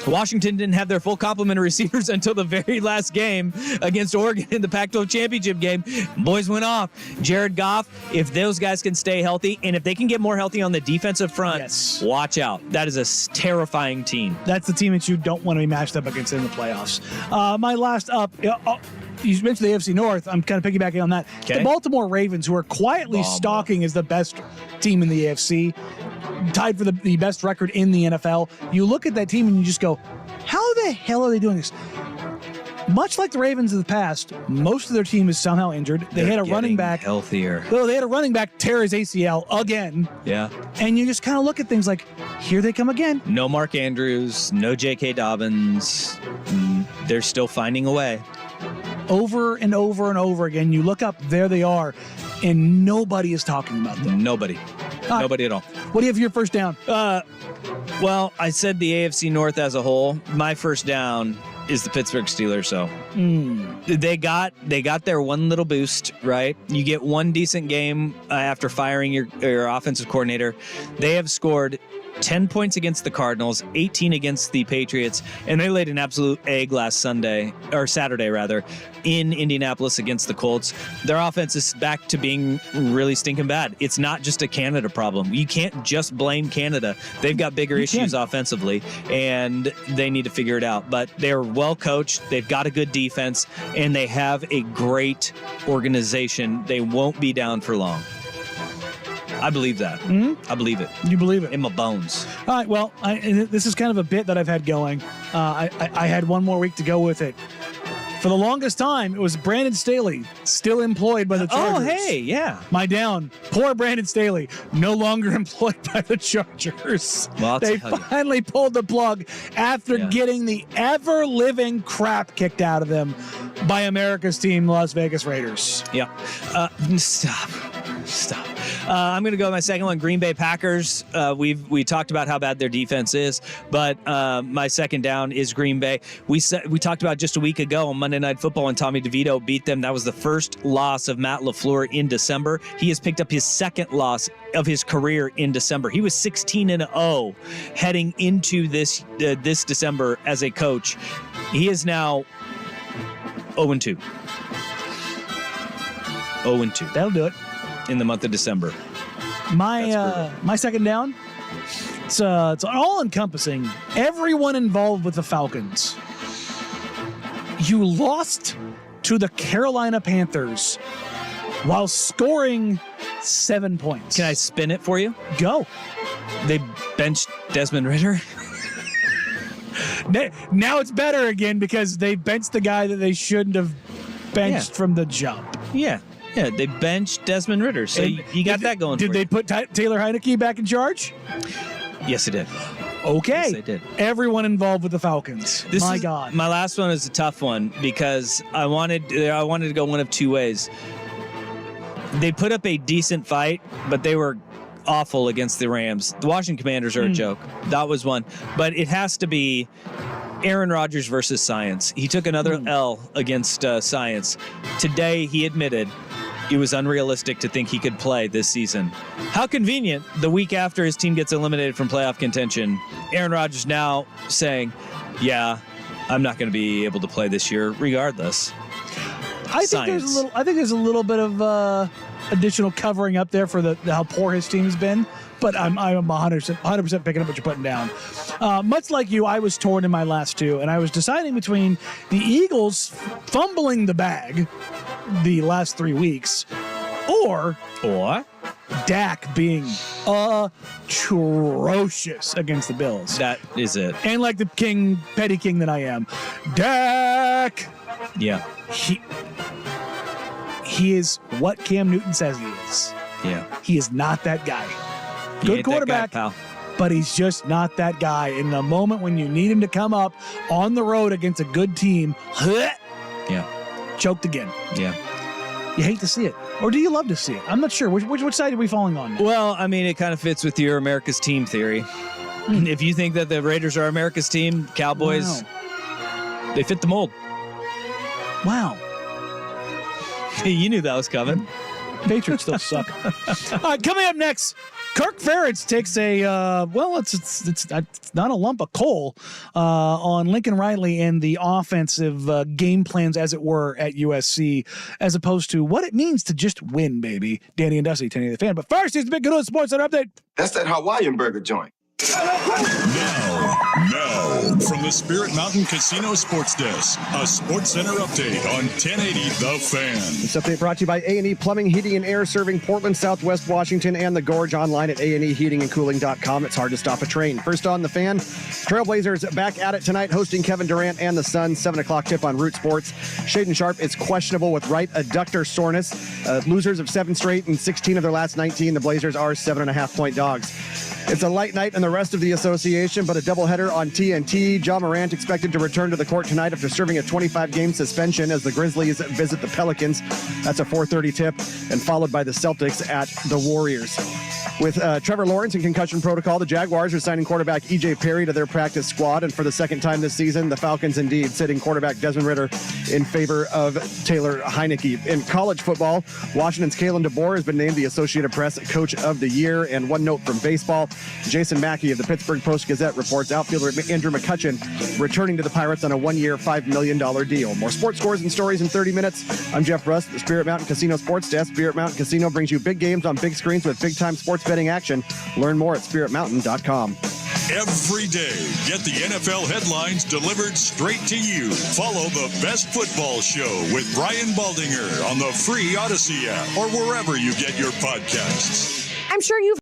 Washington didn't have their full complement of receivers until the very last game against Oregon in the Pac-12 championship game. Boys went off. Jared Goff, if those guys can stay healthy, and if they can get more healthy on the defensive front, watch out. That is a terrifying team. That's the team that you don't want to be matched up against in the playoffs. My last up, you mentioned the AFC North. I'm kind of piggybacking on that. Okay. The Baltimore Ravens, who are quietly stalking as the best team in the AFC, tied for the best record in the NFL. You look at that team and you just go, how the hell are they doing this? Much like the Ravens of the past, most of their team is somehow injured. They had a running back healthier. Well, they had a running back tear his ACL again. Yeah. And you just kind of look at things like, here they come again. No Mark Andrews, no J.K. Dobbins. They're still finding a way. Over and over and over again, you look up, there they are, and nobody is talking about them. Nobody at all. What do you have for your first down? Well, I said the AFC North as a whole. My first down is the Pittsburgh Steelers. So they got their one little boost, right? You get one decent game after firing your offensive coordinator. They have scored 10 points against the Cardinals, 18 against the Patriots, and they laid an absolute egg last Saturday, in Indianapolis against the Colts. Their offense is back to being really stinking bad. It's not just a Canada problem. You can't just blame Canada. They've got bigger issues offensively, and they need to figure it out. But they're well coached. They've got a good defense, and they have a great organization. They won't be down for long. I believe that. I believe it. You believe it? In my bones. All right, well, this is kind of a bit that I've had going. I had one more week to go with it. For the longest time, it was Brandon Staley, still employed by the Chargers. Oh, hey, yeah. My down. Poor Brandon Staley, no longer employed by the Chargers. Well, they finally pulled the plug after getting the ever-living crap kicked out of them by America's team, Las Vegas Raiders. Yeah. Stop. I'm going to go with my second one, Green Bay Packers. We talked about how bad their defense is, but my second down is Green Bay. We talked about just a week ago on Monday Night Football when Tommy DeVito beat them. That was the first loss of Matt LaFleur in December. He has picked up his second loss of his career in December. He was 16-0 heading into this December as a coach. He is now 0-2. 0-2. That'll do it. In the month of December. My second down, it's all-encompassing. Everyone involved with the Falcons. You lost to the Carolina Panthers while scoring 7 points. Can I spin it for you? Go. They benched Desmond Ridder. Now it's better again because they benched the guy that they shouldn't have benched from the jump. Yeah, they benched Desmond Ridder, so you got that going. Did they put Taylor Heineke back in charge? Yes, it did. Okay. Yes, they did. Everyone involved with the Falcons. My God. My last one is a tough one because I wanted to go one of two ways. They put up a decent fight, but they were awful against the Rams. The Washington Commanders are a joke. That was one. But it has to be Aaron Rodgers versus science. He took another L against science. Today, he admitted it was unrealistic to think he could play this season. How convenient, the week after his team gets eliminated from playoff contention, Aaron Rodgers now saying, yeah, I'm not going to be able to play this year regardless. I think there's a little bit of additional covering up there for how poor his team's been, but I'm 100% picking up what you're putting down. Much like you, I was torn in my last two, and I was deciding between the Eagles fumbling the bag the last 3 weeks, or Dak being atrocious against the Bills. That is it. And like the petty king that I am, Dak. Yeah. He is what Cam Newton says he is. Yeah. He is not that guy. He Good ain't that quarterback, guy, pal. but he's just not that guy. In the moment when you need him to come up on the road against a good team, yeah, choked again. Yeah. You hate to see it. Or do you love to see it? I'm not sure. Which side are we falling on now? Well, I mean, it kind of fits with your America's team theory. If you think that the Raiders are America's team, Cowboys, they fit the mold. Wow. You knew that was coming. Patriots still suck. All right, coming up next, Kirk Ferentz takes it's not a lump of coal on Lincoln Riley and the offensive game plans, as it were, at USC, as opposed to what it means to just win, baby. Danny and Dusty, 10 the fan. But first, here's the Big Good News Sports Center update. That's that Hawaiian burger joint. Now, from the Spirit Mountain Casino Sports Desk, a Sports Center update on 1080 The Fan. This update brought to you by A&E Plumbing, Heating, and Air, serving Portland, Southwest Washington, and the Gorge. Online at aneheatingandcooling.com. It's hard to stop a train. First on The Fan, Trailblazers back at it tonight, hosting Kevin Durant and the Suns. 7 o'clock tip on Root Sports. Shaden Sharp is questionable with right adductor soreness. Losers of 7 straight and 16 of their last 19. The Blazers are 7.5-point dogs. It's a light night in the rest of the association, but a doubleheader on TNT. Ja Morant expected to return to the court tonight after serving a 25-game suspension as the Grizzlies visit the Pelicans. That's a 4:30 tip, and followed by the Celtics at the Warriors. With Trevor Lawrence in concussion protocol, the Jaguars are signing quarterback E.J. Perry to their practice squad, and for the second time this season, the Falcons indeed sitting quarterback Desmond Ridder in favor of Taylor Heineke. In college football, Washington's Kalen DeBoer has been named the Associated Press Coach of the Year. And one note from baseball, Jason Mackey of the Pittsburgh Post-Gazette reports outfielder Andrew McCutchen returning to the Pirates on a 1-year, $5 million deal. More sports scores and stories in 30 minutes. I'm Jeff Rust, the Spirit Mountain Casino Sports Desk. Spirit Mountain Casino brings you big games on big screens with big-time sports betting action. Learn more at spiritmountain.com. Every day, get the NFL headlines delivered straight to you. Follow the Best Football Show with Brian Baldinger on the free Odyssey app or wherever you get your podcasts. I'm sure you've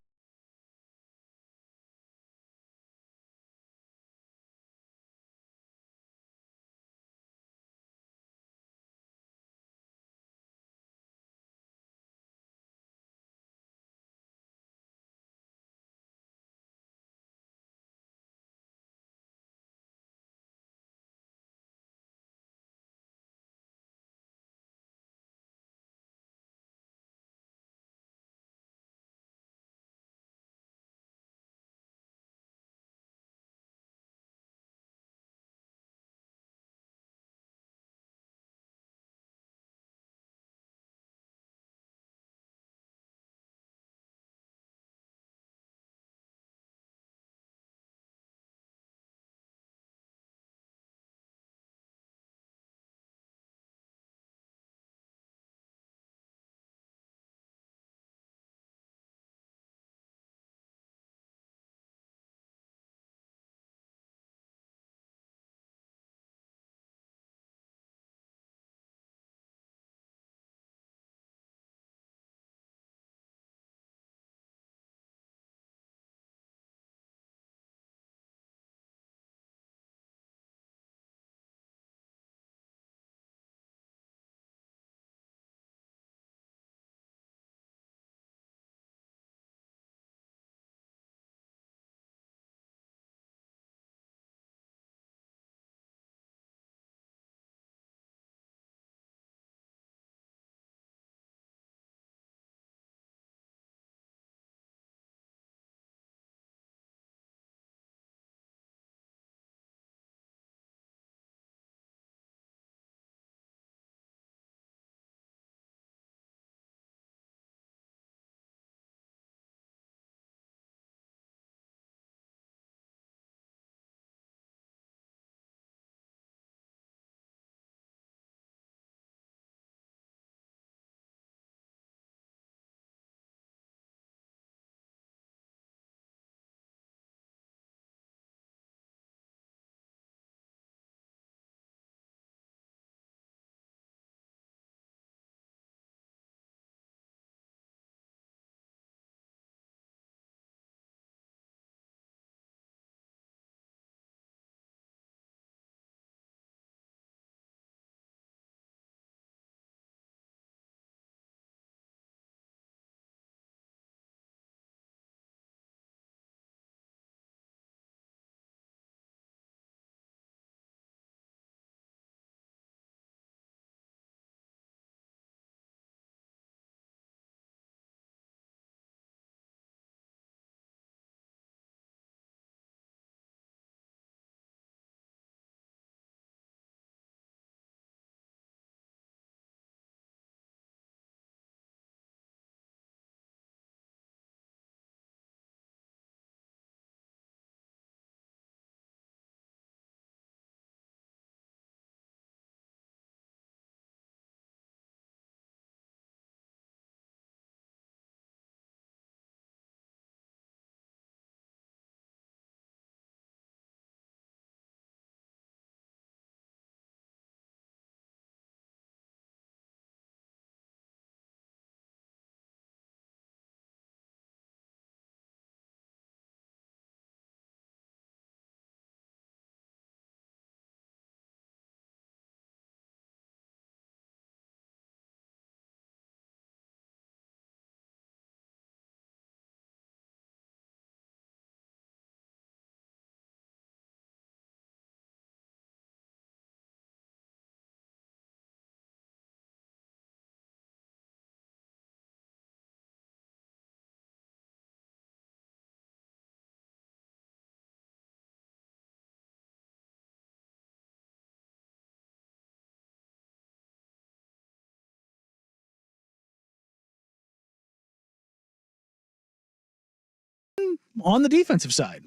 on the defensive side.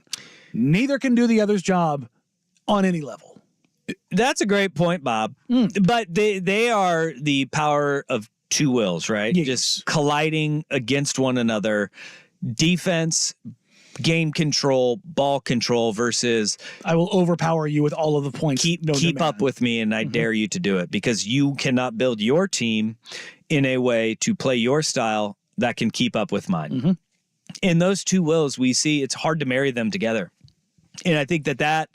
Neither can do the other's job on any level. That's a great point, Bob. But they are the power of two wills, right? Yes. Just colliding against one another. Defense, game control, ball control versus I will overpower you with all of the points. Keep up with me, and I dare you to do it, because you cannot build your team in a way to play your style that can keep up with mine. In those two wills, we see it's hard to marry them together. And I think that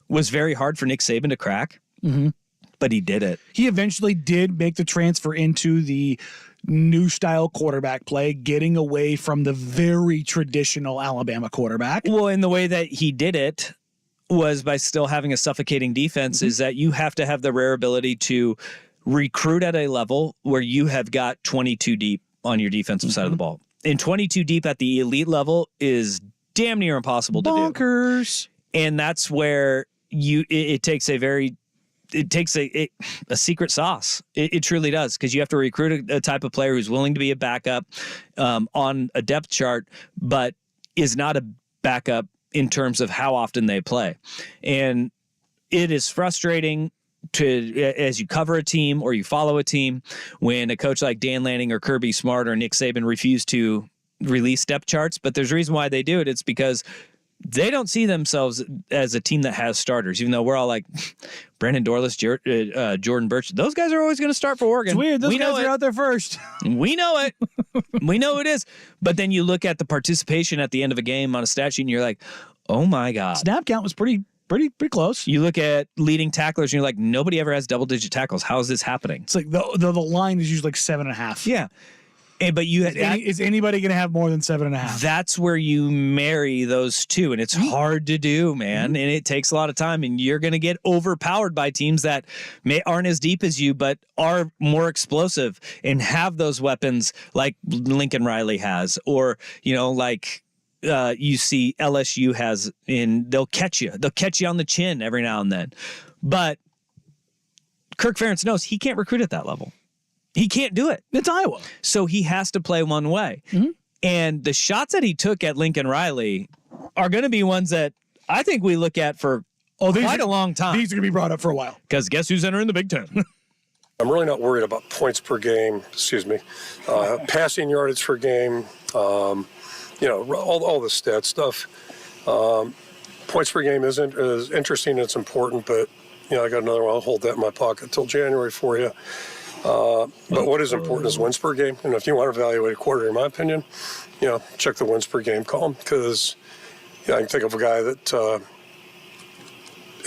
was very hard for Nick Saban to crack, but he did it. He eventually did make the transfer into the new style quarterback play, getting away from the very traditional Alabama quarterback. Well, and the way that he did it was by still having a suffocating defense, is that you have to have the rare ability to recruit at a level where you have got 22 deep on your defensive side of the ball. And 22 deep at the elite level is damn near impossible to do. Bonkers. And that's where it takes a secret sauce. It truly does, because you have to recruit a type of player who's willing to be a backup on a depth chart, but is not a backup in terms of how often they play. And it is frustrating as you cover a team or you follow a team when a coach like Dan Lanning or Kirby Smart or Nick Saban refuse to release depth charts. But there's a reason why they do it. It's because they don't see themselves as a team that has starters, even though we're all like Brandon Dorlus, Jordan Birch. Those guys are always going to start for Oregon. It's weird. Those guys are out there first. We know it. We know it is. But then you look at the participation at the end of a game on a stat sheet and you're like, oh my God. Snap count was pretty close. You look at leading tacklers and you're like, nobody ever has double-digit tackles. How is this happening? It's like the line is usually like 7.5. Yeah. But is anybody going to have more than 7.5? That's where you marry those two, and it's hard to do, man. And it takes a lot of time, and you're going to get overpowered by teams that aren't as deep as you, but are more explosive and have those weapons like Lincoln Riley has, or like you see LSU has. And they'll catch you on the chin every now and then. But Kirk Ferentz knows he can't recruit at that level. He can't do it. It's Iowa. So he has to play one way. And the shots that he took at Lincoln Riley are going to be ones that I think we look at for quite a long time. These are going to be brought up for a while. Because guess who's entering the Big Ten? I'm really not worried about points per game, passing yardage per game, all the stat stuff. Points per game is interesting, it's important, but I got another one. I'll hold that in my pocket till January for you. But what is important is wins per game. And if you want to evaluate a quarter, in my opinion, check the wins per game column, because I can think of a guy that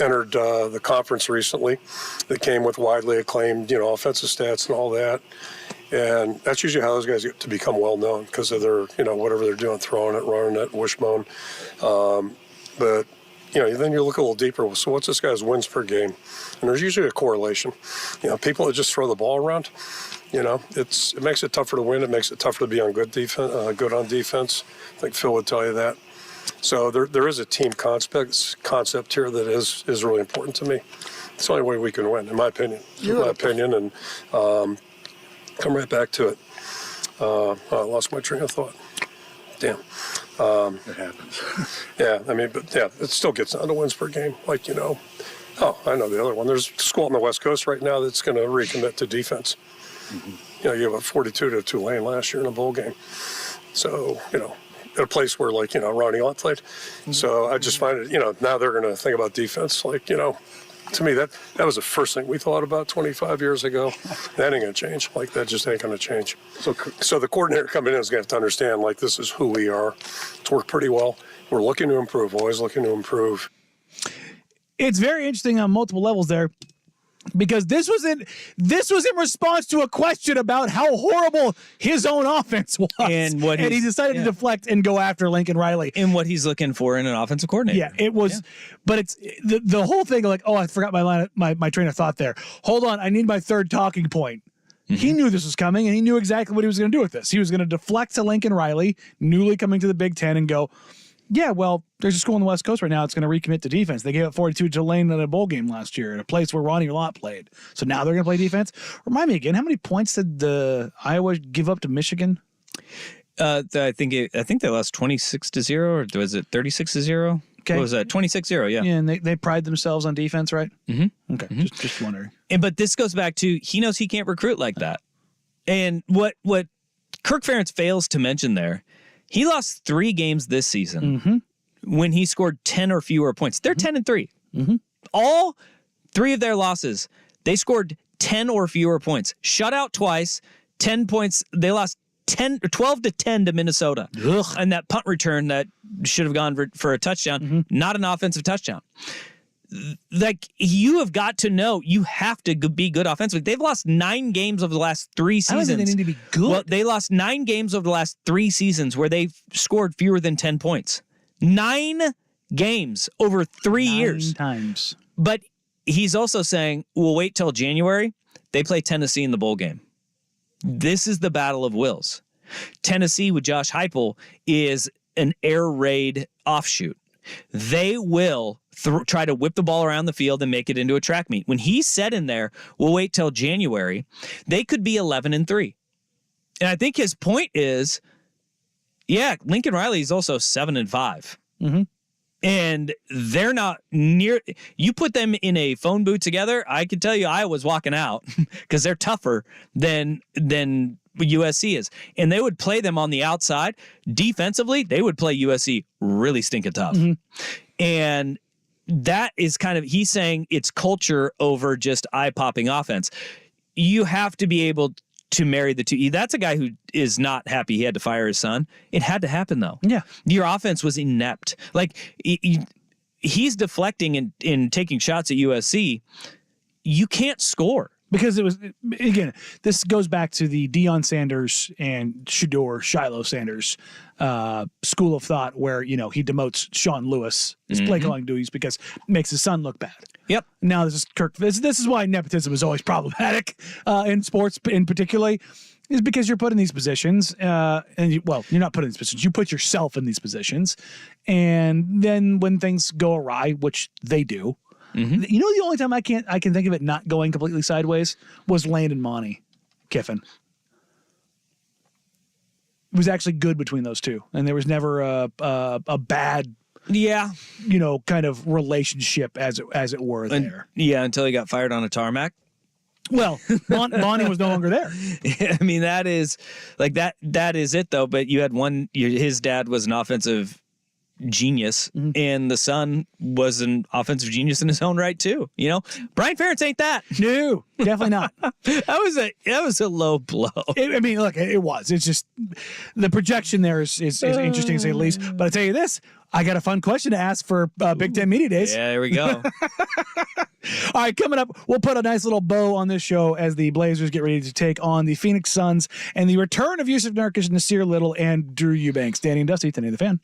entered the conference recently that came with widely acclaimed, offensive stats and all that. And that's usually how those guys get to become well known, because of their, whatever they're doing, throwing it, running it, wishbone. But then you look a little deeper. So what's this guy's wins per game? And there's usually a correlation. People that just throw the ball around, it makes it tougher to win. It makes it tougher to be on good on defense. I think Phil would tell you that. So there is a team concept here that is really important to me. It's the only way we can win, in my opinion. And come right back to it. I lost my train of thought. Damn. It happens. It still gets down to wins per game. Oh, I know the other one. There's a school on the West Coast right now that's going to recommit to defense. You have a 42 to Tulane last year in a bowl game. So, at a place where, Ronnie Ott played. So I just find it, now they're going to think about defense. To me, that was the first thing we thought about 25 years ago. That ain't going to change. That just ain't going to change. So the coordinator coming in is going to have to understand, this is who we are. It's worked pretty well. We're looking to improve, always looking to improve. It's very interesting on multiple levels there, because this was in response to a question about how horrible his own offense was, and he decided to deflect and go after Lincoln Riley and what he's looking for in an offensive coordinator. Yeah, it was, but it's the whole thing. I forgot my train of thought there. Hold on, I need my third talking point. He knew this was coming, and he knew exactly what he was going to do with this. He was going to deflect to Lincoln Riley, newly coming to the Big Ten, and go, yeah, well, there's a school on the West Coast right now that's going to recommit to defense. They gave up 42 to Tulane in a bowl game last year, in a place where Ronnie Lott played. So now they're going to play defense. Remind me again, how many points did the Iowa give up to Michigan? I think they lost 26-0, or was it 36-0? Okay. What was that? 26-0, yeah. Yeah, and they pride themselves on defense, right? Mm-hmm. Okay, just wondering. But this goes back to he knows he can't recruit like that. And what Kirk Ferentz fails to mention there, he lost 3 games this season when he scored 10 or fewer points. They're 10-3. All 3 of their losses, they scored 10 or fewer points. Shut out twice, 10 points. They lost 12-10 to Minnesota. Ugh. And that punt return that should have gone for a touchdown, not an offensive touchdown. Like, you have got to know you have to be good offensively. They've lost 9 games over the last 3 seasons. I don't think they need to be good. Well, they lost 9 games over the last 3 seasons where they've scored fewer than 10 points. 9 games over 3 years. 9 times. But he's also saying, we'll wait till January. They play Tennessee in the bowl game. This is the battle of wills. Tennessee with Josh Heupel is an air raid offshoot. They will try to whip the ball around the field and make it into a track meet. When he said in there, we'll wait till January, they could be 11-3. And I think his point is, yeah, Lincoln Riley is also 7-5. And they're not near. You put them in a phone booth together, I can tell you Iowa's walking out because they're tougher than USC is. And they would play them on the outside. Defensively, they would play USC really stinking tough. And that is kind of, he's saying it's culture over just eye-popping offense. You have to be able to marry the two. That's a guy who is not happy he had to fire his son. It had to happen, though. Yeah. Your offense was inept. Like, he's deflecting and taking shots at USC. You can't score. Because it was, again, this goes back to the Deion Sanders and Shiloh Sanders school of thought where, he demotes Sean Lewis his play calling duties because it makes his son look bad. Yep. Now this is Kirk. This is why nepotism is always problematic in sports in particular, is because you're put in these positions and you're not put in these positions. You put yourself in these positions. And then when things go awry, which they do, the only time I can think of it not going completely sideways was Landon Monty Kiffin. It was actually good between those two, and there was never a bad, kind of relationship as it were there. Until he got fired on a tarmac. Well, Bonnie was no longer there. I mean, that is like that is it though. But you had his dad was an offensive genius, and the son was an offensive genius in his own right too. Brian Ferentz ain't that. No, definitely not. that was a low blow. Look, it was. It's just the projection there is interesting to say the least. But I tell you this, I got a fun question to ask for Big Ten Media Days. Yeah, there we go. All right, coming up, we'll put a nice little bow on this show as the Blazers get ready to take on the Phoenix Suns and the return of Yusuf Nurkic, Nasir Little, and Drew Eubanks. Danny and Dusty, Danny the Fan.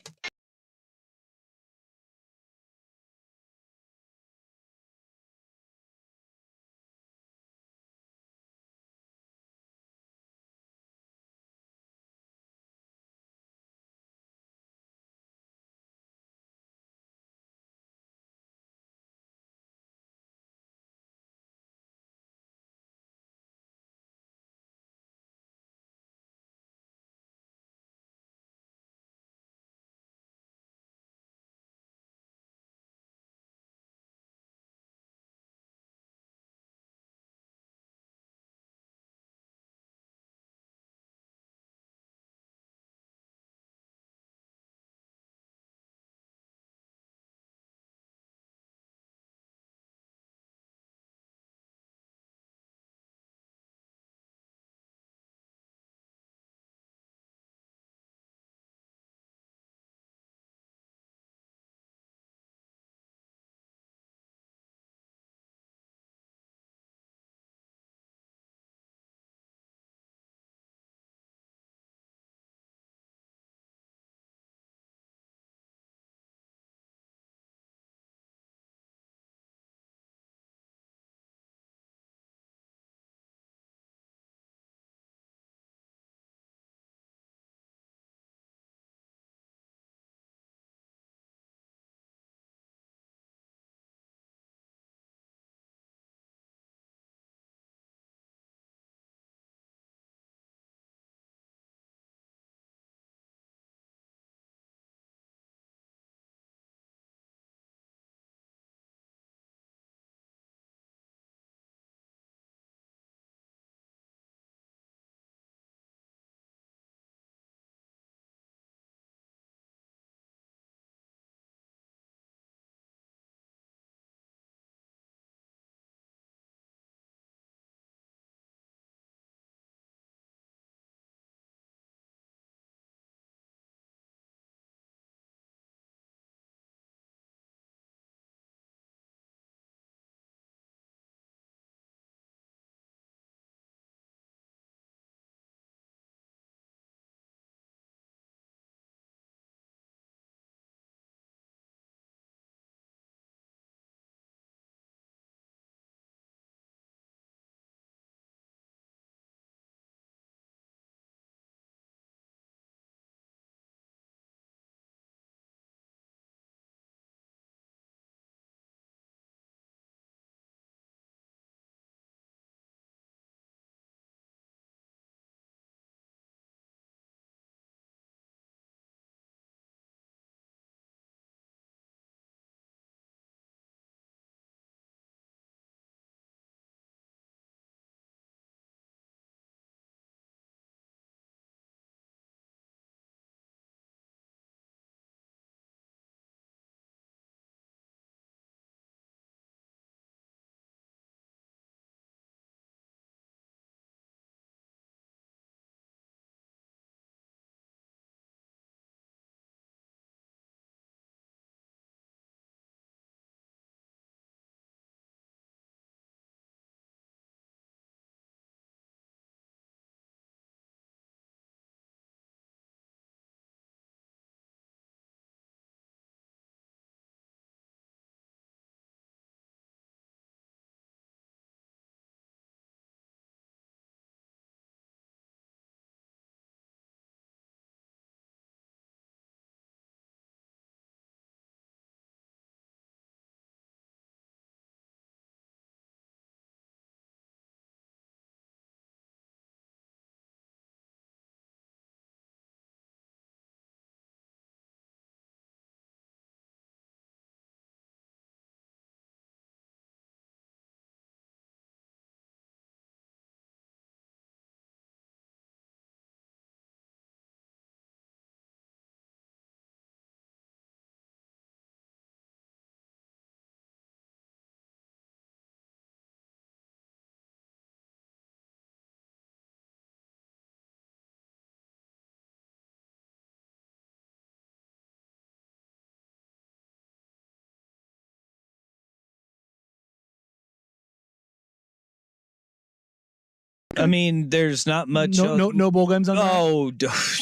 I mean, there's not much. No bowl games on there? Oh,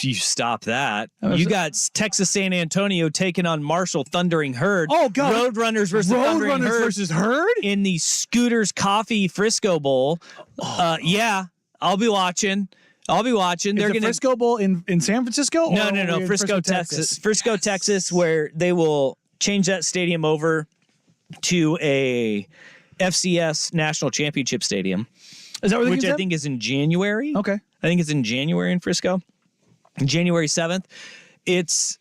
you stop that. You got Texas San Antonio taking on Marshall Thundering Herd. Oh, God. Roadrunners versus Thundering Herd. versus Herd? In the Scooters Coffee Frisco Bowl. Yeah, I'll be watching. They're going to Frisco Bowl in San Francisco? No. Frisco, Texas. Frisco, Texas, where they will change that stadium over to a FCS National Championship Stadium. Is that where which I think is in January? Okay. I think it's in January in Frisco. January 7th. It's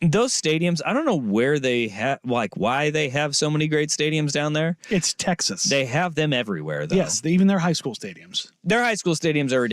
those stadiums. I don't know where they have, why they have so many great stadiums down there. It's Texas. They have them everywhere, though. Yes, even their high school stadiums. Their high school stadiums are ridiculous.